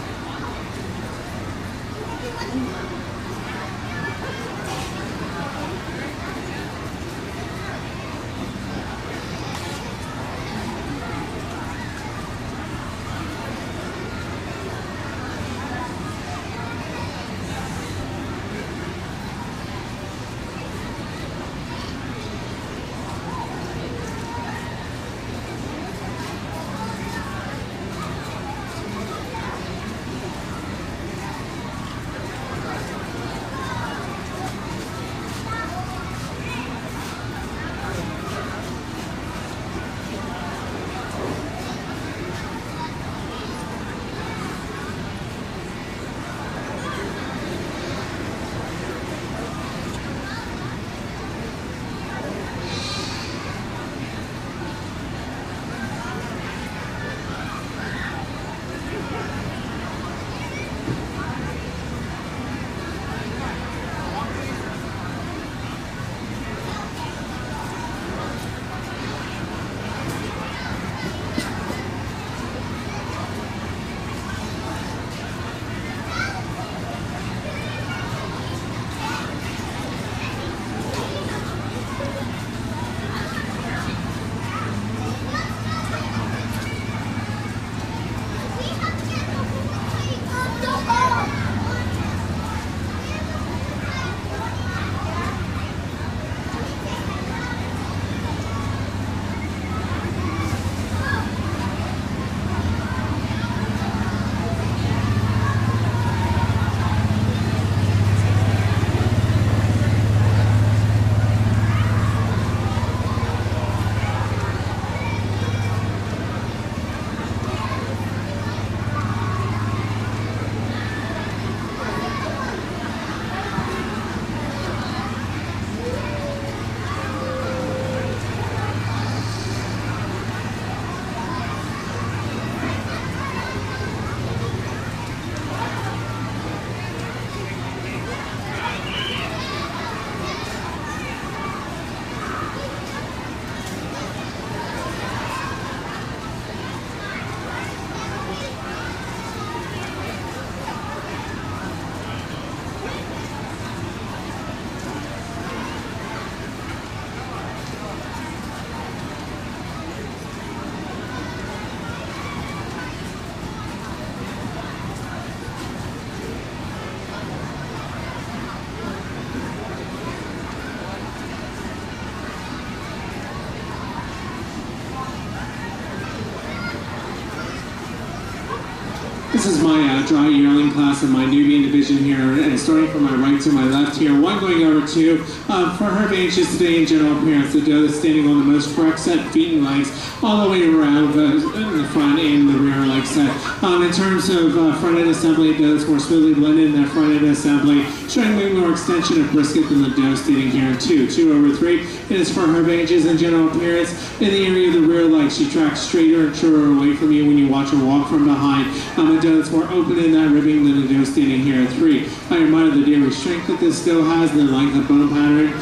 This is my dry yearling class in my Nubian division here, and starting from my right to my left here, 1 going over 2. For her advantages today in general appearance, the doe that's standing on the most correct set feet and legs, all the way around in the front and the rear leg set. In terms of front end assembly, a doe that's more smoothly blended in that front end assembly, showing way more extension of brisket than the doe standing here in 2. 2 over 3. It is for her advantages in general appearance. In the area of the rear leg, she tracks straighter and truer away from you when you watch her walk from behind. A doe that's more open in that ribbing than a doe standing here at 3. I remind of the dairy strength that this doe has and the length of bone pattern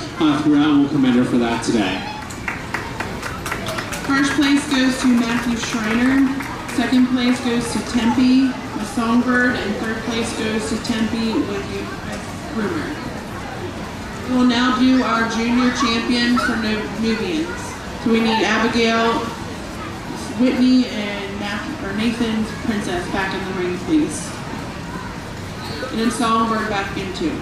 throughout. We'll commend her for that today. First place goes to Matthew Schreiner. Second place goes to Tempe with Songbird, and third place goes to Tempe with Rumor. We will now do our junior champions for Nubians. So we need Abigail, Whitney, and Nathan Princess back in the ring, please. And then Songbird back in too.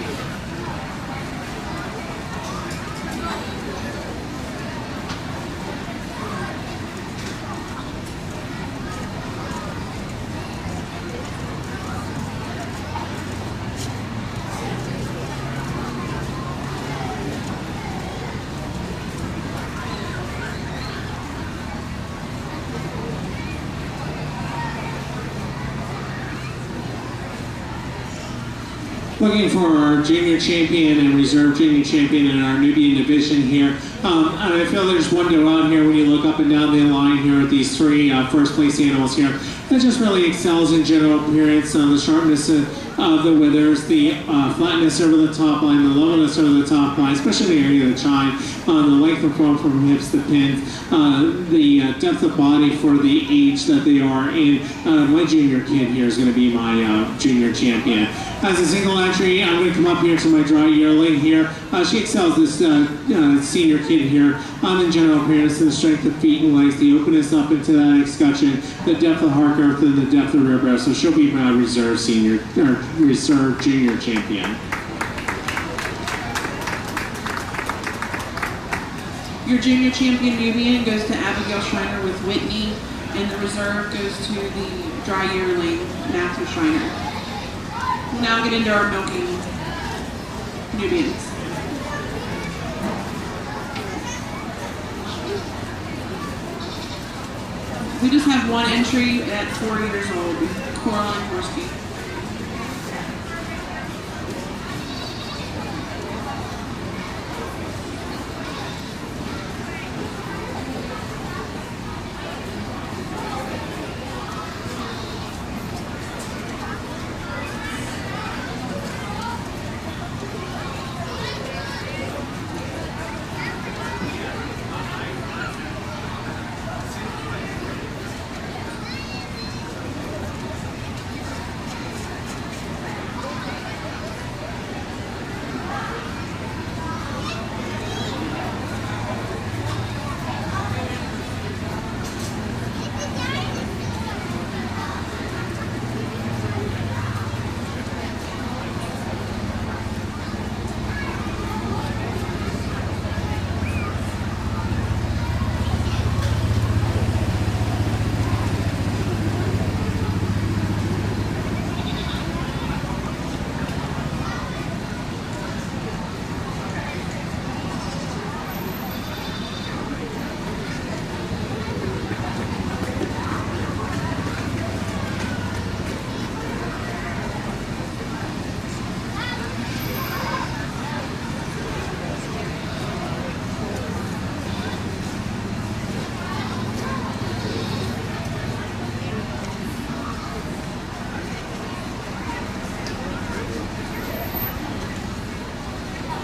Looking for our junior champion and reserve junior champion in our Nubian division here. And I feel there's one go out here when you look up and down the line here at these three first place animals here that just really excels in general appearance, the sharpness of the withers, the flatness over the top line, the levelness over the top line, especially the area of the chine, the length of form from hips to pins, the depth of body for the age that they are in. My junior kid here is going to be my junior champion. As a single entry, I'm going to come up here to my dry yearling here. She excels this senior kid here in general appearance, the strength of feet and legs, the openness up into that escutcheon, the depth of heart girth, and the depth of rear breast. So she'll be my reserve junior champion. Your junior champion Nubian goes to Abigail Schreiner with Whitney, and the reserve goes to the dry yearling Matthew Schreiner. We'll now get into our milking Nubians. We just have one entry at 4 years old, Coraline Gorski.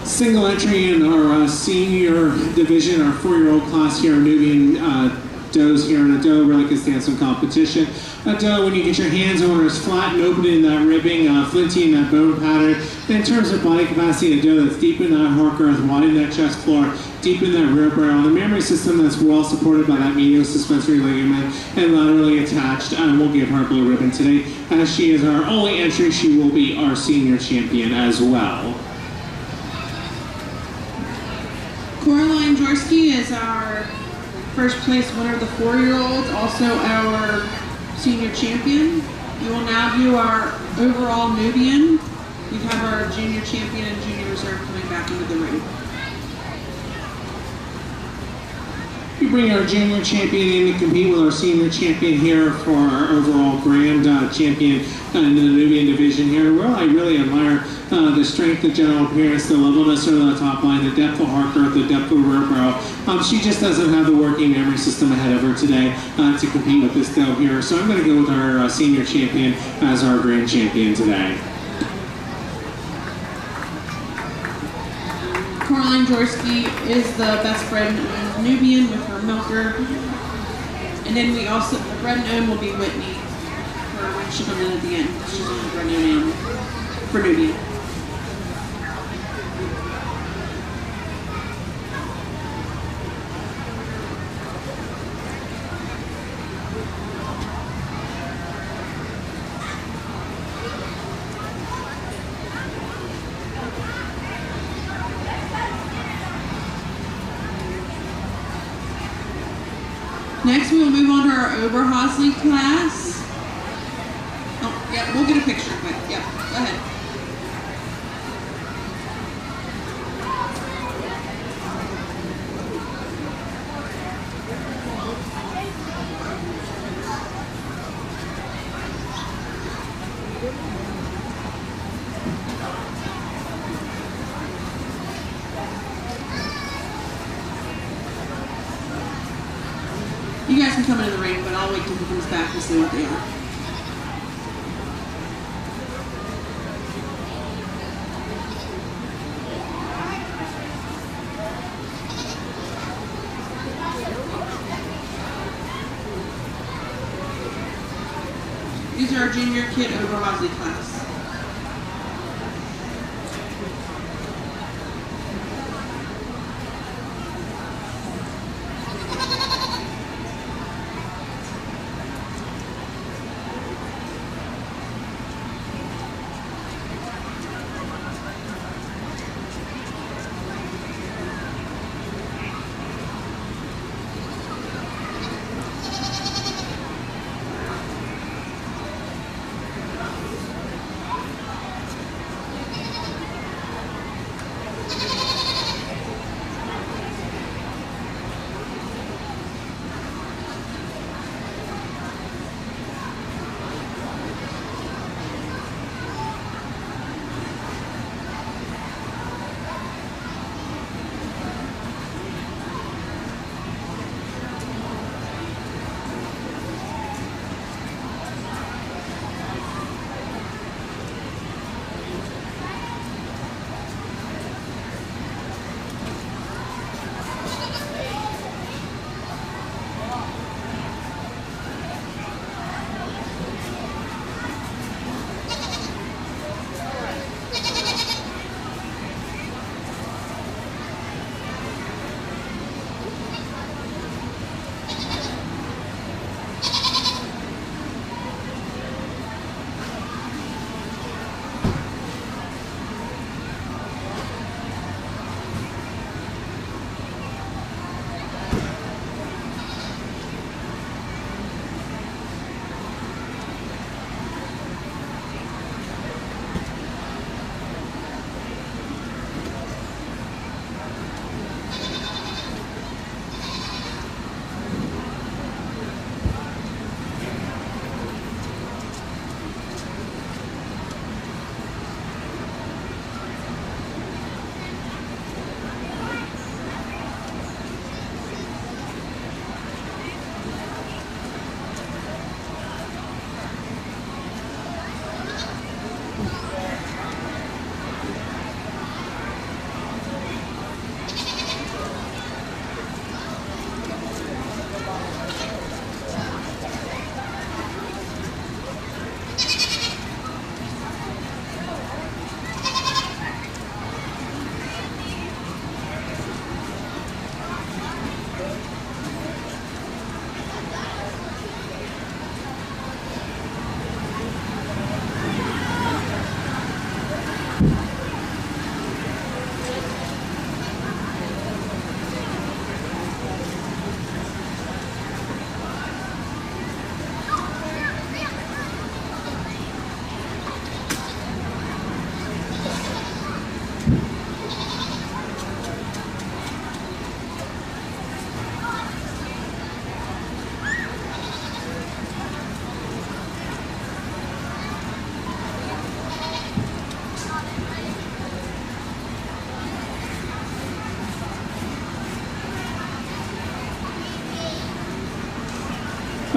Single entry in our senior division, our 4-year-old class here, Nubian does here, and a doe really can stand some competition. A doe, when you get your hands on her, is flat and open in that ribbing, flinty in that bone pattern. In terms of body capacity, a doe that's deep in that heart girth, wide in that chest floor, deep in that rear brow, the mammary system that's well supported by that medial suspensory ligament and laterally attached. We'll give her a blue ribbon today. As she is our only entry, she will be our senior champion as well. Coraline Jaworski is our first place winner of the 4-year-olds, also our senior champion. We will now do our overall Nubian. We have our junior champion and junior reserve coming back into the ring. We bring our junior champion in to compete with our senior champion here for our overall grand champion in the Nubian division here. Well, I really admire the strength, the general appearance, the levelness of the top line, the depth of heart girth, the depth of rear brow. She just doesn't have the working memory system ahead of her today to compete with this doe here. So I'm going to go with our senior champion as our grand champion today. Coraline Jaworski is the best bred Nubian with her milker. And then we also, the red gnome will be Whitney for when she comes in at the end. She's on the red gnome animal for Nubia. Next, we will move on to our Oberhausley class. Oh, yeah, we'll get a picture quick. Yep, go ahead. You guys can come into the ring, but I'll wait till he comes back to see what they are. These are our junior kid Oberhausley class.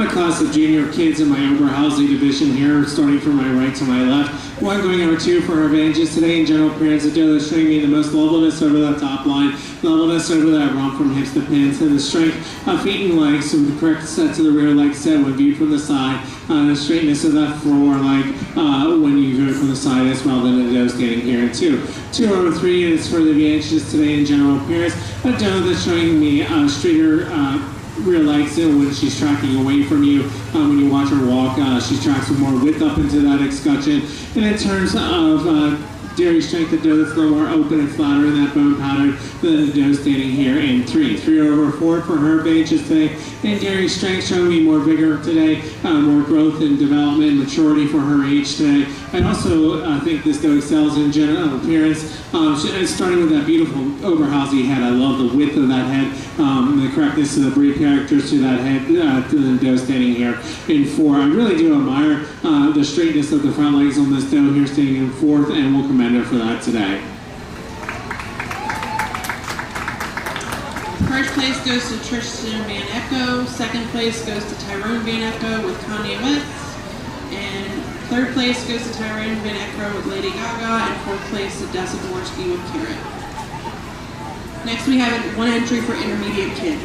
my class of junior kids in my Oberhausen division here, starting from my right to my left. One going over two for her advantages today in general appearance. The doe that's showing me the most levelness over that top line, levelness over that romp from hips to pins, and the strength of feet and legs with the correct set to the rear leg set when viewed from the side. The straightness of that forward leg when you view it from the side as well. Then the doe standing here in two. 2 over 3 is for the advantages today in general appearance. A doe that's showing me straighter rear legs when she's tracking away from you. When you watch her walk, she tracks with more width up into that escutcheon. And in terms of dairy strength, the doe that's a little more open and flatter in that bone pattern than the doe standing here in 3. 3 over 4 for her advantages today. And dairy strength showing me more vigor today, more growth and development, maturity for her age today. I also think this doe excels in general appearance, starting with that beautiful Oberhausen head. I love the width of that head, the correctness of the breed characters to that head, to the doe standing here in 4. I really do admire the straightness of the front legs on this doe here standing in 4th, and we'll commend her for that today. First place goes to Tristan Van Echo. Second place goes to Tyrone Van Echo with Kanye West. And third place goes to Tyrone Van Echo with Lady Gaga. And fourth place to Dessa Dvorsky with Carrot. Next we have one entry for intermediate kid.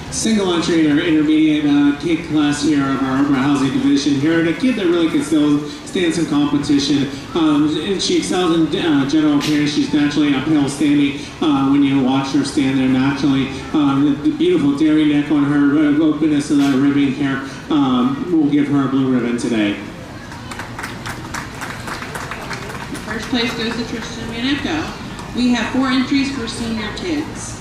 Single entry in our intermediate kid class here of our Oberhausen division here, and a kid that really can still stand some competition. And she excels in general appearance. She's naturally uphill standing when you watch her stand there naturally. The beautiful dairy neck on her, openness of that ribbing here will give her a blue ribbon today. First place goes to Tristan Van Echo. We have 4 entries for senior kids.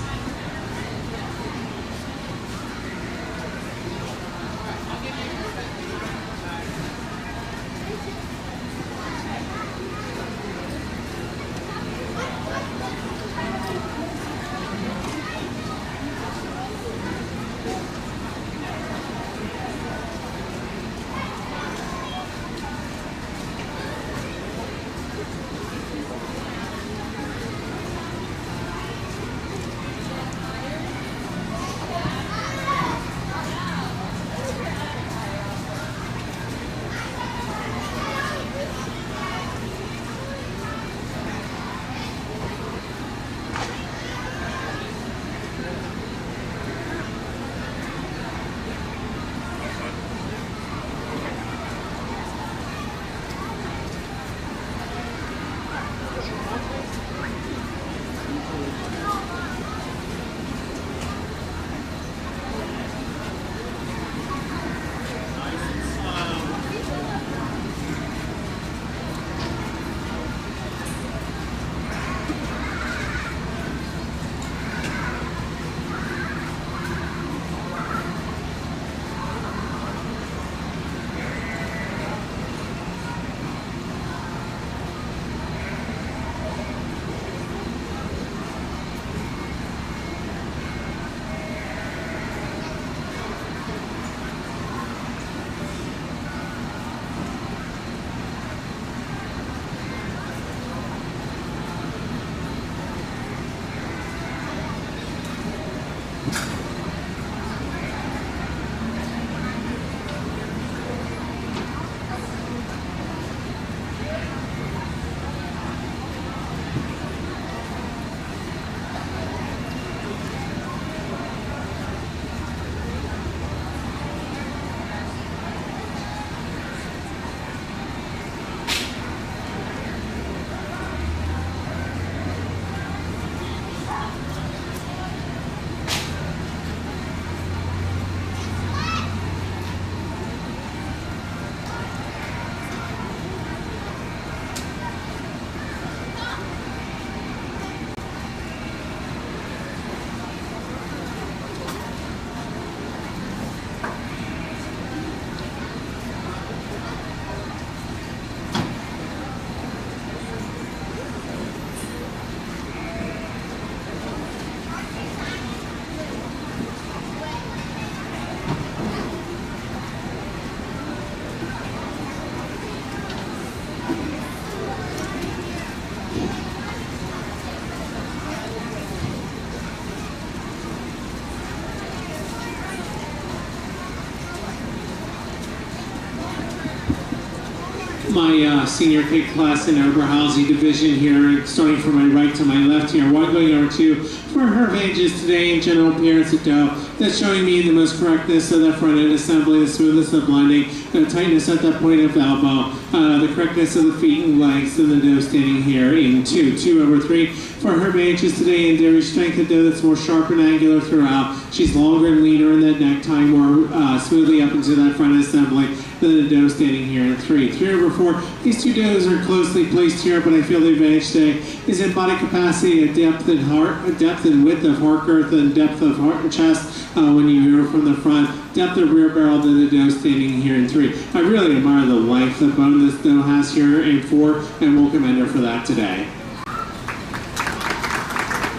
my senior kid class in Oberhausen division here, starting from my right to my left here. One going over to for her advantages today in general appearance at dough. That's showing me the most correctness of that front end assembly, the smoothness of blending, the tightness at that point of elbow, the correctness of the feet and legs, and the dough standing here in 2/3. For her advantages today in dairy strength of dough that's more sharp and angular throughout. She's longer and leaner in that neck, tying more smoothly up into that front assembly than the dough standing here in 3/4. These two doughs are closely placed here, but I feel the advantage today is in body capacity, a depth and width of heart girth, and depth of heart and chest when you hear from the front, depth of rear barrel to the dough standing here in 3. I really admire the length of bone this dough has here in 4, and we'll commend her for that today.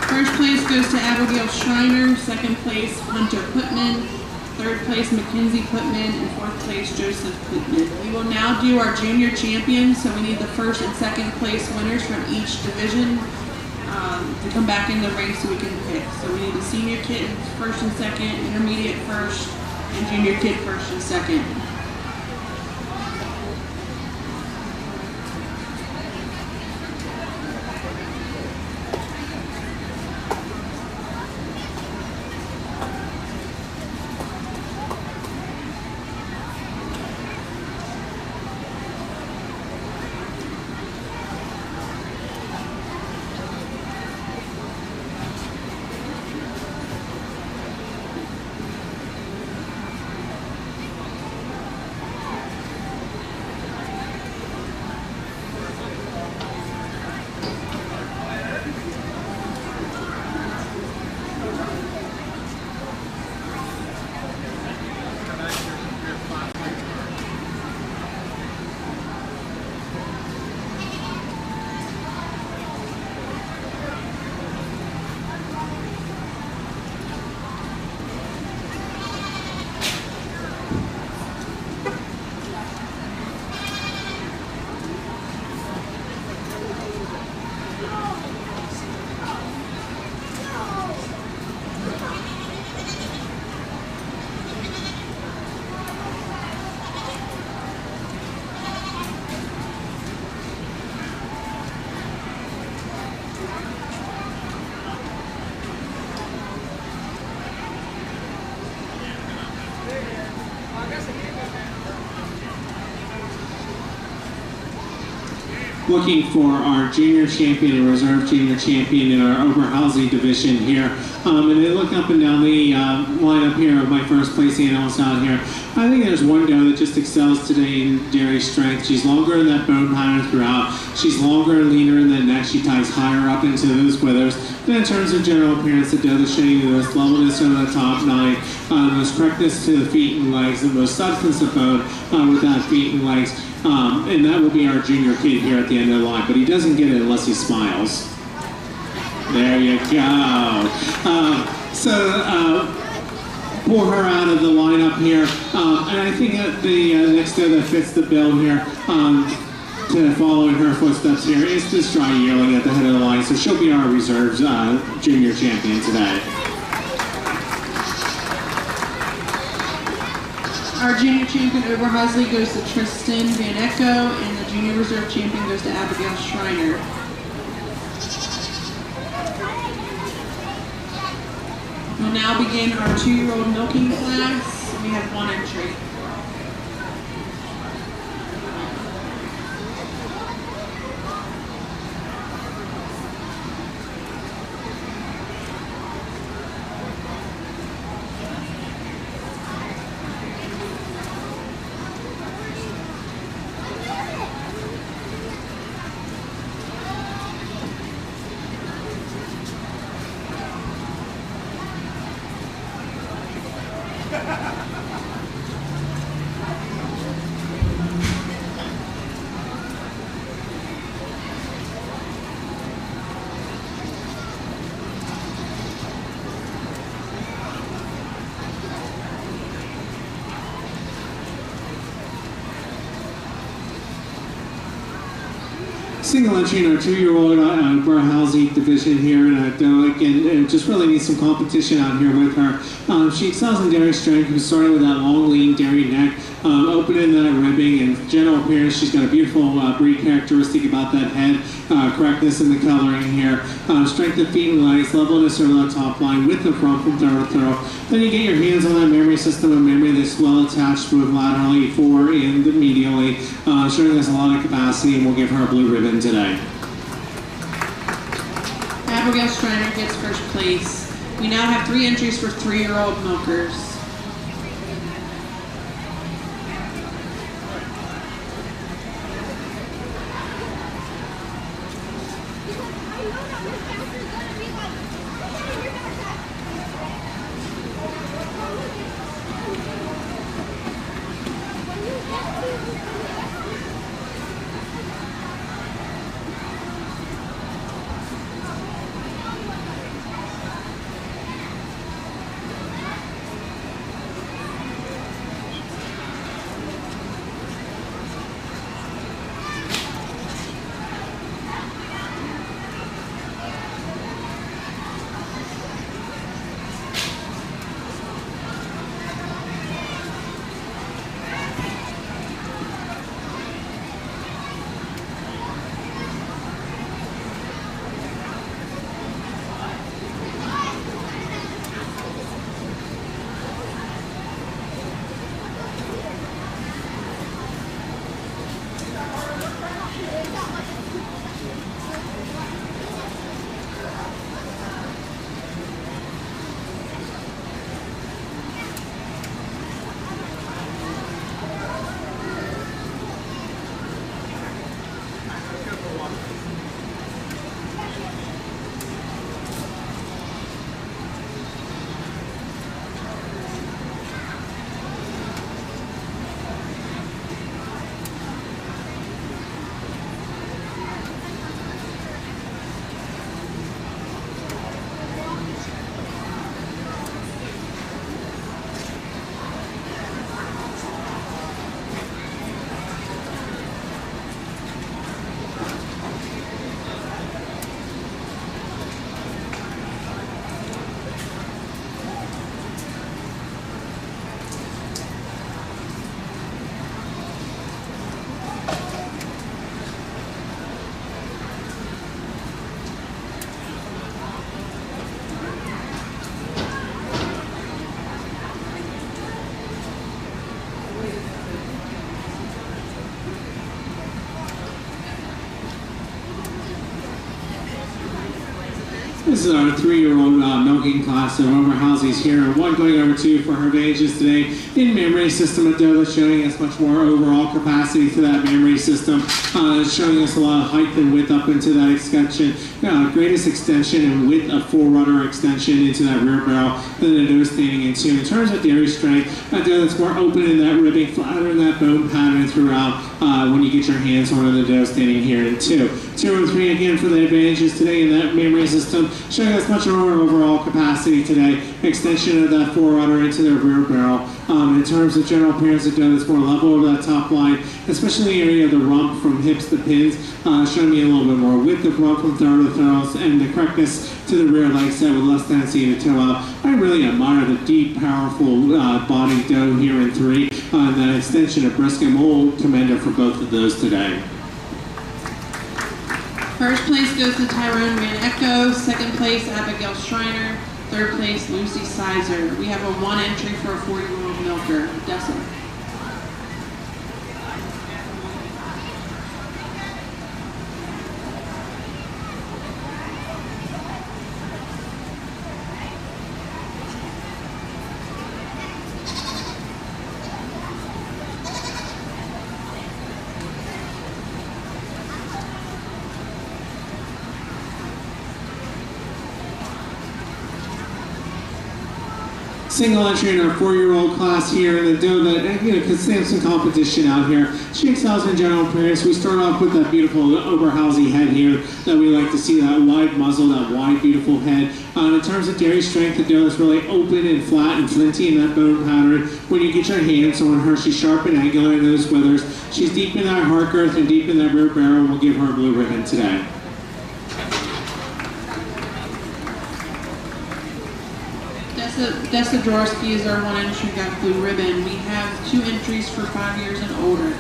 First place goes to Abigail Schreiner, second place Hunter Putman, third place Mackenzie Putman, and fourth place Joseph Putman. We will now do our junior champions, so we need the first and second place winners from each division to come back in the ring so we can pick. So we need the senior kid first and second, intermediate first, and junior kid first and second. Looking for our junior champion and reserve junior champion in our Oberhausen division here. And they look up and down the lineup here of my first place animals out here. I think there's one doe that just excels today in dairy strength. She's longer in that bone pattern throughout. She's longer and leaner in that neck. She ties higher up into those withers. Then in terms of general appearance, the doe that's showing you the most levelness over the top 9, the most correctness to the feet and legs, the most substance of bone with that feet and legs. And that will be our junior kid here at the end of the line, but he doesn't get it unless he smiles. There you go. Pull her out of the lineup here. And I think that the next doe that fits the bill here to follow in her footsteps here is this dry yearling at the head of the line. So she'll be our reserves junior champion today. Our junior champion Oberhausen goes to Tristan Van Echo, and the junior reserve champion goes to Abigail Schreiner. We'll now begin our 2-year-old milking class. We have 1 entry. single entry in our 2-year-old Burr-Halsey division here in Doak, and just really needs some competition out here with her. She excels in dairy strength, starting with that long, lean dairy neck, opening that ribbing, and general appearance. She's got a beautiful breed characteristic about that head, correctness in the coloring here, strength of feet and legs, levelness over the top line with the front from throw to throw. Then you get your hands on that memory system, a memory that's well attached both laterally, forward, and medially, showing us a lot of capacity, and we'll give her a blue ribbon today. Abigail Schreiner gets first place. We now have 3 entries for 3-year-old milkers. This is our 3-year-old milking class, so Homer Halsey's here. One going over 2 for her advantages today in memory system. A doe that's showing us much more overall capacity to that memory system, showing us a lot of height and width up into that extension. Greatest extension and width of forerunner extension into that rear barrel than a doe standing in 2. In terms of dairy strength, a doe that's more open in that ribbing, flatter in that bone pattern throughout when you get your hands on the doe standing here in 2. 2 and 3 again for the advantages today in that memory system, showing us much more overall capacity today. Extension of that forerunner into their rear barrel. In terms of general appearance, the doe is more level over that top line, especially in the area of the rump from hips to pins, showing me a little bit more width of rump from throw to throws, and the correctness to the rear leg set with less tendency to toe out. I really admire the deep, powerful body doe here in 3, and that extension of Briskham. We'll commend her for both of those today. First place goes to Tyrone Van Echo. Second place, Abigail Schreiner. Third place, Lucy Sizer. We have a 1 entry for a 4-year-old milker, Dessa. single entry in our 4-year-old class here, and the doe that, could stand some competition out here. She excels in general appearance. We start off with that beautiful Oberhausen head here that we like to see, that wide muzzle, that wide, beautiful head. In terms of dairy strength, the doe is really open and flat and flinty in that bone pattern. When you get your hands on her, she's sharp and angular in those withers. She's deep in that heart girth and deep in that rear barrel. We'll give her a blue ribbon today. Dessa Jaworski is our 1 entry, got blue ribbon. We have 2 entries for 5 years and older.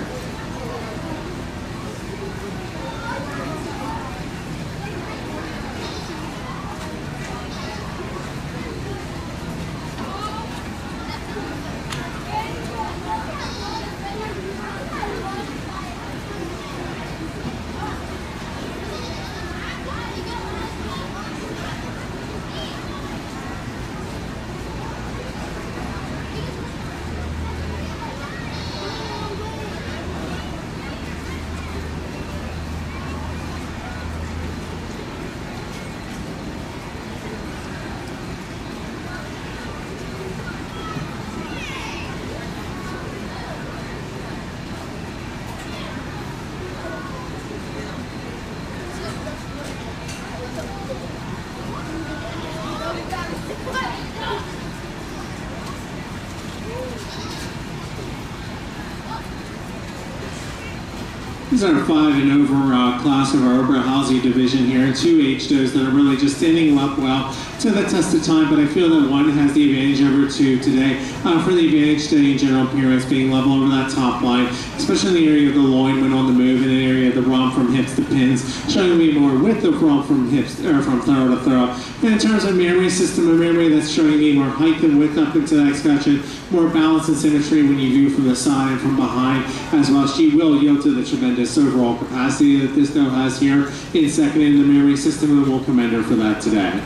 These are 5 and over class of our Oberhausen division here, 2 age does that are really just standing up well to the test of time, but I feel that one has the advantage over 2 today for the advantage today in general appearance, being level over that top line, especially in the area of the loin when on the move, in the area of the romp from hips to pins, showing me more width of romp from hips, or from thorough to thorough. And in terms of memory system, a memory that's showing me more height and width up into that escutcheon, more balance and symmetry when you view from the side and from behind as well. She will yield to the tremendous overall capacity that this doe has here in second in the memory system, and we'll commend her for that today.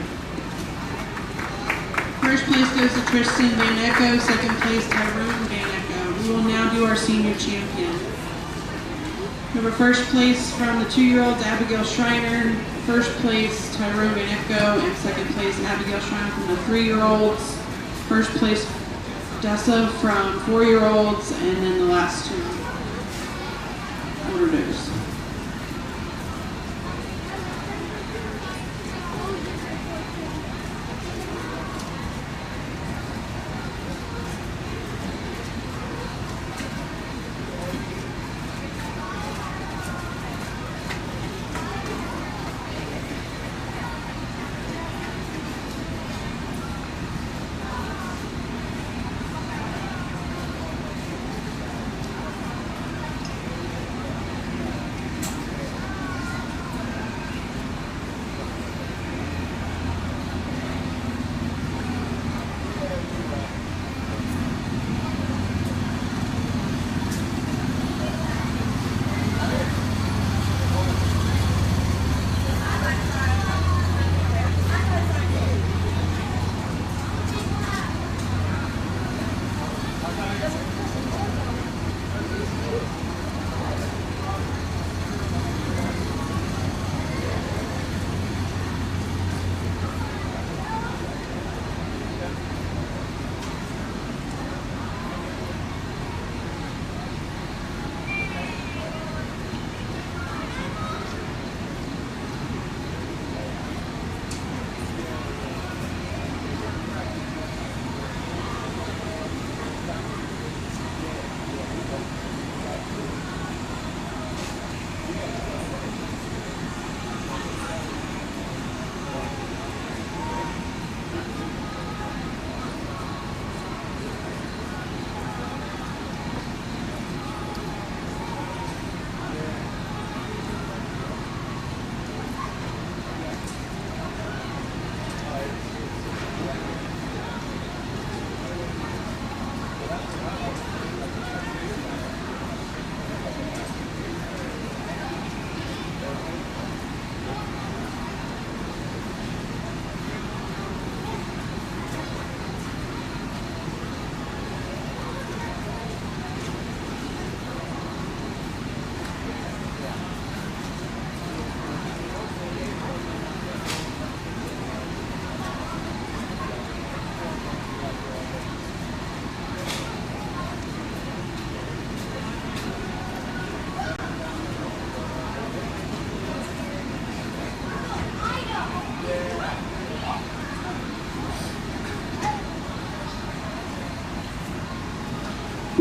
First place goes to Tristan Van Echo, second place Tyrone Van Echo. We will now do our senior champion. Number first place from the 2-year-olds, Abigail Schreiner. First place, Tyrone Van Echo, and second place, Abigail Schreiner from the 3-year-olds. First place, Dessa from 4-year-olds, and then the last 2 older does.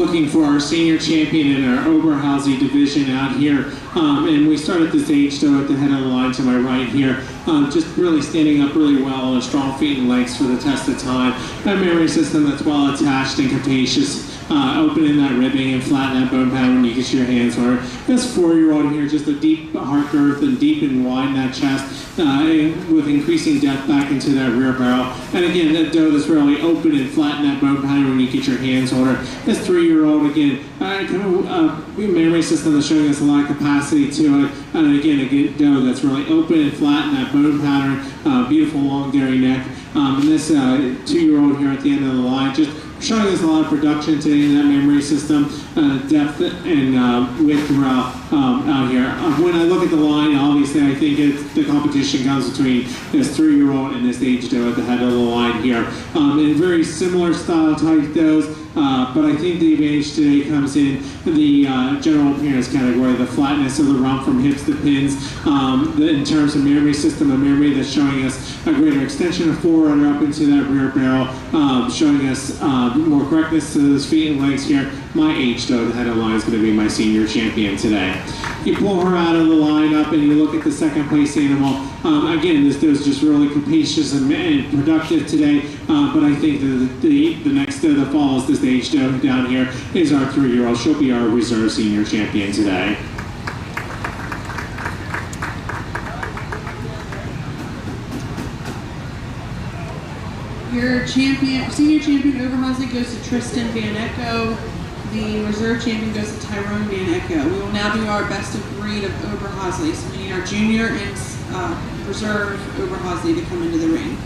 looking for our senior champion in our Oberhausen division out here. And we start at this age though at the head of the line to my right here. Just really standing up really well on strong feet and legs for the test of time. A memory system that's well attached and capacious. Opening that ribbing and flatten that bone pattern when you get your hands on it. This 4-year-old here, just a deep heart girth and deep and wide that chest with increasing depth back into that rear barrel. And again, that doe that's really open and flatten that bone pattern when you get your hands on her. This 3-year-old, again, memory system that's showing us a lot of capacity to it. And again, a doe that's really open and flatten that bone pattern, beautiful long dairy neck. And this 2-year-old here at the end of the line, just showing us a lot of production today in that memory system, depth and width throughout out here. When I look at the line, obviously I think the competition comes between this 3-year-old and this age doe at the head of the line here. In very similar style type does, but I think the advantage today comes in the general appearance category, the flatness of the rump from hips to pins, in terms of memory system, a memory that's showing us a greater extension of forerunner up into that rear barrel, showing us more correctness to those feet and legs here. My age doe, the head of the line, is going to be my senior champion today. You pull her out of the lineup and you look at the second place animal. Again, this doe is just really capacious and productive today, but I think that the next doe that follows this age doe down here is our 3-year-old. She'll be our reserve senior champion today. Your champion, senior champion Oberhausen goes to Tristan Van Echo. The reserve champion goes to Tyrone Van Echo. We will now do our best of breed of Oberhausen. So we need our junior and reserve Oberhausen to come into the ring.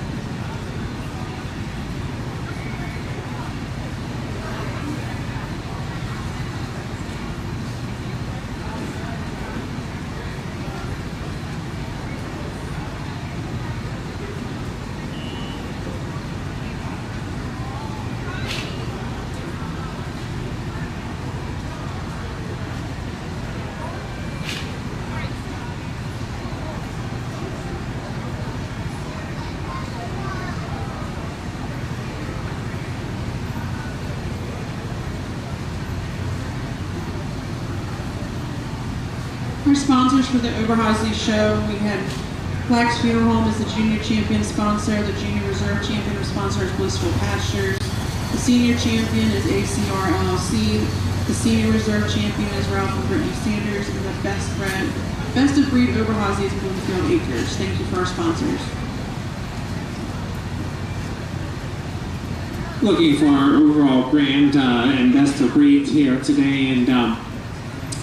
Our sponsors for the Oberhausen show, we had Black's Funeral Home as the junior champion sponsor, the junior reserve champion sponsor is Blissful Pastures, the senior champion is ACR LLC, the senior reserve champion is Ralph and Brittany Sanders, and the best of breed Oberhausen is Bloomfield Acres. Thank you for our sponsors. Looking for our overall grand and best of breed here today, and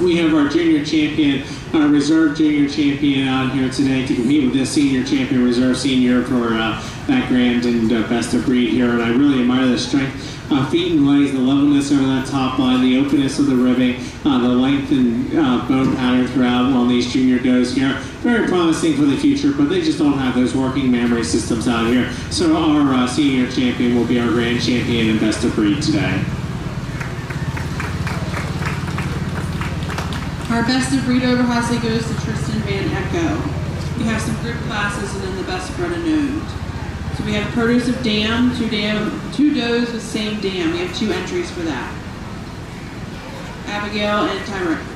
we have our junior champion, our reserve junior champion out here today to compete with this senior champion, reserve senior for that grand and best of breed here. And I really admire the strength, feet and legs, the levelness over that top line, the openness of the ribbing, the length and bone pattern throughout on these junior does here. Very promising for the future, but they just don't have those working memory systems out here. So our senior champion will be our grand champion and best of breed today. Our best of breed Oberhausen goes to Tristan Van Echo. We have some group classes and then the best bred and owned. So we have produce of dam, two does with same dam. We have 2 entries for that. Abigail and Tyrone.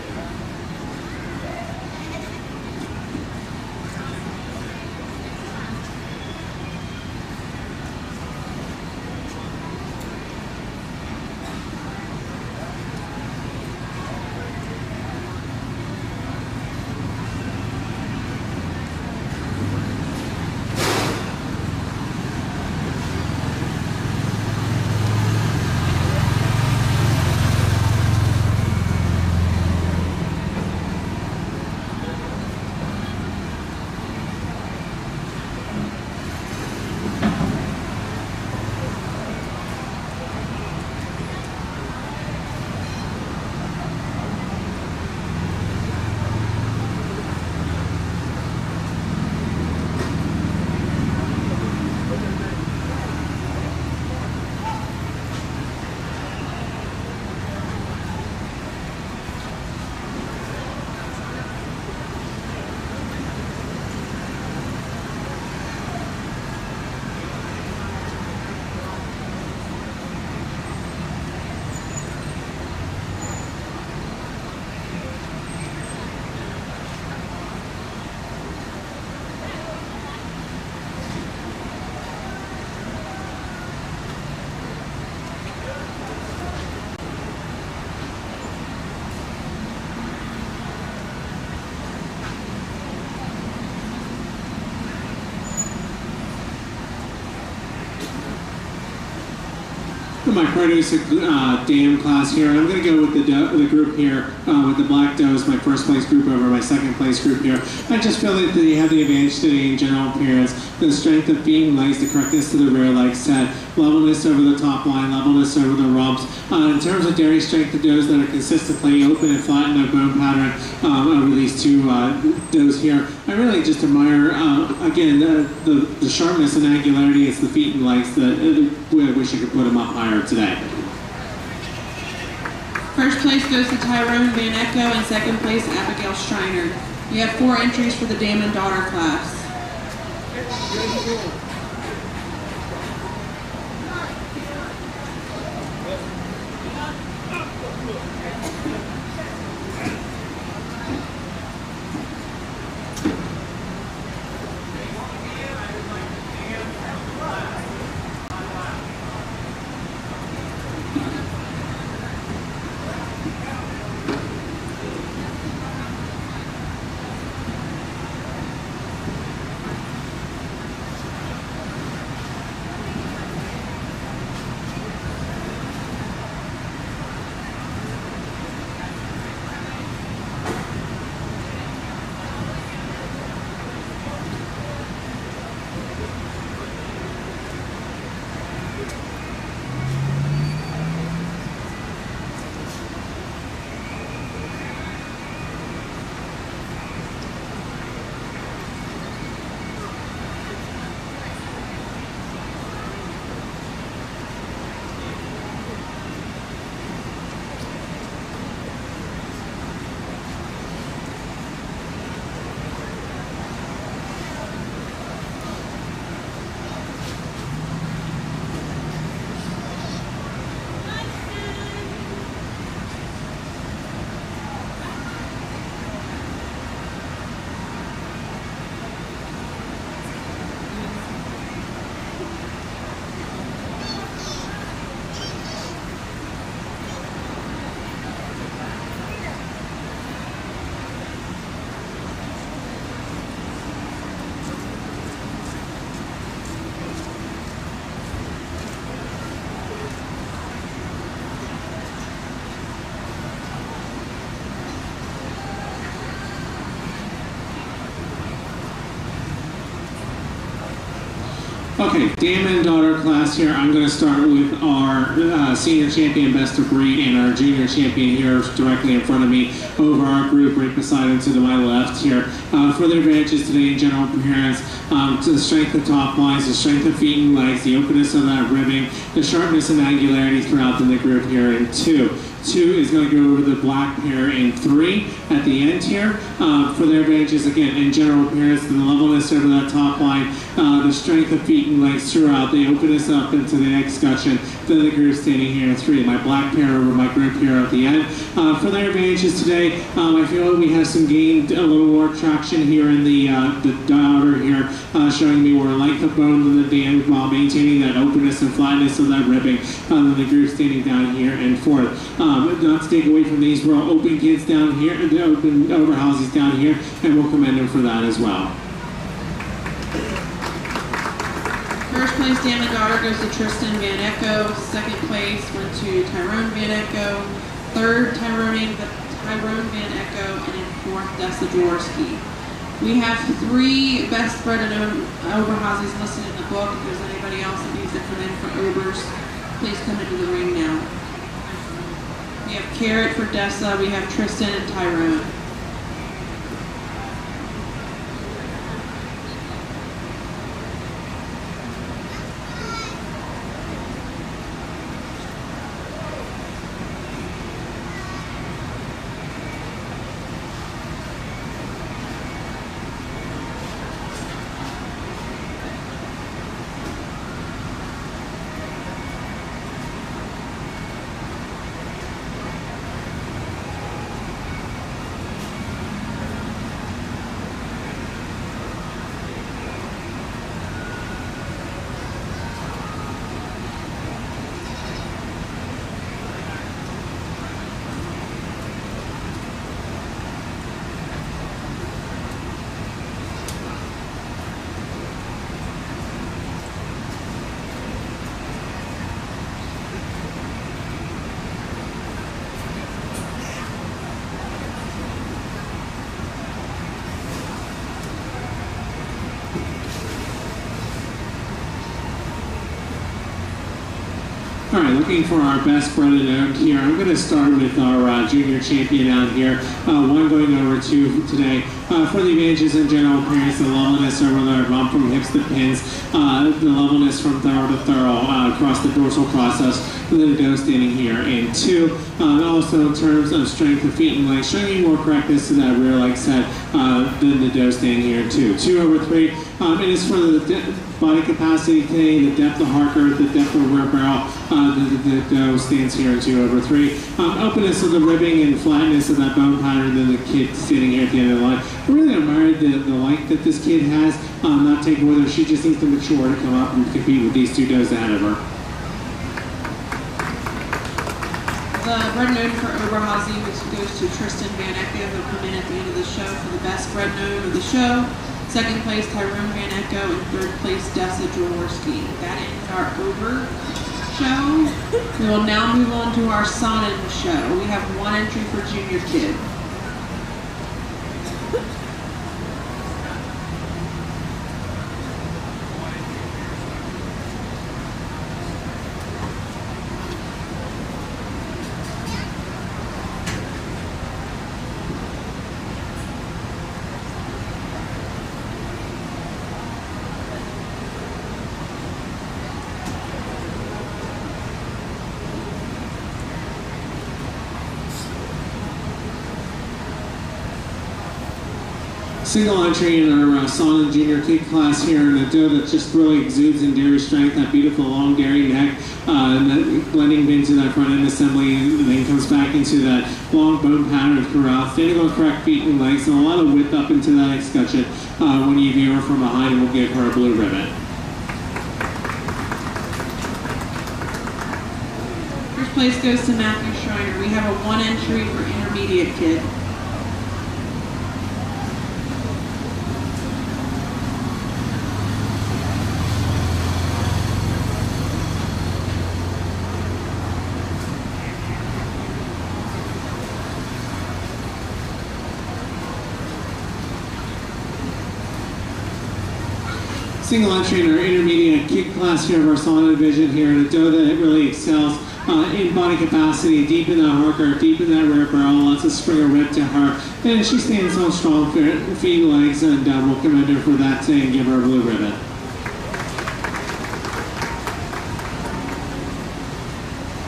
my produce dam class here. I'm going to go with the group here with the Black Does, my first place group over my second place group here. I just feel that they have the advantage today in general appearance, the strength of feet and legs, the correctness to the rear leg set, levelness over the top line, levelness over the rumps. In terms of dairy strength, the does that are consistently open and flat in their bone pattern over these two does here. I really just admire, again, the sharpness and angularity. It's the feet and legs that I wish I could put them up higher today. First place goes to Tyrone Van Echo, and second place Abigail Schreiner. You have 4 entries for the dam and daughter class. Okay, dam and daughter class here. I'm going to start with our senior champion best of breed and our junior champion here directly in front of me over our group right beside him to my left here. For their advantages today in general appearance, the strength of top lines, the strength of feet and legs, the openness of that ribbing, the sharpness and angularity throughout the group here in 2. 2 is going to go over the black pair in 3 at the end here. For their advantages, again, in general appearance, the levelness over that top line, the strength of feet and legs throughout, the openness up into the next discussion, then the group standing here in 3. My black pair over my group here at the end. For their advantages today, I feel like we have some gained a little more traction here in the daughter here, showing me more length of bone than the dam while maintaining that openness and flatness of that ribbing. Then the group standing down here in 4th. Not to take away from these, we're all open kids down here, the open overhouses down here, and we'll commend them for that as well. First place dam and daughter goes to Tristan Van Echo. Second place went to Tyrone Van Echo. Third, Tyrone Van Echo, and in 4th, Dessa Jaworski. We have 3 best bred and overhauses listed in the book. If there's anybody else that needs to come in for overs, please come into the ring now. We have Carrot for Dessa, we have Tristan and Tyrone. All right, looking for our best bred and owned here. I'm going to start with our junior champion out here. One going over two today. For the advantages in general appearance, the levelness over the rump from hips to pins, the levelness from thorough to thorough across the dorsal process, the doe standing here in two. Also in terms of strength of feet and legs, showing you more correctness to that rear leg set than the doe standing here in two. 2 over 3. And as for the body capacity today, the depth of heart girth, the depth of rear barrel, the doe stands here in 2 over 3. Openness of the ribbing and flatness of that bone pattern than the kid standing here at the end of the line. I really admired the length that this kid has, not taking with her. She just needs to mature to come up and compete with these two does ahead of her. The bred known for Oberhausen, which goes to Tristan Van Ecke, who come in at the end of the show for the best bred known of the show. Second place, Tyrone Van Ecke, and third place, Dessa Jaworski. That ends our Over show. We will now move on to our Sonnen show. We have one entry for junior kid. Single entry in our Sonnen junior kid class here, and a doe that just really exudes in dairy strength, that beautiful long dairy neck, and that blending into that front end assembly, and then comes back into that long bone pattern throughout, standing on correct feet and legs, and a lot of width up into that escutcheon when you view her from behind, and we'll give her a blue ribbon. First place goes to Matthew Schreiner. We have a one entry for intermediate kid. Single entry in our intermediate kid class here of our Sonnen division here, and a doe that really excels in body capacity, deep in that heart girth, deep in that rear barrel, lots of springer rip to her. And she stands on strong feet and legs, and we'll commend her for that today and give her a blue ribbon.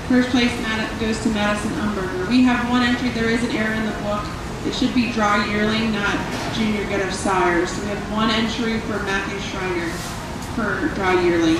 First place goes to Madison Umberger. We have one entry. There is an error in the book. It should be dry yearling, not junior get of sire. So we have one entry for Matthew Schreiner for dry yearling.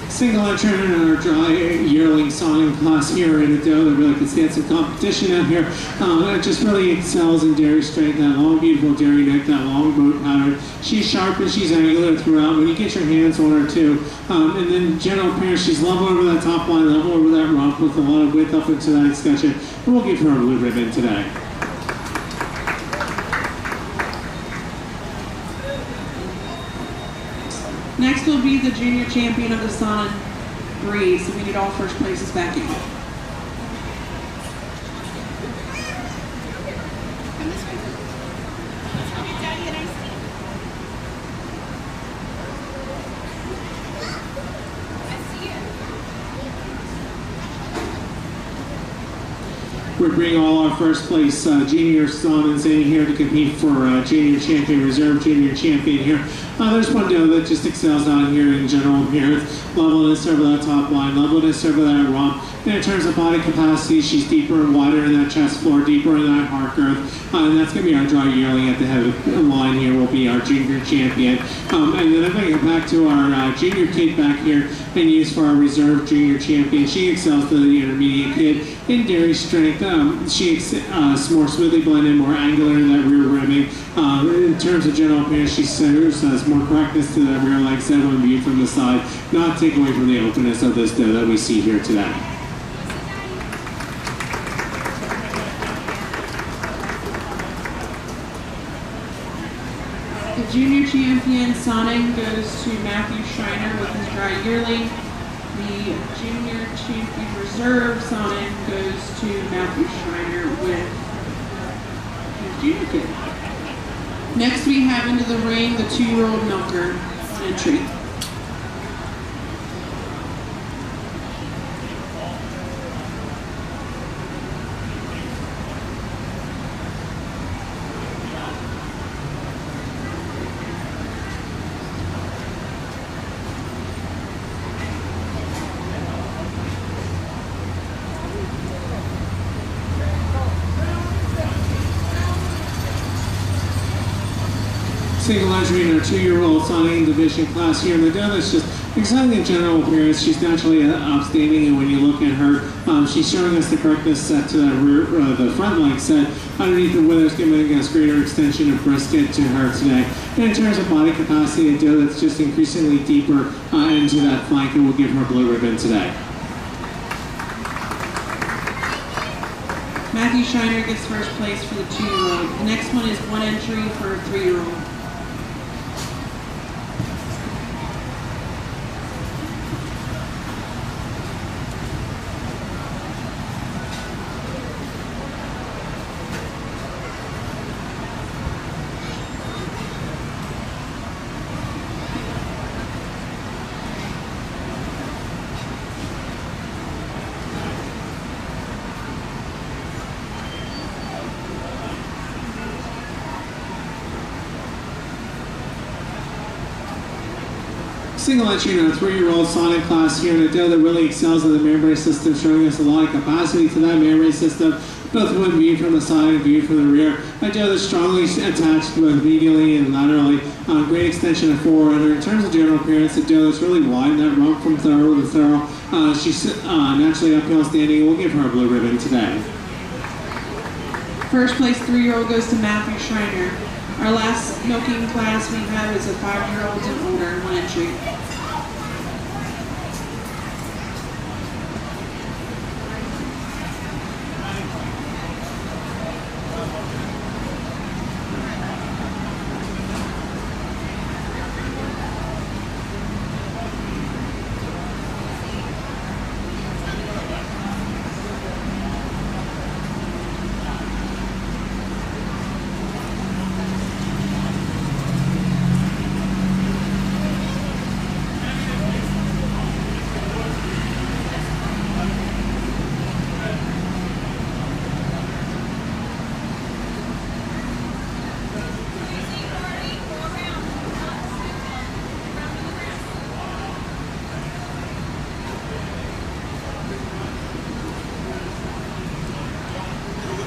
Single entry in our dry yearling Sonnen class here, in a doe that really can stand some competition out here. It just really excels in dairy strength, that long beautiful dairy neck, that long boat pattern. She's sharp and she's angular throughout when you get your hands on her too. And then general appearance, she's level over that top line, level over that rump with a lot of width up into that escutcheon. And we'll give her a blue ribbon today. Next will be the junior champion of the Sonnen breed, so we need all first places back in. We're bringing all our first place junior Sonnens in here to compete for junior champion, reserve junior champion here. There's one doe that just excels out here in general appearance. Levelness over that top line, levelness over that rump. And in terms of body capacity, she's deeper and wider in that chest floor, deeper in that heart girth. And that's going to be our dry yearling at the head of the line here will be our junior champion. And then I'm going to go back to our junior kid back here and use for our reserve junior champion. She excels to the intermediate kid in dairy strength. She's more smoothly blended, more angular in that rear ribbing. In terms of general appearance, she has more correctness to that rear leg set when viewed from the side, not take away from the openness of this doe that we see here today. The junior champion Sonnen goes to Matthew Schreiner with his dry yearling. The junior champion reserve sign goes to Matthew Schreiner with his junior kid. Next we have into the ring the 2-year-old Milker on entry. Single entry in our 2-year-old Sonny division class here in the dough. That's just exciting in general appearance. She's naturally outstanding, and when you look at her, she's showing us the correctness set to that rear, the front leg set underneath the withers, giving us greater extension of brisket to her today. And in terms of body capacity, a dough that's just increasingly deeper into that flank, and will give her blue ribbon today. Matthew Schreiner gets first place for the 2-year-old. The next one is 1 entry for a 3-year-old. Single entry in our 3-year-old Sonic class here in a dough that really excels in the memory system, showing us a lot of capacity to that memory system, both when viewed from the side and viewed from the rear. A dough that's strongly attached both medially and laterally. Great extension of forerunner. In terms of general appearance, a dough that's really wide in that rump from thorough to thorough. She's naturally uphill standing. We'll give her a blue ribbon today. First place 3-year-old goes to Matthew Schreiner. Our last milking class we have is a 5-year-olds and older, 1 entry.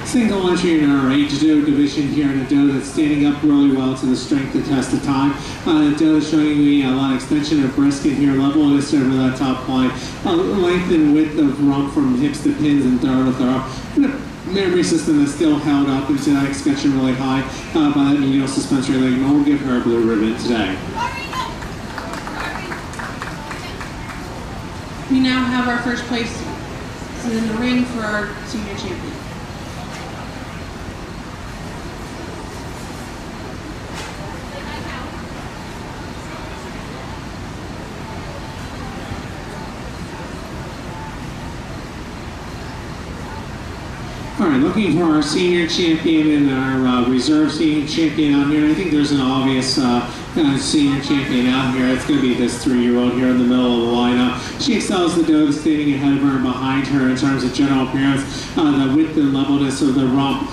Single entry in our age dough division here in a dough that's standing up really well to the strength and test of time. The dough is showing me a lot of extension of brisket here, level this over that top line, length and width of rump from hips to pins and throw to throw. And a memory system that's still held up into that extension really high by that medial suspensory leg. We'll give her a blue ribbon today. We now have our first place in the ring for our senior champion. All right, looking for our senior champion and our reserve senior champion out here. I think there's an obvious senior champion out here. It's going to be this 3-year-old here in the middle of the lineup. She excels the doe standing ahead of her and behind her in terms of general appearance, the width and levelness of the rump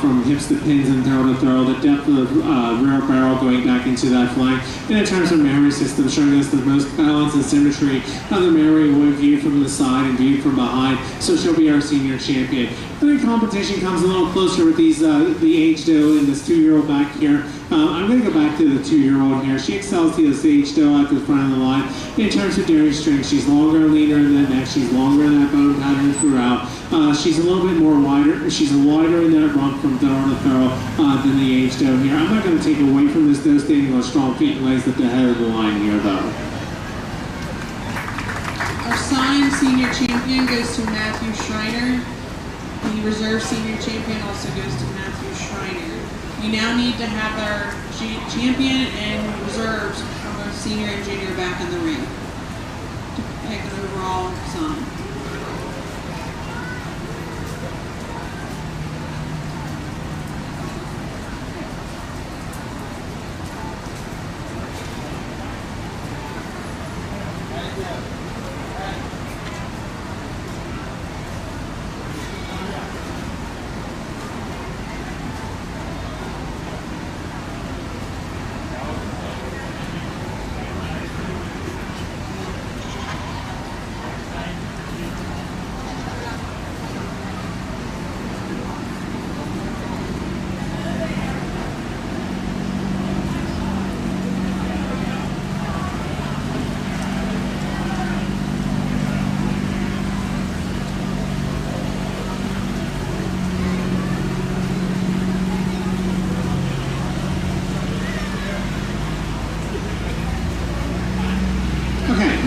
from hips to pins and throw to throw, the depth of rear barrel going back into that flank, and in terms of memory system, showing us the most balance and symmetry of the memory when viewed from the side and viewed from behind. So she'll be our senior champion. The competition comes a little closer with these the age doe and this 2-year-old back here. I'm going to go back to the 2-year-old here. She excels to this age doe at the front of the line. In terms of dairy strength, she's longer and leaner in that neck. She's longer in that bone pattern throughout. She's a little bit more wider. She's wider in that rump from thorough to thorough than the age doe here. I'm not going to take away from this doe standing on strong feet and legs at the head of the line here, though. Our signed senior champion goes to Matthew Schreiner. The reserve senior champion also goes to Matthew Schreiner. We now need to have our champion and reserves from our senior and junior back in the ring. pick an overall son.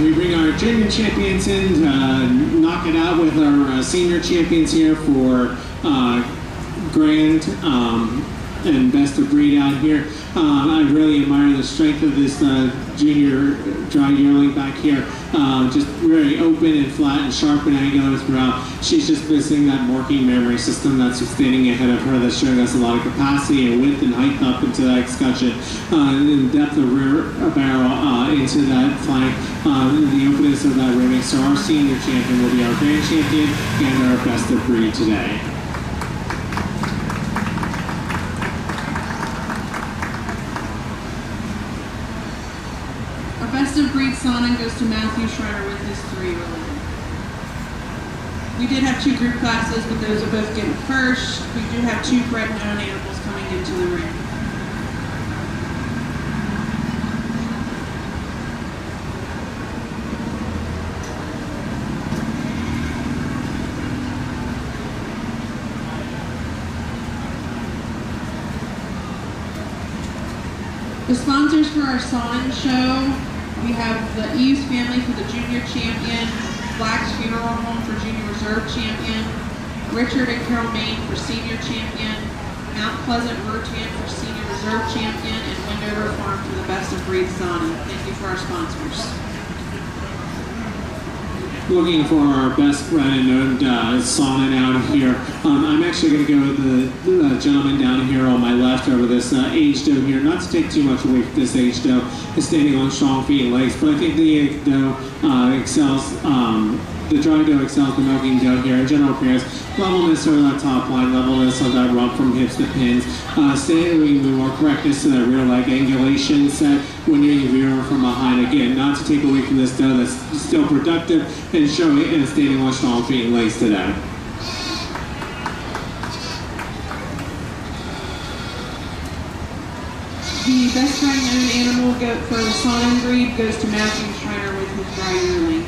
We bring our junior champions in to knock it out with our senior champions here for grand and best of breed out here. I really admire the strength of this junior dry yearling back here. Just very open and flat and sharp and angular throughout. She's just missing that working memory system that's standing ahead of her, that's showing us a lot of capacity and width and height up into that escutcheon, and depth of rear barrel into that flank, the openness of that ribbing. So our senior champion will be our grand champion and our best of breed today. Best of breed Sonic goes to Matthew Schreiner with his 3-year-old. We did have 2 group classes, but those are both getting first. We do have 2 bred and owned animals coming into the ring. The sponsors for our Sonnen show, we have the Eves family for the junior champion, Black's Funeral Home for junior reserve champion, Richard and Carol Main for senior champion, Mount Pleasant Rotan for senior reserve champion, and Wendover Farm for the best of breed Sonnen. Thank you for our sponsors. Looking for our best bred and owned Sonnen out here. I'm actually going to go with the gentleman down here on my left over this age doe here. Not to take too much away from this age doe, is standing on strong feet and legs, but I think the doe excels, the dry doe excels the milking doe here in general appearance. Levelness of that top line, levelness of that rump from hips to pins, standing with more correctness to that rear leg angulation set when you're viewing from behind. Again, not to take away from this doe that's still productive and showing and standing on strong feet and legs today. The best dry owned animal for the Sonnen breed goes to Matthew Schreiner with his dry yearling.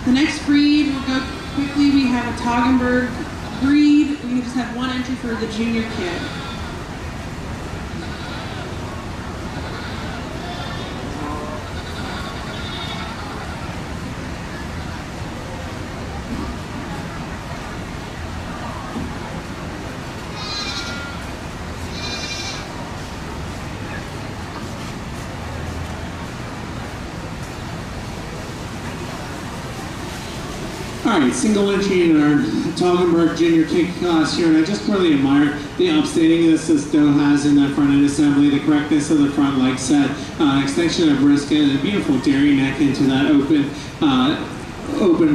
The next breed, we'll go quickly. We have a Toggenburg breed. We just have 1 entry for the junior kid. All right, single entry in our Toggenburg Junior Kick class here, and I just really admire the upstandingness this doe has in that front end assembly, the correctness of the front leg set, extension of brisket, and a beautiful dairy neck into that open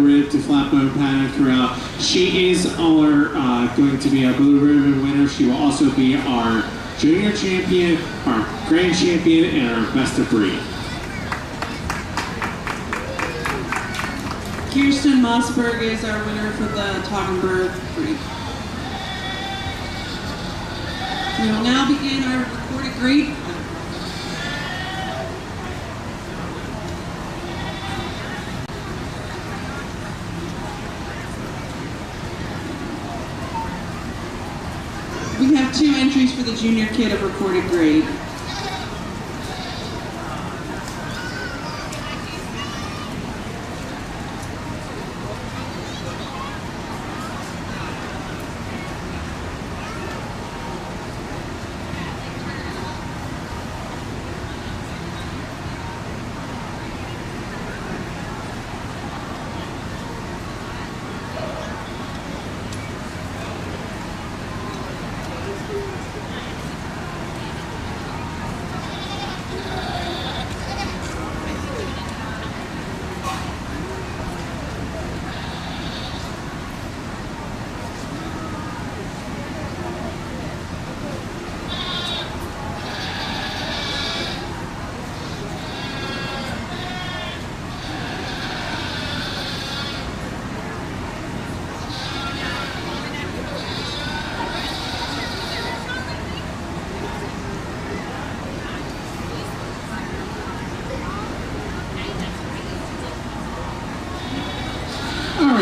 rib to flat bone pattern throughout. She is our going to be a blue ribbon winner. She will also be our junior champion, our grand champion, and our best of breed. Kirsten Mossberg is our winner for the Toggenburg breed. We will now begin our recorded grade. We have 2 entries for the junior kid of recorded grade.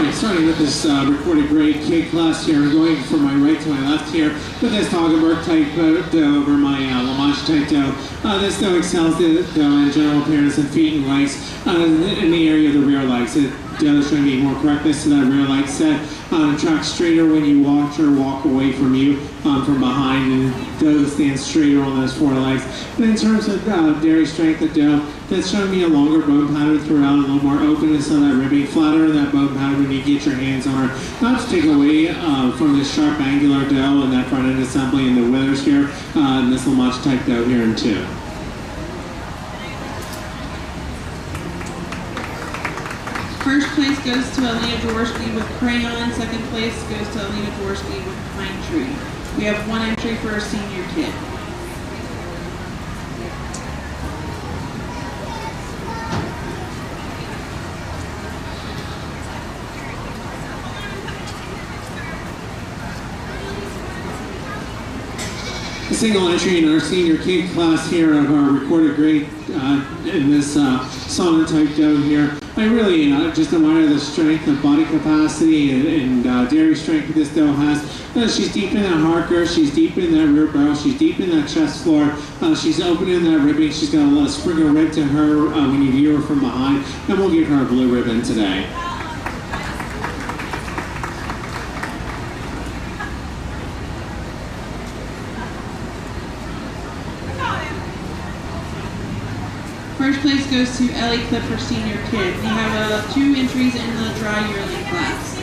right, starting with this recorded grade kid class here. I'm going from my right to my left here with this Toggenburg type dough over my Lamanche type dough. This dough excels the dough in general appearance and feet and legs in the area of the rear legs. The dough is trying to be more correctness to that rear leg set. Track straighter when you walk away from you from behind, and dough stands straighter on those four legs. And in terms of dairy strength of dough, that's showing me a longer bone pattern throughout, a little more openness on that ribbing, flatter in that bone pattern when you get your hands on her. Not to take away from this sharp angular dough and that front end assembly and the withers here, and this Lamanche type dough here in two. First place goes to Alina Dworsky with Crayon. Second place goes to Alina Dworsky with Pine Tree. We have one entry for a senior kid. A single entry in our senior kid class here of our recorded grade in this sauna type dough here. I really just admire the strength, the body capacity, and dairy strength that this dough has. She's deep in that heart girth, she's deep in that rear barrel, she's deep in that chest floor, she's open in that ribbing, she's got a spring of rib to her when you view her from behind, and we'll give her a blue ribbon today. First place goes to Ellie Clifford Senior Kid. We have 2 entries in the dry yearling class.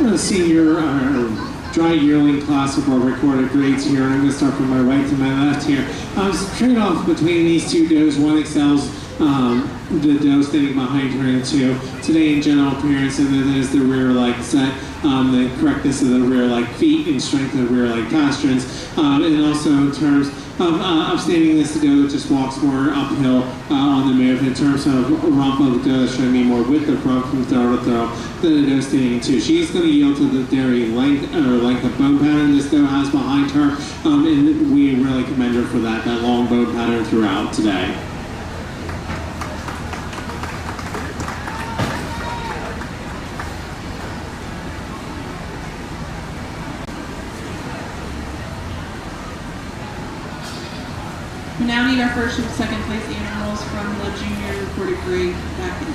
The senior dry yearling class of our recorded grades here. I'm going to start from my right to my left here. Trade off between these two doughs. One excels the dough standing behind her in two. Today in general appearance, and then there's the rear leg set, the correctness of the rear leg feet and strength of the rear leg pasterns, and also in terms of upstanding this dough that just walks more uphill on the move. In terms of rump of the dough, showing me more width of rump from throw to throw than the dough standing in two. She's going to yield to the dairy length of bone pattern this dough has behind her, and we really commend her for that long bone pattern throughout today. We now need our first and second place animals from the junior recorded grade packet.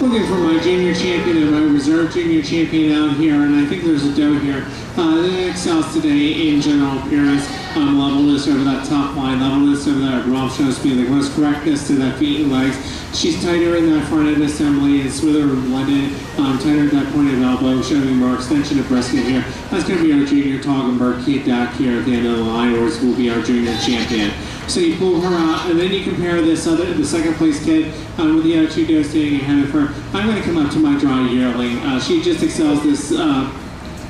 Looking for my junior champion and my reserve junior champion out here, and I think there's a doe here that excels today in general appearance. levelness over that top line, levelness over that romp show speed, the most correctness to that feet and legs. She's tighter in that front end assembly and smoother and blended, tighter at that point of elbow, showing more extension of brisket here. That's going to be our junior Toggenberg kid back here at the end of the line, or will be our junior champion. So you pull her out, and then you compare the second place kid with the other two does staying ahead of her. I'm going to come up to my dry yearling. She just excels this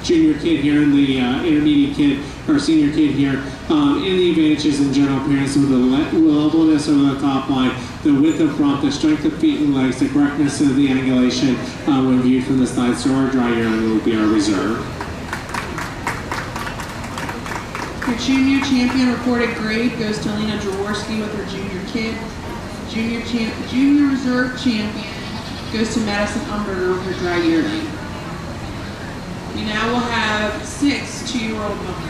junior kid here and the intermediate kid, or senior kid here, in the advantages in general appearance with the levelness over the top line, the width of front, the strength of feet and legs, the correctness of the angulation when viewed from the side. So our dry yearling will be our reserve. Your junior champion reported grade goes to Lena Jaworski with her junior kid. Junior reserve champion goes to Madison Umberger with her dry yearling. We now will have 6 2-year-old milkers.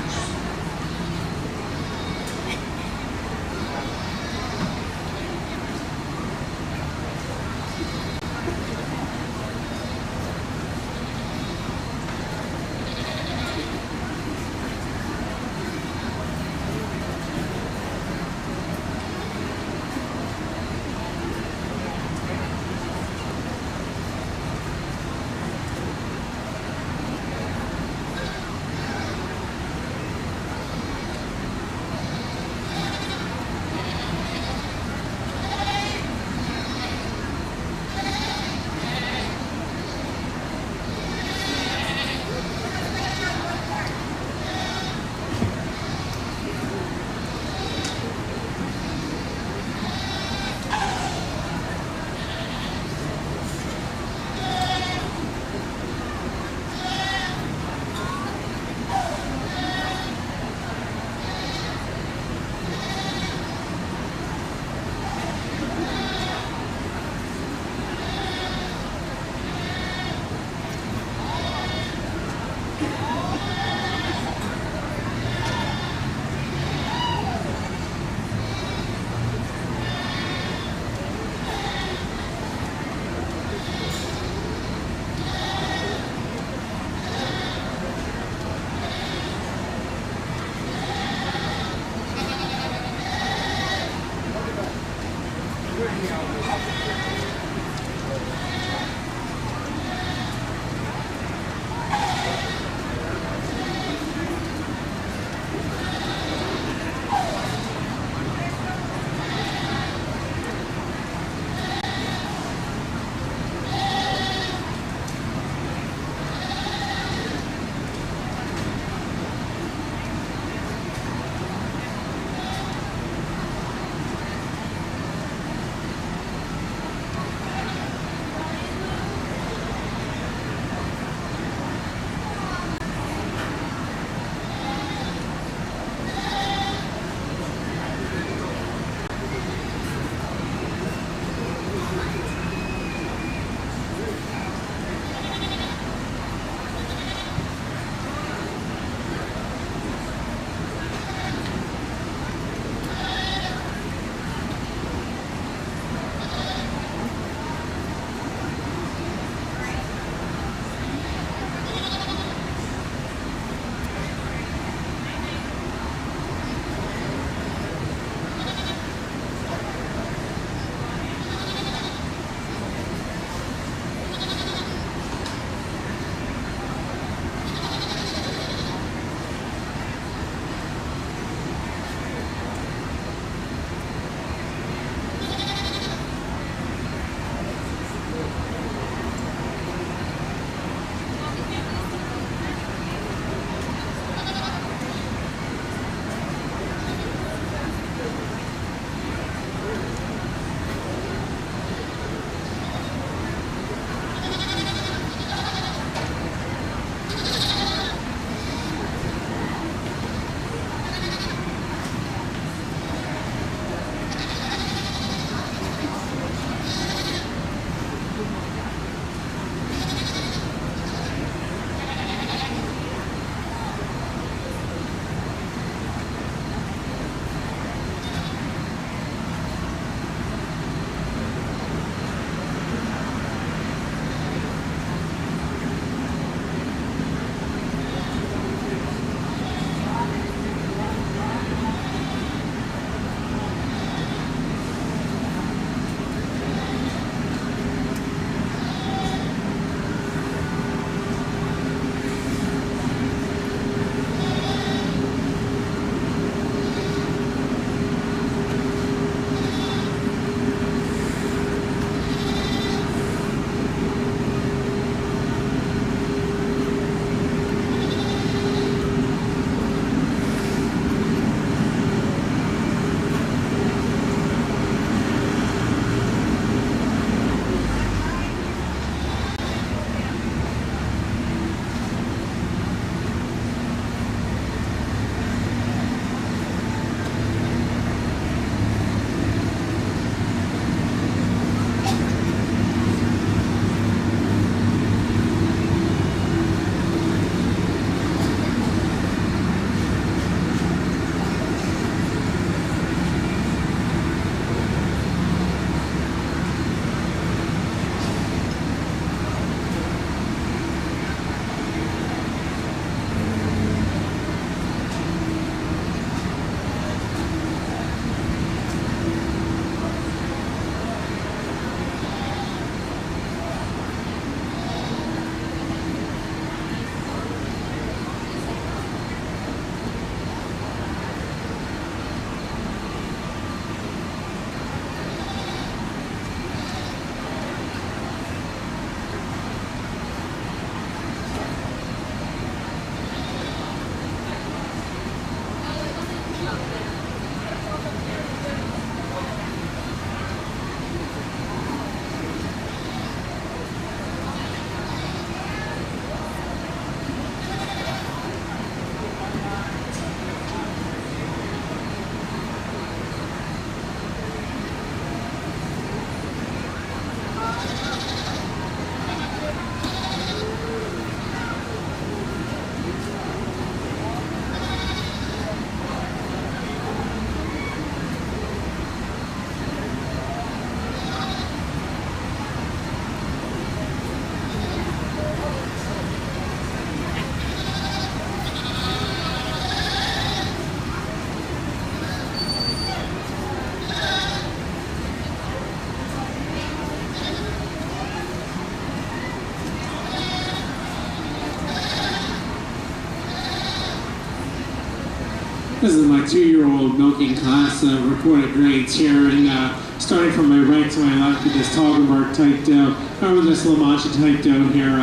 This is my 2-year-old milking class recorded grades here, and starting from my right to my left with this Toggenburg type doe, over this La Mancha type doe here,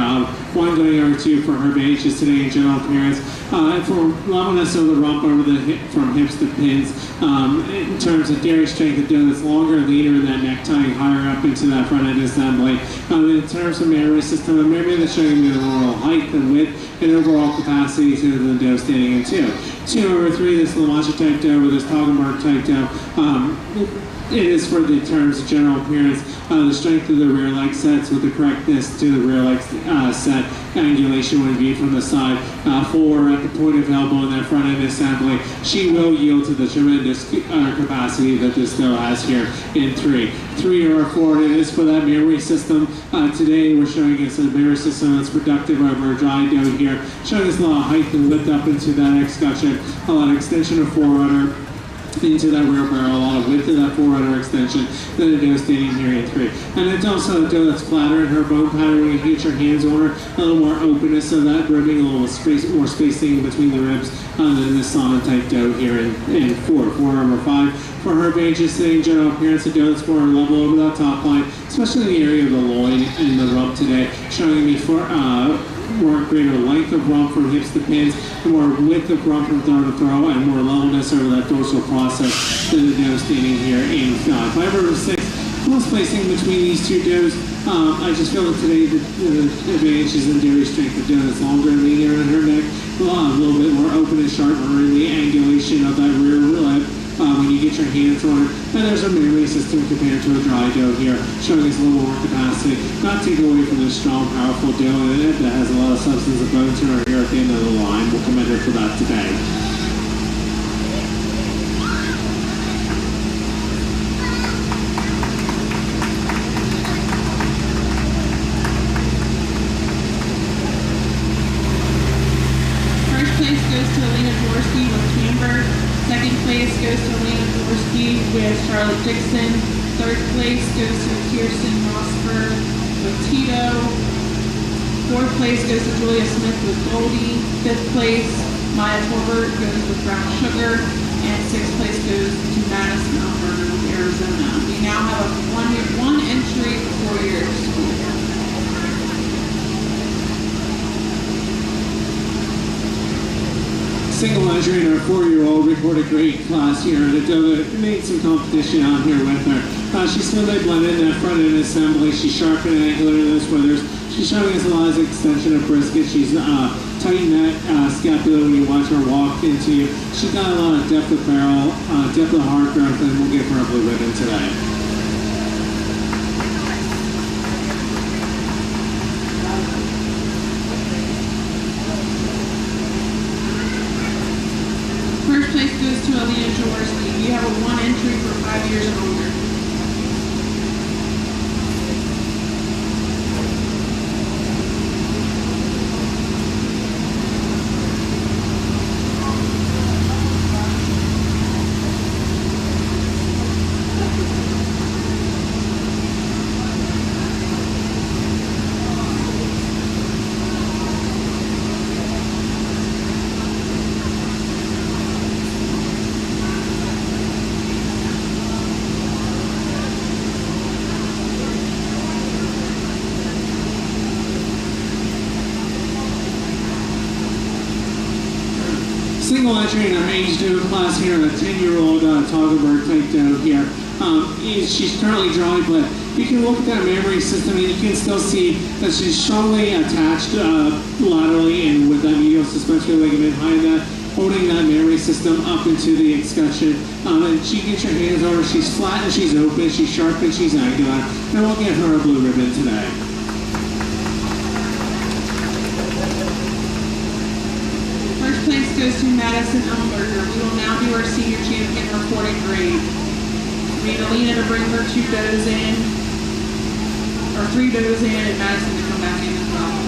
one going over 2 for her ages today in general appearance, and for levelness of the rump over the hip, from hips to pins. In terms of dairy strength, the doe that's longer and leaner in that necktie, higher up into that front end assembly. In terms of mammary system, a mammary that's showing the overall height and width and overall capacity to the doe standing in 2. 2 over 3, this La Mancha type doe with this Toggenburg type doe. It is for the terms of general appearance, the strength of the rear leg sets with the correctness to the rear leg set, angulation when viewed from the side, forward at the point of elbow in that front end assembly. She will yield to the tremendous capacity that this doe has here in 3. 3 or 4, it is for that mammary system. Today we're showing us a mammary system that's productive over a dry doe here, showing us a lot of height and width up into that excursion, a lot of extension of forerunner into that rear barrel, a lot of width to that forerunner extension, then a doe standing here in 3. And it's also a doe that's flatter in her bone pattern when you get your hands on her, a little more openness of that ribbing, a little space, more spacing between the ribs than the sauna type doe here in 4. 4 over 5. For her ages today in general appearance, a doe that's more level over that top line, especially in the area of the loin and the rump today, showing me for more greater length of rump from hips to pins, more width of rump from throw to throw, and more levelness over that dorsal process than the doe standing here in 5. 5 over 6, close placing between these 2 does. I just feel that today the advantage is in dairy strength. The doe is longer and leaner in her neck, a little bit more open and sharper in the angulation of that rear lip. When you get your hands on it, and there's a mammary system compared to a dry doe here, showing us a little more capacity, not take away from this strong, powerful doe in it that has a lot of substance of bone to her here at the end of the line. We'll commend her for that today. First place goes to Alina Dworsky with Camber. Second place goes to Alina Dworsky with Charlotte Dixon. Third place goes to Kirsten Rosberg with Tito. Fourth place goes to Julia Smith with Goldie. Fifth place, Maya Torbert goes with Brown Sugar. And sixth place goes to Madison Alberta with Arizona. We now have a one entry for your school year. Single entry in our 4-year-old recorded grade class here, and a doe that made some competition out here with her. She's slimly blended in that front end assembly. She's sharp and angular in those withers. She's showing us a lot of extension of brisket. She's tightened that scapula when you watch her walk into you. She's got a lot of depth of barrel, depth of heart growth, and we'll give her a blue ribbon today. First place goes to Alina Jaworski. You have a 1 entry for 5 years and older. Single entry in our age doe class here, a 10-year-old Toggenburg type doe here. She's currently dry, but you can look at that mammary system and you can still see that she's strongly attached laterally and with that medial suspensory ligament behind that, holding that mammary system up into the excursion. And she gets your hands on her, she's flat and she's open, she's sharp and she's angular. And we'll give her a blue ribbon today. First place goes to Madison Elmberger. We will now do our senior champion reporting grade. We need Alina to bring her 2 does in, or 3 does in, and Madison to come back in as well.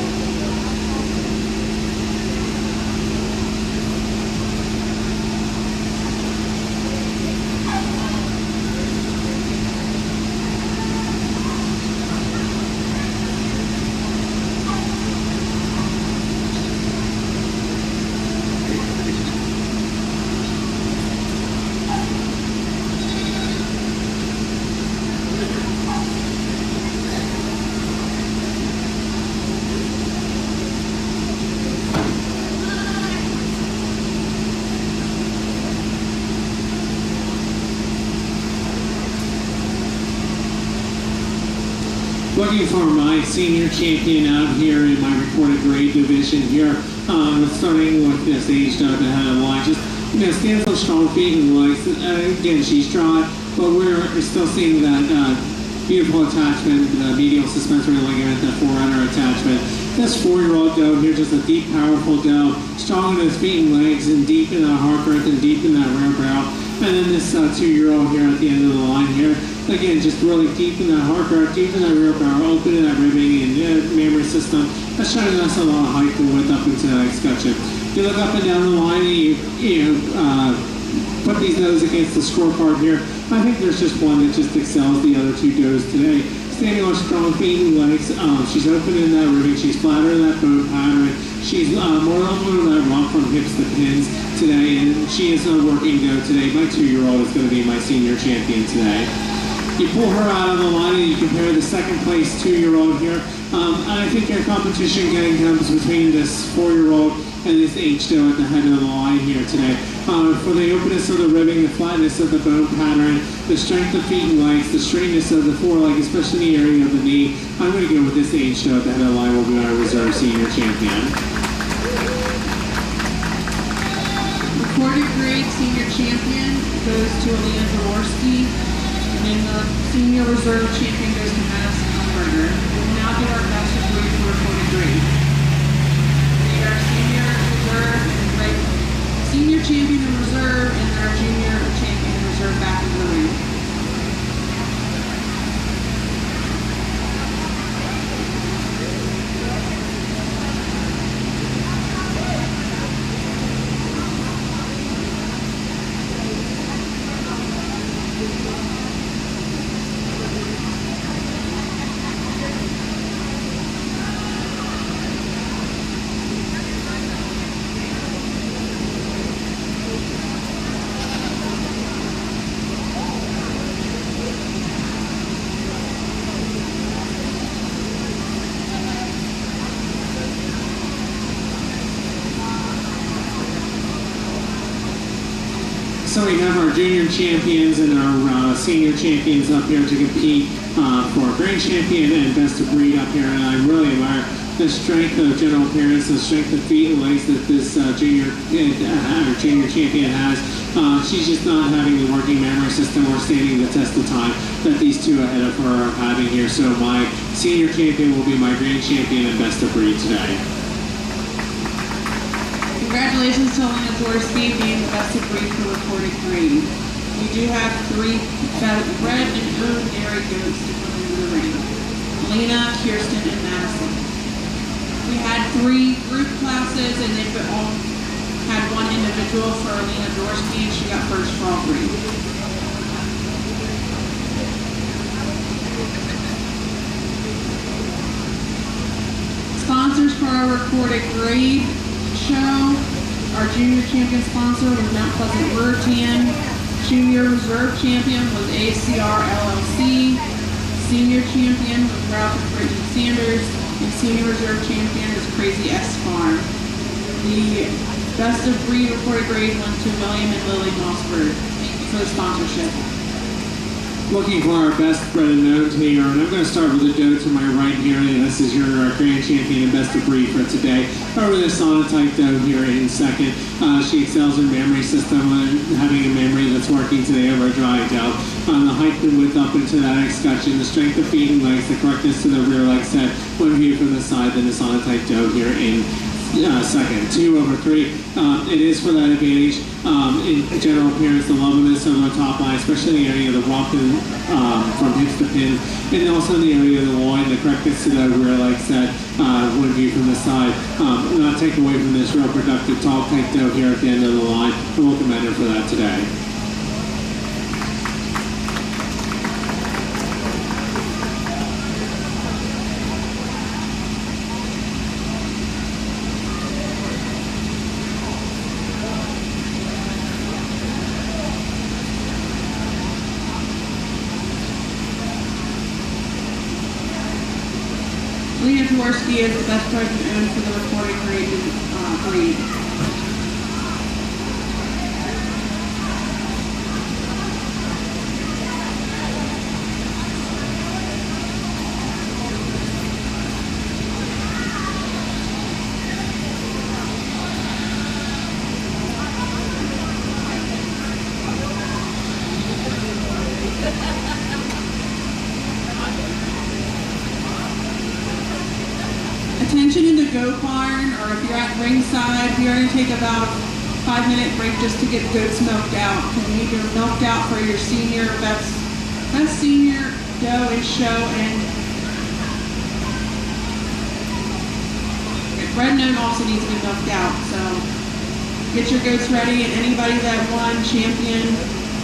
Looking for my senior champion out here in my reported grade division here. Starting with this age out the head of the line. Just, stands up strong feet and legs. Again, she's dry, but we're still seeing that beautiful attachment, the medial suspensory ligament, that forerunner attachment. This 4-year-old doe here, just a deep, powerful doe, strong in his feet and legs, and deep in that heart girth and deep in that rear barrel. And then this 2-year-old here at the end of the line here, again, just really deep in that heart girth, deep in that rear barrel, open in that ribbing and mammary system. That's showing us a lot of height and width up into that escutcheon. You look up and down the line and you put these does against the scorecard here. I think there's just one that just excels the other 2 does today. Standing on strong feet and legs, she's open in that ribbing, she's flatter in that bone pattern, she's more open in that rock from hips to pins today, and she is a working doe today. My 2-year-old is going to be my senior champion today. You pull her out of the line and you compare the second place 2-year-old here. I think your competition again comes between this 4-year-old and this H doe at the head of the line here today. For the openness of the ribbing, the flatness of the bone pattern, the strength of feet and legs, the straightness of the foreleg, especially in the area of the knee, I'm going to go with this H doe at the head of the line will be our reserve senior champion. Reported grade senior champion goes to Alina Jaworski, and then the senior reserve champion goes to Madison Elberger. We'll now get our best of breed for reported grade. We are senior reserve and senior champion in reserve, and our junior champion in reserve back in the ring. So we have our junior champions and our senior champions up here to compete for grand champion and best of breed up here, and I really admire the strength of general appearance, the strength of feet and legs that this junior champion has. She's just not having the working memory system or standing the test of time that these 2 ahead of her are having here. So my senior champion will be my grand champion and best of breed today. Congratulations to Alina Jaworski being the best of breed for reported grade. We do have 3 bred and owned dairy goats to come into the ring. Alina, Kirsten, and Madison. We had 3 group classes, and they've all had 1 individual for Alina Jaworski, and she got first for all 3. Sponsors for our recorded grade show. Our junior champion sponsor was Mount Pleasant Ruritan. Junior reserve champion was ACR LLC. Senior champion was Ralph and Brittany Sanders. And senior reserve champion is Crazy S Farm. The best of breed reported grade went to William and Lily Mossberg. Thank you for the sponsorship. Looking for our best bred and known here, and I'm going to start with the doe to my right here, and this is your grand champion and best of breed for today. Over the sonotype doe here in second. She excels in memory system, having a memory that's working today over a dry doe. The height and width up into that escutcheon, the strength of feet and legs, the correctness to the rear leg set, when viewed from the side, then the sonotype doe here in second. 2 over 3. It is for that advantage in general appearance, the loveliness of the top line, especially in the area of the walking from hips to pin, and also in the area of the loin, the correctness to the rear leg set when viewed from the side. Not take away from this real productive tall tight doe here at the end of the line, and we'll commend her for that today. Alina Jaworski is the best bred and owned for the reported grade breed. Attention in the goat barn, or if you're at ringside, we are going to take about a 5-minute break just to get goats milked out. We need them milked out for your senior best senior doe and show, and red nose also needs to be milked out. So get your goats ready, and anybody that won champion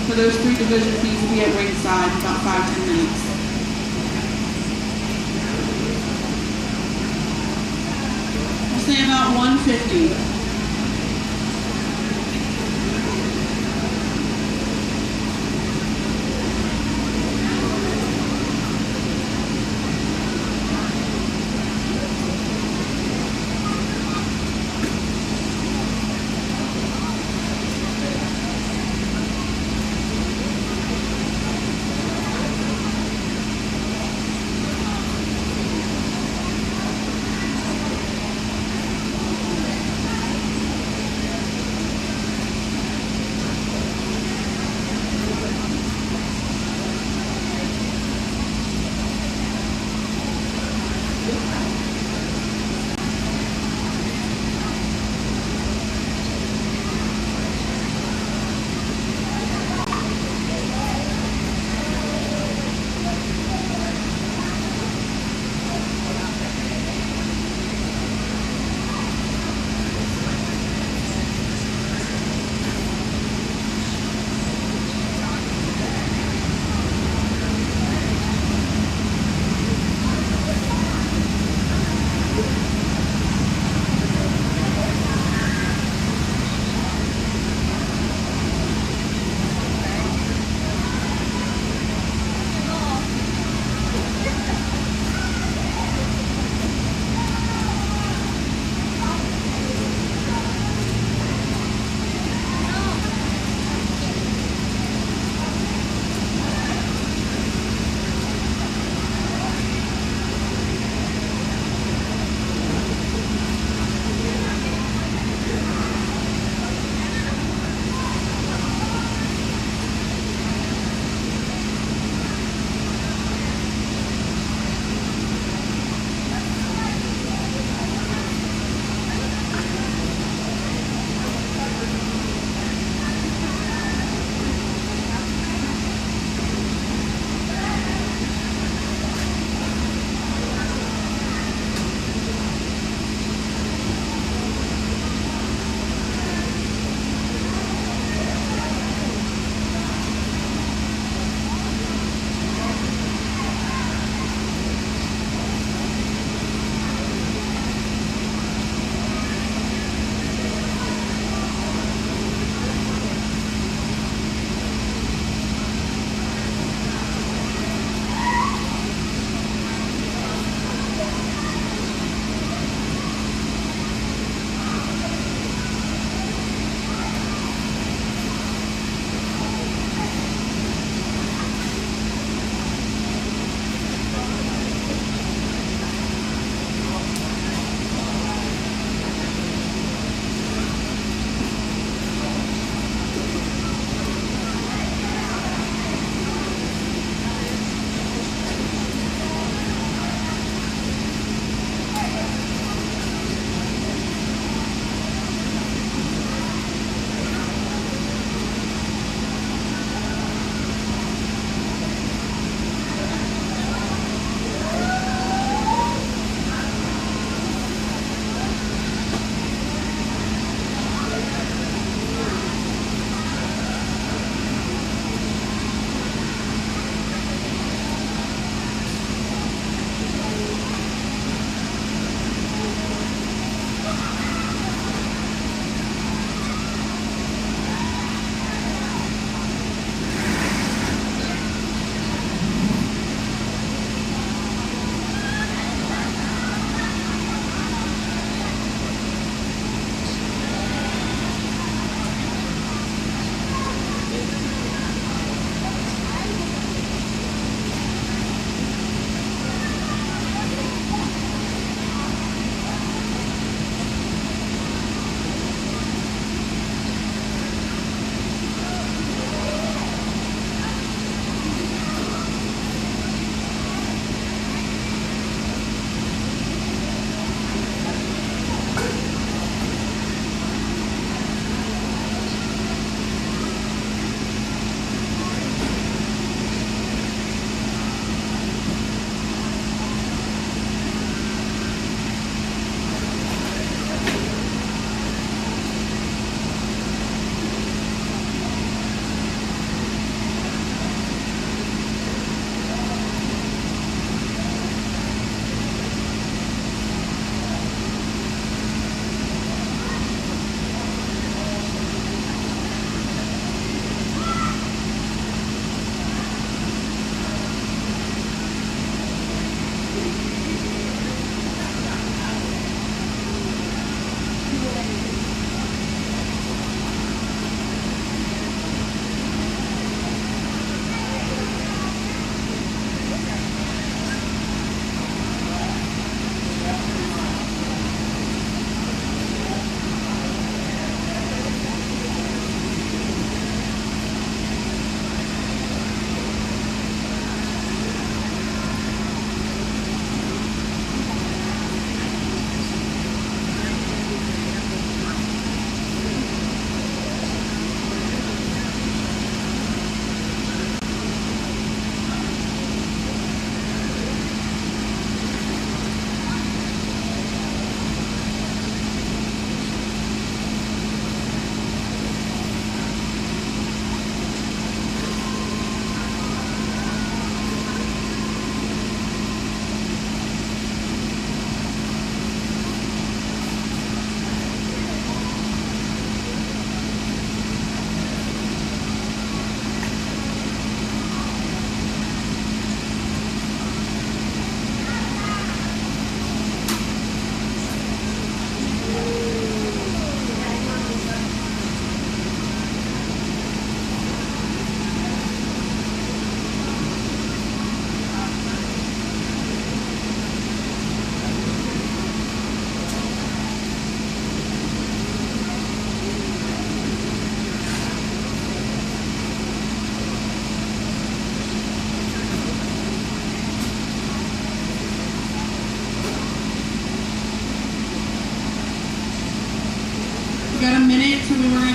for those 3 divisions needs to be at ringside in about 5-10 minutes. We'll say about 150.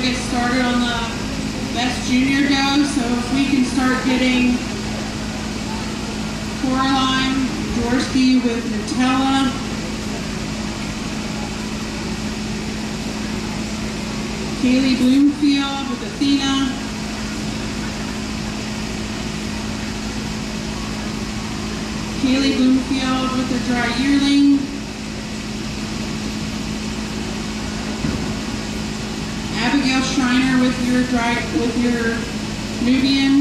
get started on the best junior doe. So if we can start getting Coraline Jaworski with Nutella. Kaylee Bloomfield with Athena. Kaylee Bloomfield with the dry yearling. Abigail Schreiner with your Nubian.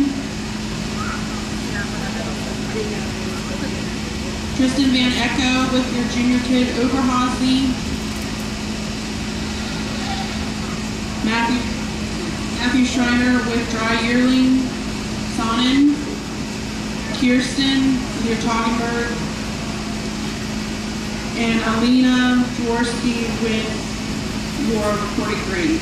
Tristan Van Echo with your junior kid Oberhausen. Matthew Schreiner with dry yearling. Sonnen. Kirsten with your Toggenburg. And Alina Jaworski with your recorded grade.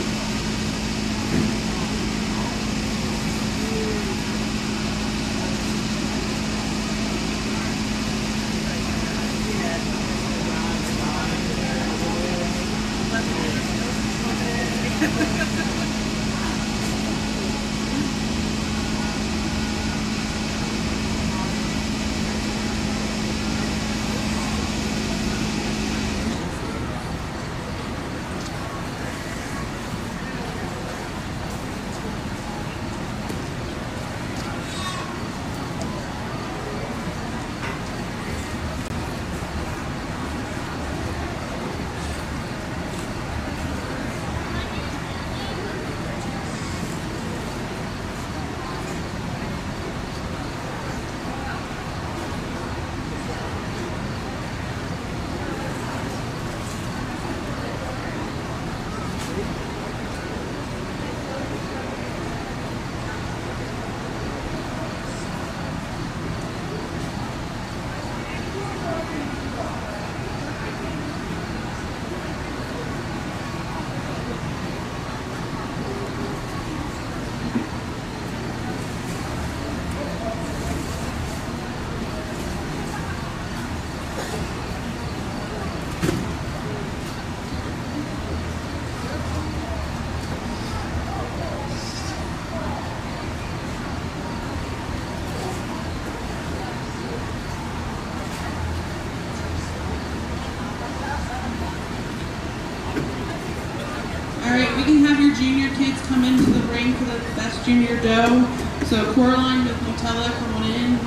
We can have your junior kids come into the ring for the best junior doe. So Coraline with Nutella, come on in.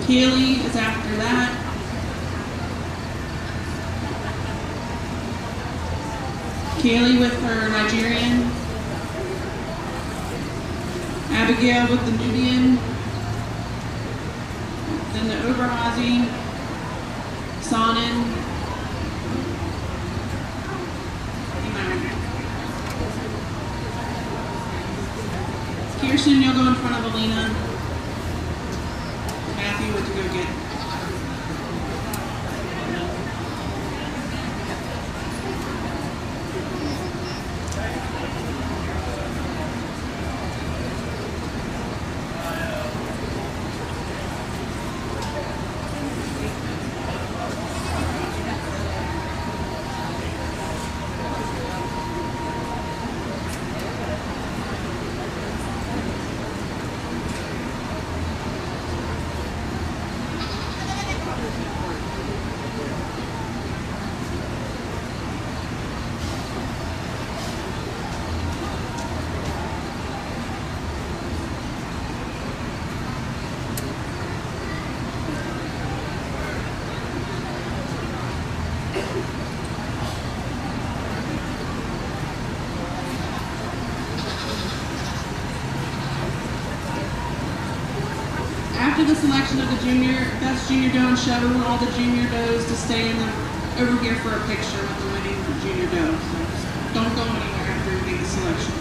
Kaylee is after that. Kaylee with her Nigerian. Abigail with the Nubian. Then the Oberhausen. Sonnen. Kirsten, you'll go in front of Alina. Matthew, what to go get? After the selection of the best junior doe and show, we want all the junior does to stay over here for a picture with the winning junior doe. So just don't go anywhere after we make the selection.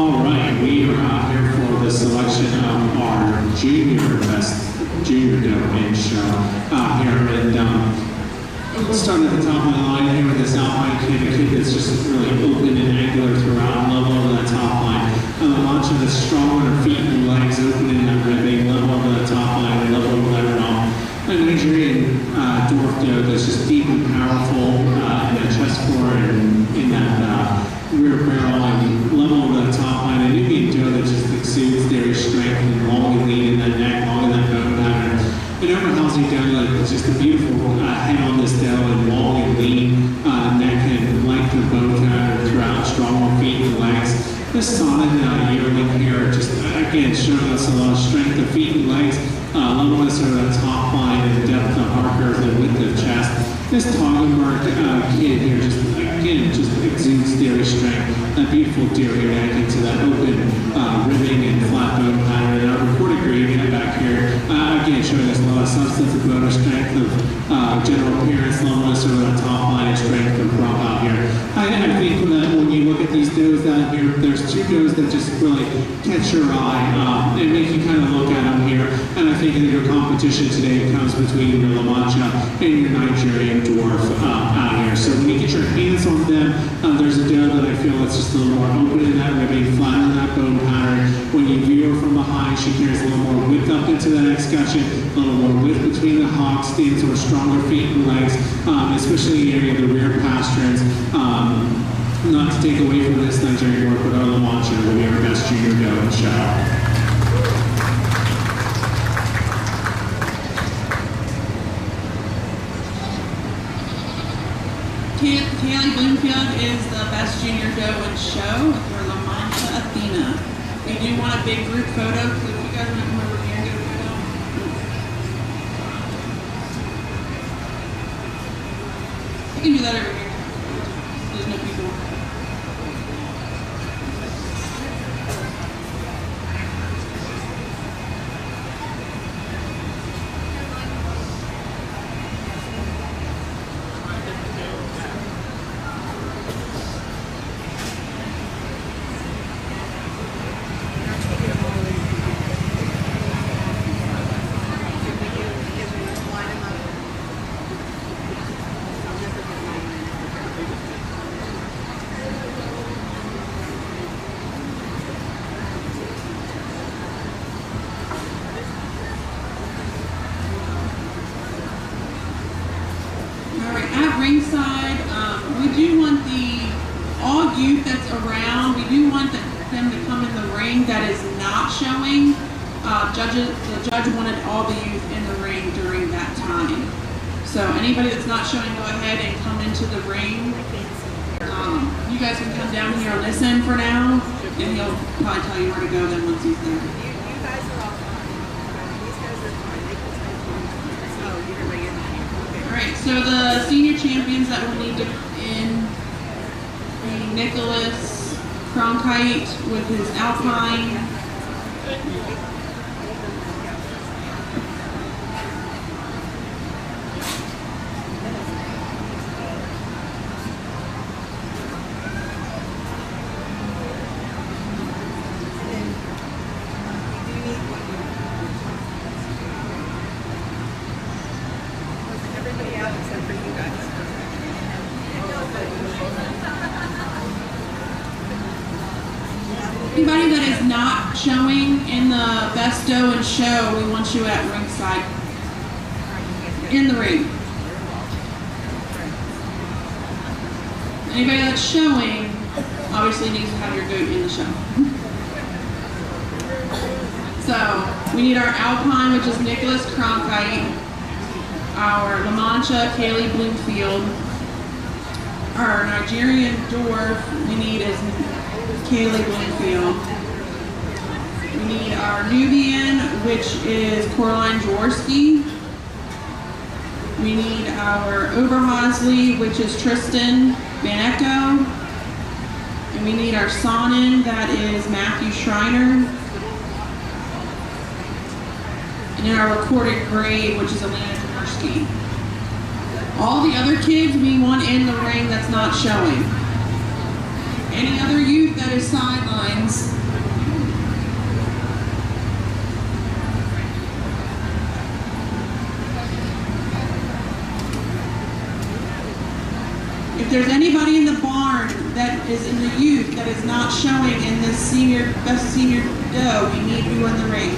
All right, we are out here for the selection of our best junior doe and show out here. And let's start at the top of the line here with this Alpine kid, a kid that's just really open and angular throughout, level over that top line. Launch of the strong on her feet and legs, opening that ribbing, level over the top line, level over that wrong. A Nigerian dwarf doe that's just deep and powerful in that chest floor and in that rear barrel and level over the top line. A Nubian doe that just exudes dairy strength and long and lean in that neck, long in that bone pattern. An overhousing doe that's just a beautiful head on this doe and long and lean neck and length of bone pattern throughout, strong feet and legs. This solid yearling here, just again showing us a lot of strength of feet and legs, levelness over the top line and depth of heart curve and width of chest. This Toggenburg kid here just again just exudes dairy strength. That beautiful deer here neck into that open ribbing and flat bone pattern. And our recorded gradient back here again showing us a lot of substance of bone strength of general appearance, levelness over the top line and strength of crop out here. I think that when you look at these does out here, there's two does that just really catch your eye and make you kind of look at them here. And I think that your competition today comes between your La Mancha and your Nigerian dwarf out here. So when you get your hands on them, there's a doe that I feel that's just a little more open in that ribbing, flat in that bone pattern. When you view her from behind, she carries a little more width up into that escutcheon, a little more width between the hocks, stands with stronger feet and legs, especially in the area of the rear pasterns. Not to take away from this Nigerian dwarf, but our La Mancha will be our best junior doe in the show. Kaylee Bloomfield is the best junior doe in show for La Mancha Athena. We do want a big group photo, so if you guys want to come over here and get a photo. You can do that over here. There's no people. Ringside, we do want all youth that's around, we do want them to come in the ring that is not showing. The judge wanted all the youth in the ring during that time. So anybody that's not showing, go ahead and come into the ring. You guys can come down here on this end for now, and he'll probably tell you where to go then once he's there. You guys are all fine. These guys are fine. They can tell you. Oh, you can bring it. Alright, so the senior champions that will need to in be Nicholas Cronkite with his Alpine. Anybody that is not showing in the best doe and show, we want you at ringside, in the ring. Anybody that's showing, obviously needs to have your goat in the show. So, we need our Alpine, which is Nicholas Cronkite, our La Mancha, Kaylee Bloomfield, our Nigerian dwarf, we need is Kaylee Bloomfield. We need our Nubian, which is Coraline Jaworski. We need our Oberhausley, which is Tristan Van Echo. And we need our Sonnen, that is Matthew Schreiner. And then our recorded grade, which is Alina Jaworski. All the other kids we want in the ring that's not showing. Any other youth that is sidelines? If there's anybody in the barn that is in the youth that is not showing in this best senior doe, we need you in the ring.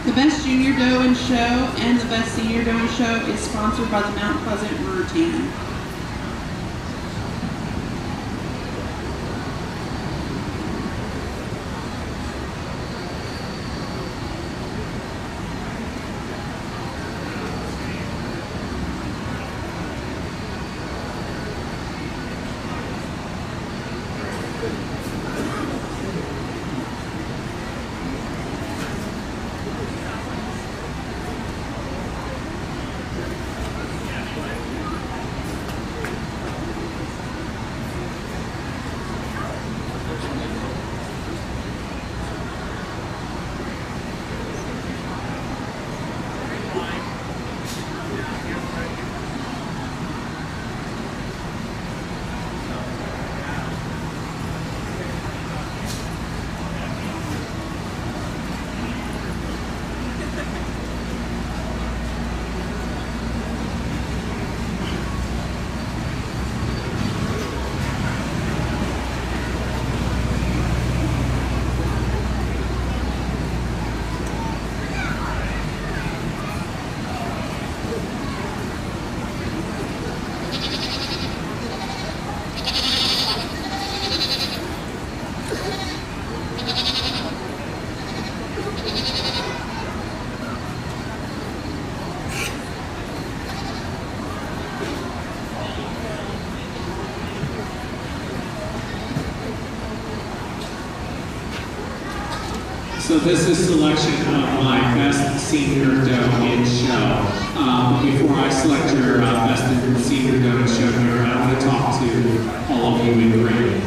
The Best Junior Doe and Show and the Best Senior Doe and Show is sponsored by the Mount Pleasant Meritan. So this is selection of my best senior doe in show. Before I select your best senior doe in show here, I want to talk to all of you in the ring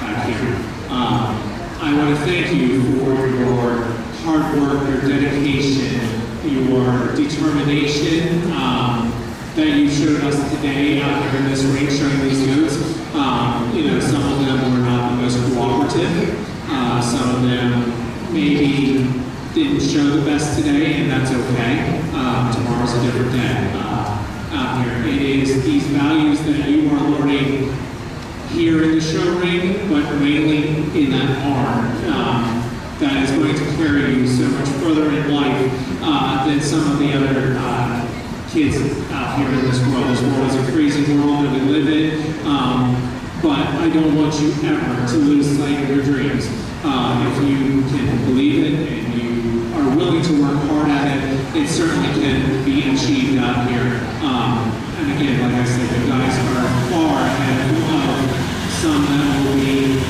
back here. I want to thank you for your hard work, your dedication, your determination that you showed us today out here in this ring showing these goats. Some of them were not the most cooperative. Some of them maybe didn't show the best today, and that's okay. Tomorrow's a different day out here. It is these values that you are learning here in the show ring, but mainly in that barn, that is going to carry you so much further in life than some of the other kids out here in this world. This world is a crazy world that we live in, but I don't want you ever to lose sight of your dreams. If you can believe it and you are willing to work hard at it, it certainly can be achieved out here. And again, like I said, the guys are far ahead of some that will be,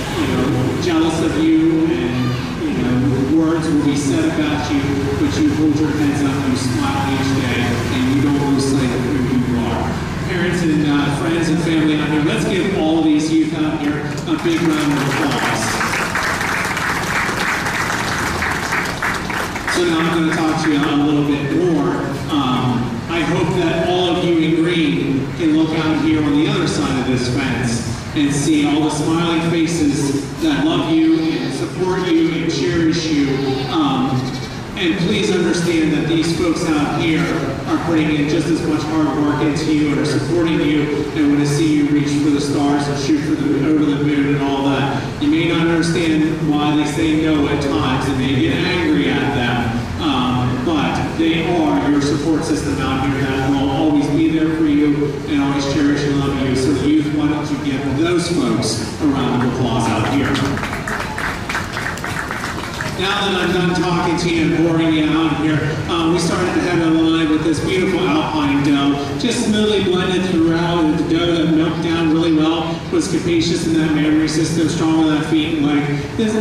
jealous of you, and words will be said about you, but you hold your heads up, you smile each day, and you don't lose sight of who you are. Parents and friends and family out here, let's give all of these youth out here a big round of applause. out here on the other side of this fence and see all the smiling faces that love you and support you and cherish you. And please understand that these folks out here are putting in just as much hard work into you and are supporting you and want to see you reach for the stars and shoot for over the moon and all that. You may not understand why they say no at times and they get angry at them, but they are your support system out here that will always be there for you and always cherish and love you. So youth, why don't you give those folks a round of applause out here. Now that I'm done talking to you and boring you out here, we started the head of the line with this beautiful Alpine dough, just smoothly blended throughout. The dough that milked down really well, was capacious in that memory system, strong on that feet and leg. This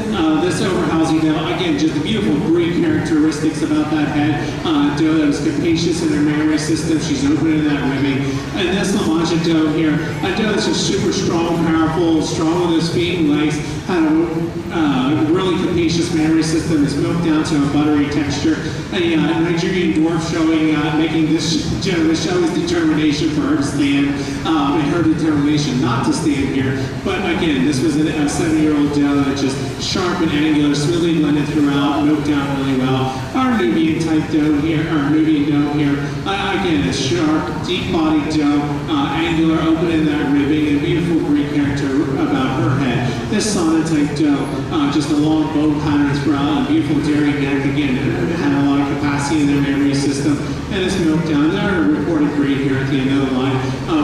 overhousing dough, again, just the beautiful Greek characteristics about that head. Dough that was capacious in her memory system. She's open in that ribbing. And this La Mancha dough here, a dough that's just super strong, powerful, strong on those feet and legs, had a really capacious memory system. It's milked down to a buttery texture. A Nigerian dwarf showing, making this show his determination for her to stand, and her determination not to stand here. But again, this was a 7-year-old dough that just sharp and angular, smoothly blended throughout, milked down really well. Our Nubian type dough here, our Nubian dough here, again, it's sharp, deep bodied dough, angular, open in that ribbing, and beautiful Greek character about her head. This sauna type dough, just a long bow pattern throughout, a beautiful dairy neck, again, it had a lot of capacity in their memory system, and it's milked down. They're a reported breed here at the end of the line,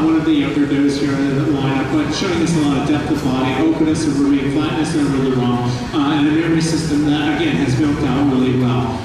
one of the younger does here in the lineup, but showing us a lot of depth of body, openness of ribbing, flatness over the rump, and a memory system that, again, has milked out really well.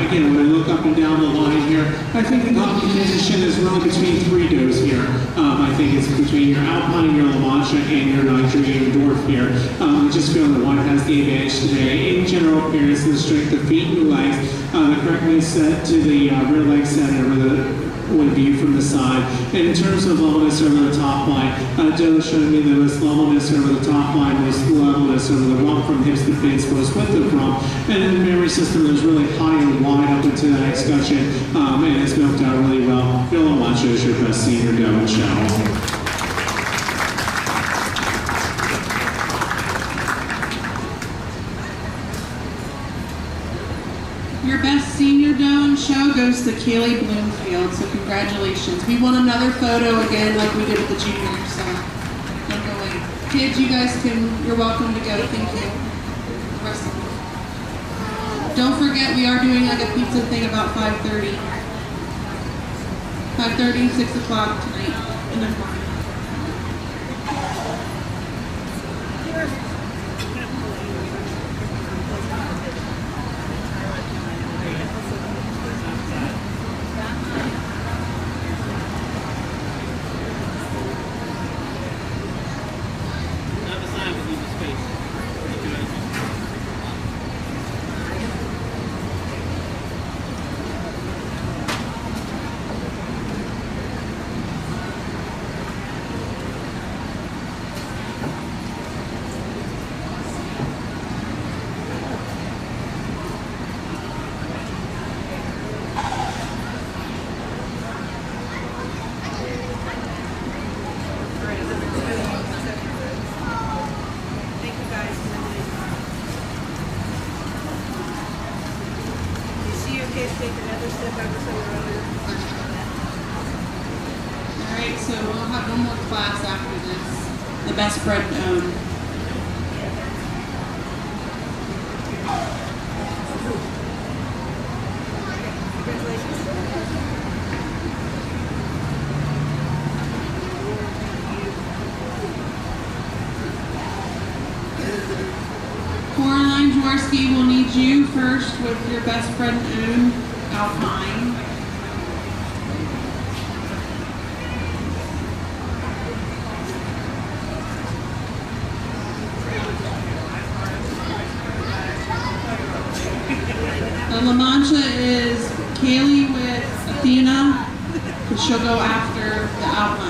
Again, when I look up and down the line here, I think the competition is really between 3 does here. I think it's between your Alpine, your La Mancha, and your Nigerian dwarf here. I just feel that one has the advantage today in general appearance and the strength of feet and legs, the correctly set to the rear leg set over the one view from the side. And in terms of levelness over the top line, Joe showed me the most levelness over the top line, most levelness over the rump from hips to fins, most width of rump. And in the memory system, there's really high and wide up into that escutcheon, and it's milked out really well. Bill La Mancha is your best senior dough and show. Your best senior dough and show goes to Kaylee Bloomfield, so congratulations. We want another photo again like we did with the juniors, so don't go away. Kids, you guys you're welcome to go. Thank you. Rest of you. Don't forget, we are doing like a pizza thing about 5:30. 5:30, 6 o'clock tonight, and then tomorrow. Alright, so we'll have one more class after this. The best bread known. Coraline Jaworski will need you first with your best friend own Alpine. The La Mancha is Kaylee with Athena, because she'll go after the Alpine.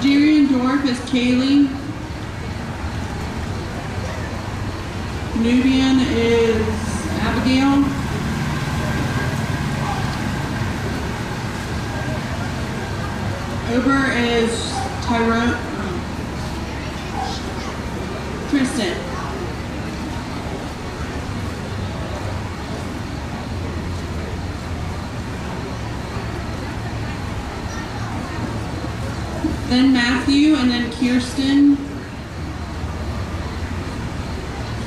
Nigerian dwarf is Kaylee. Nubian is Abigail. Ober is Tyrone. Tristan. Then Matthew, and then Kirsten.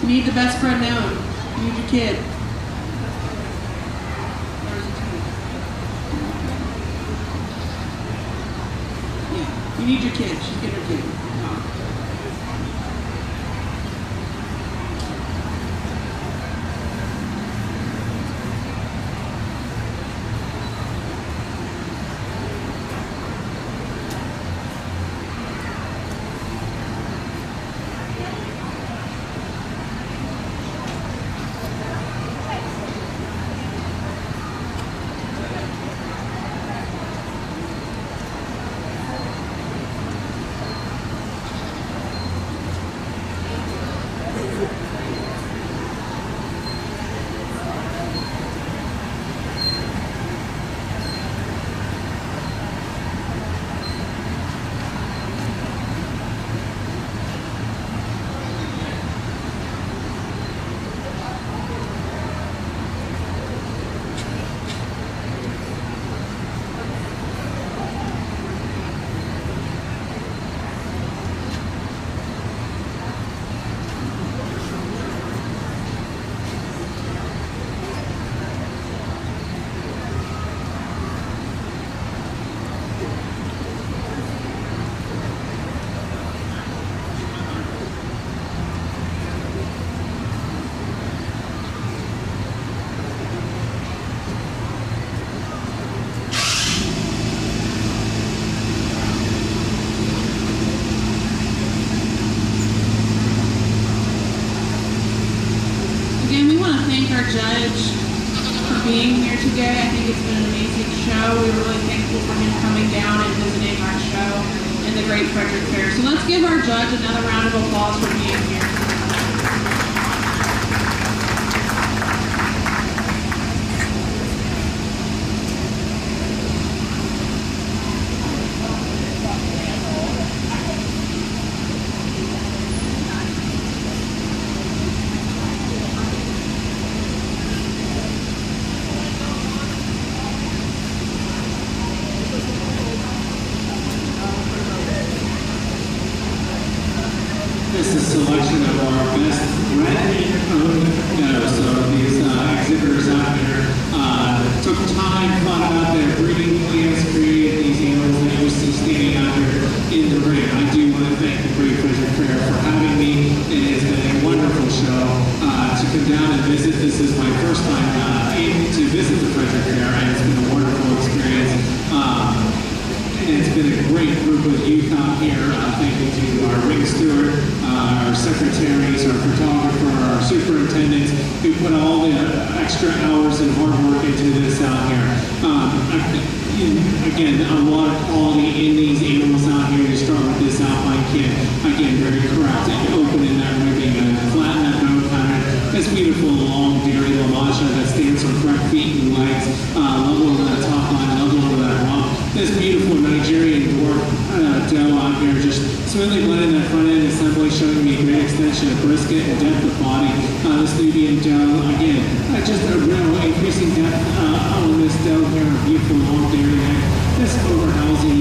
You need the best friend known. You need your kid. Yeah, you need your kid. She's getting her kid. Again, we want to thank our judge for being here today. I think it's been an amazing show. We're really thankful for him coming down and visiting our show and the Great Frederick Fair. So let's give our judge another round of applause for being here. This is a selection of our best red-owned does. So these exhibitors out here took time, thought about their breeding plans, created these animals that you see standing out here in the ring. I do want to thank the Great Frederick Fair for having me. It has been a wonderful show to come down and visit. This is my first time to visit the Frederick Fair, and it's been a wonderful experience. And it's been a great group of youth out here. Thank you to our ring steward, our secretaries, our photographer, our superintendents, who put all the extra hours and hard work into this out here. Again, a lot of quality in these animals out here. To start with this Alpine kid, again, very correct. Opening that ribbing, flatten that bone pattern. This beautiful long dairy lamaja that stands for correct feet and legs, level over that top line, level over that rump. This beautiful Nigerian dwarf doe out here, just smoothly blending that front end assembly, showing me a great extension of brisket and depth of body. This Nubian doe, again, just a real increasing depth on this doe here, a beautiful long dairy neck. This Oberhausen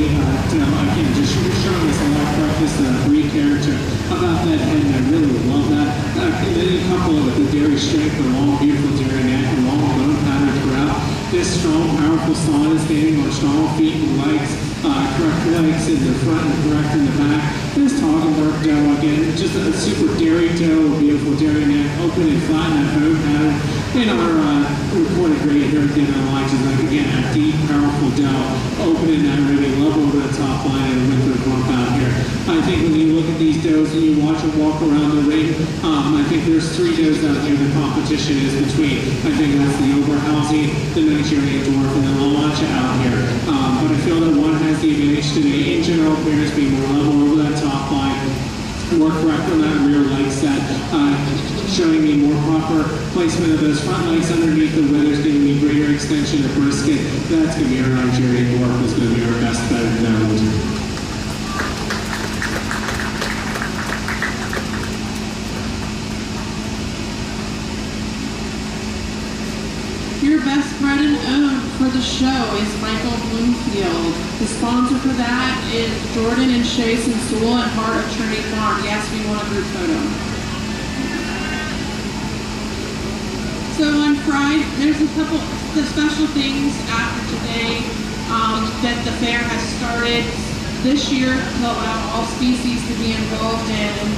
doe, again, just showing us a lot of practice, breed character about that head, and I really love that. And then you couple it with the dairy strength, the long, beautiful dairy neck, and long bone pattern throughout. This strong, powerful solid standing on strong feet and legs, correct legs in the front and correct in the back. This Toggenburg doe, again, just a super dairy doe, beautiful dairy neck, open and flatten that bone pattern. In our reported grade here at the NLI, is like, again, a deep, powerful doe, opening that ribbing, level over the top line, and with the rump out here. I think when you look at these does and you watch them walk around the ring, I think there's three does out here the competition is between. I think that's the Oberhausen, the Nigerian dwarf, and the Lamacha out here. But I feel that one has the advantage today. In general, appearance being more level over that more correct on that rear leg set, showing me more proper placement of those front legs underneath the withers, giving me greater extension of brisket. That's going to be our Nigerian dwarf, is going to be our best bet known. Your best bred and owned for the show is Michael Bloomfield. The sponsor for that is Jordan and Shay Sensula at Heart of Trinity Farm. Yes, we want a group photo. So on Friday, there's a couple of special things after today that the fair has started this year to allow all species to be involved in. And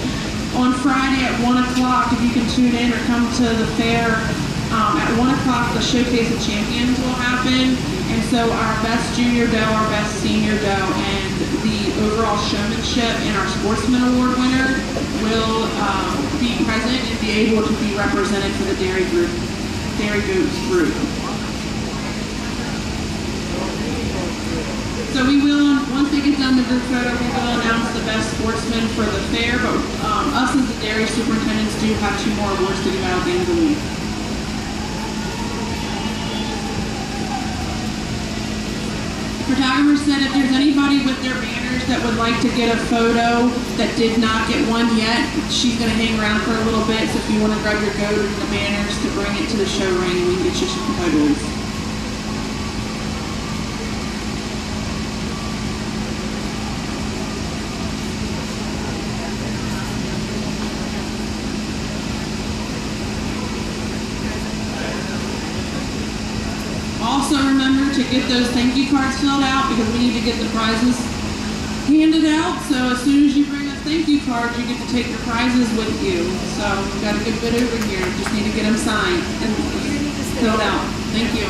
on Friday at 1 o'clock, if you can tune in or come to the fair, at 1 o'clock, the Showcase of Champions will happen, and so our best junior doe, our best senior doe, and the overall showmanship and our Sportsman Award winner will be present and be able to be represented for the Dairy Goats group. So we will, once they get done the group photo, we will announce the best sportsman for the fair, but us as the dairy superintendents do have 2 more awards to give out at the end of the week. Photographer said if there's anybody with their banners that would like to get a photo that did not get one yet, she's going to hang around for a little bit. So if you want to grab your goat and the banners to bring it to the show ring, we can get you some photos. Also remember to get those thank you cards filled out because we need to get the prizes handed out. So as soon as you bring us thank you cards, you get to take your prizes with you. So we've got a good bit over here. Just need to get them signed and filled out. Thank you.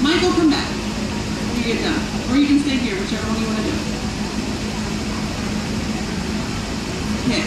Michael, come back when you get done. Or you can stay here, whichever one you want to do. Hit.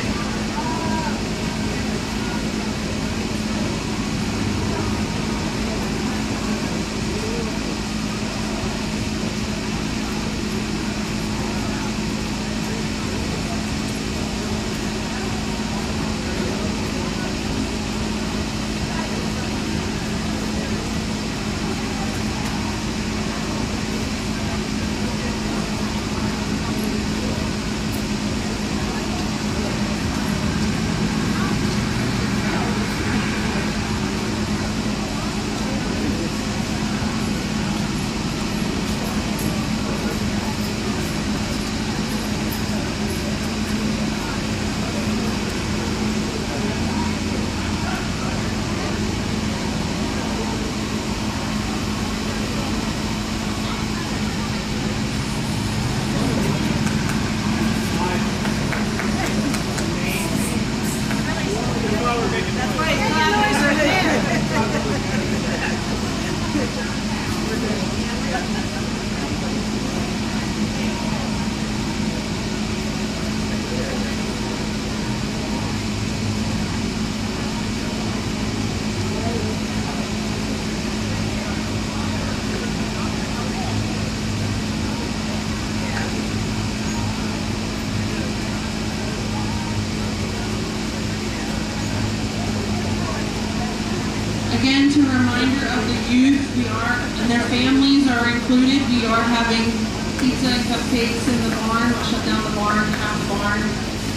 Again, to a reminder of the youth, and their families are included. We are having pizza and cupcakes in the barn. We'll shut down the barn, half barn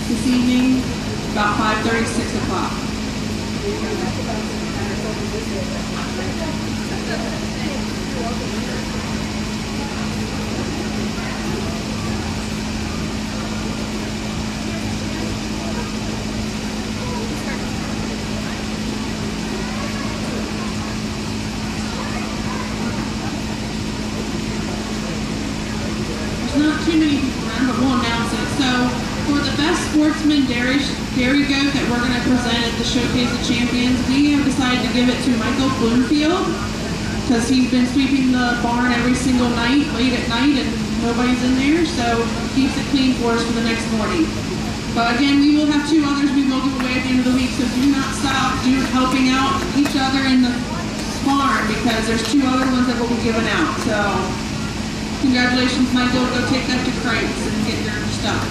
this evening, about 5:30, 6 o'clock. Not too many people Sportsman Dairy Goat that we're going to present at the Showcase of Champions, we have decided to give it to Michael Bloomfield because he's been sweeping the barn every single night, late at night, and nobody's in there, so he keeps it clean for us for the next morning. But again, we will have 2 others we will give away at the end of the week, so do not stop helping out each other in the barn because there's 2 other ones that will be given out. So congratulations, Michael. Go take that to Crates and get your stuff.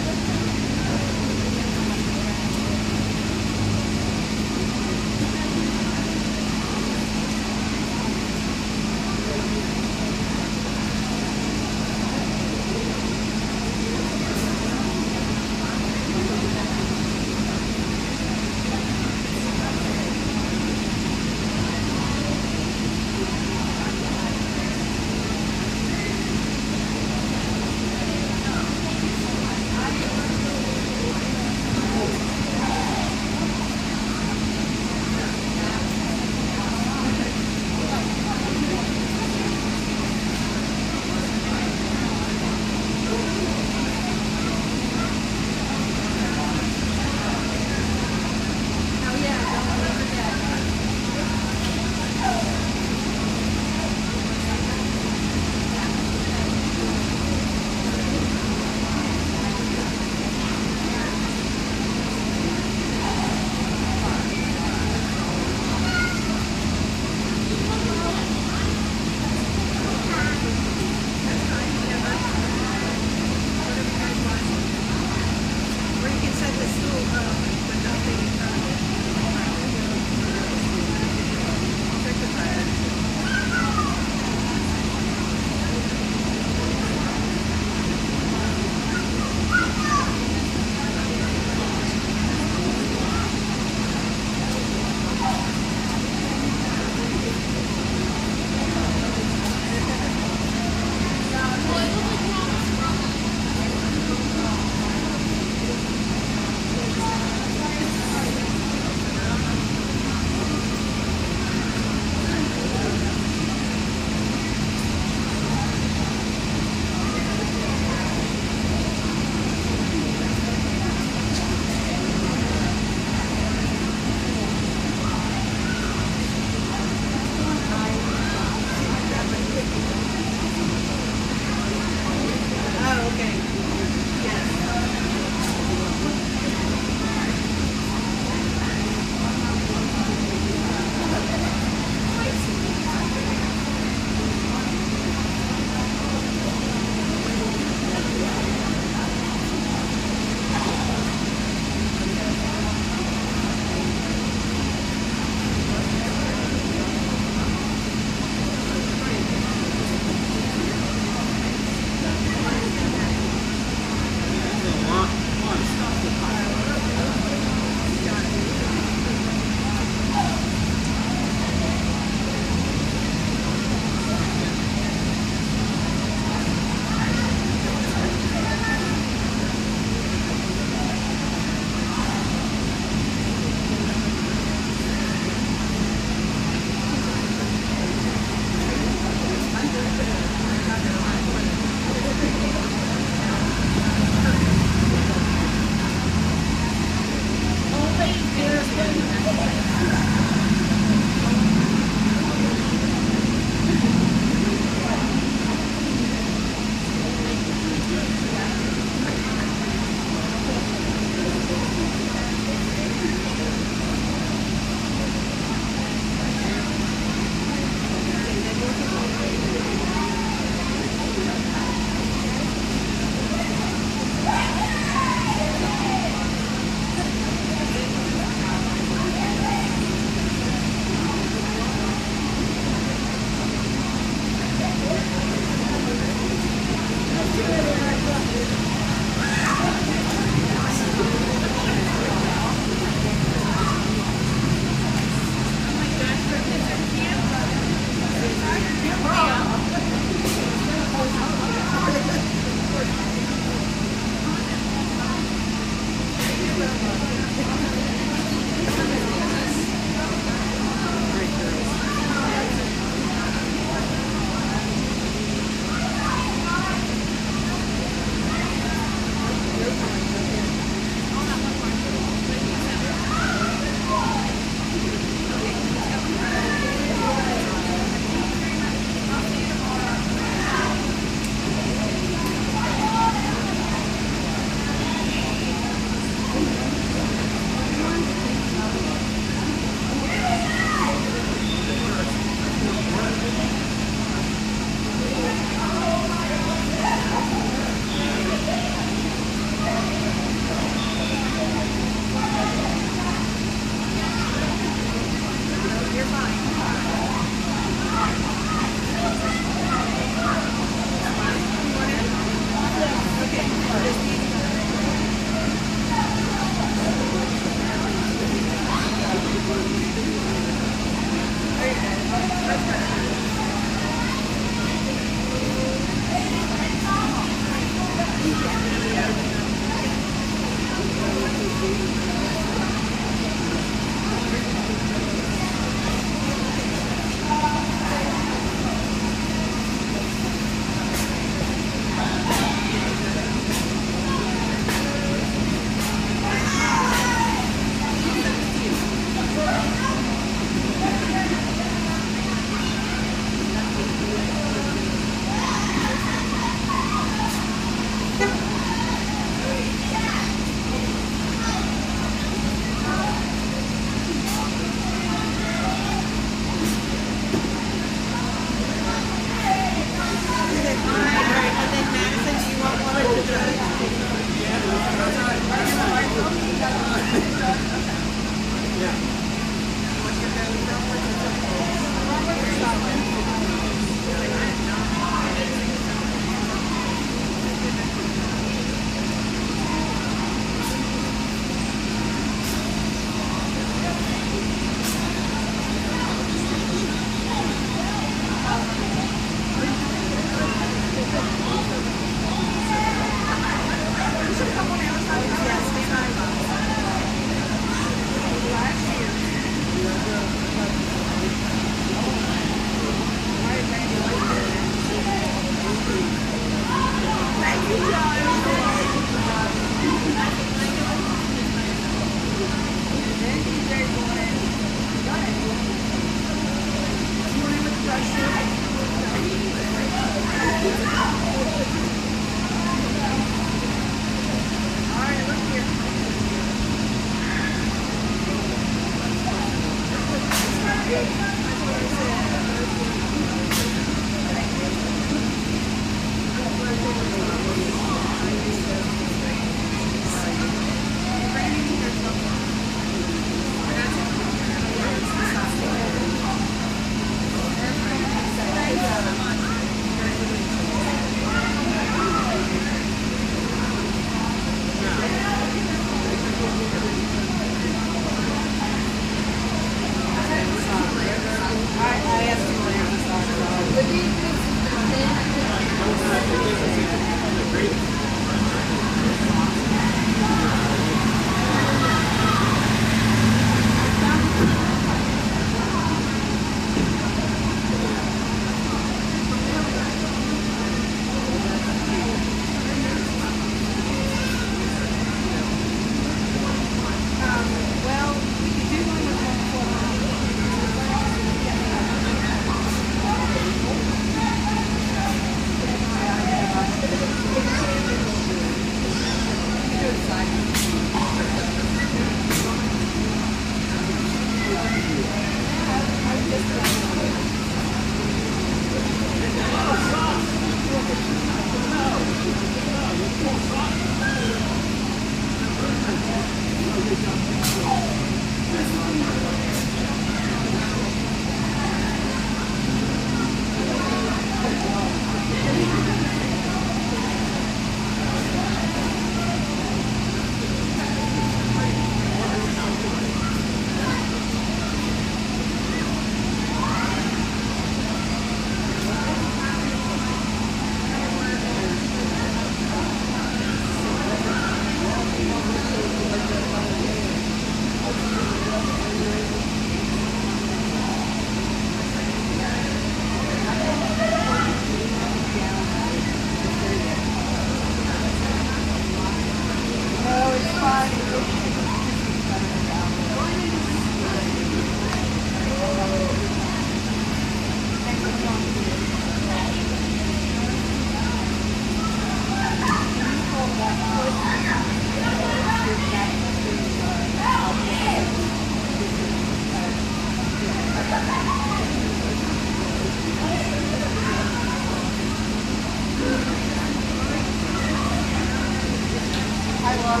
Okay.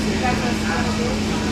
You guys want to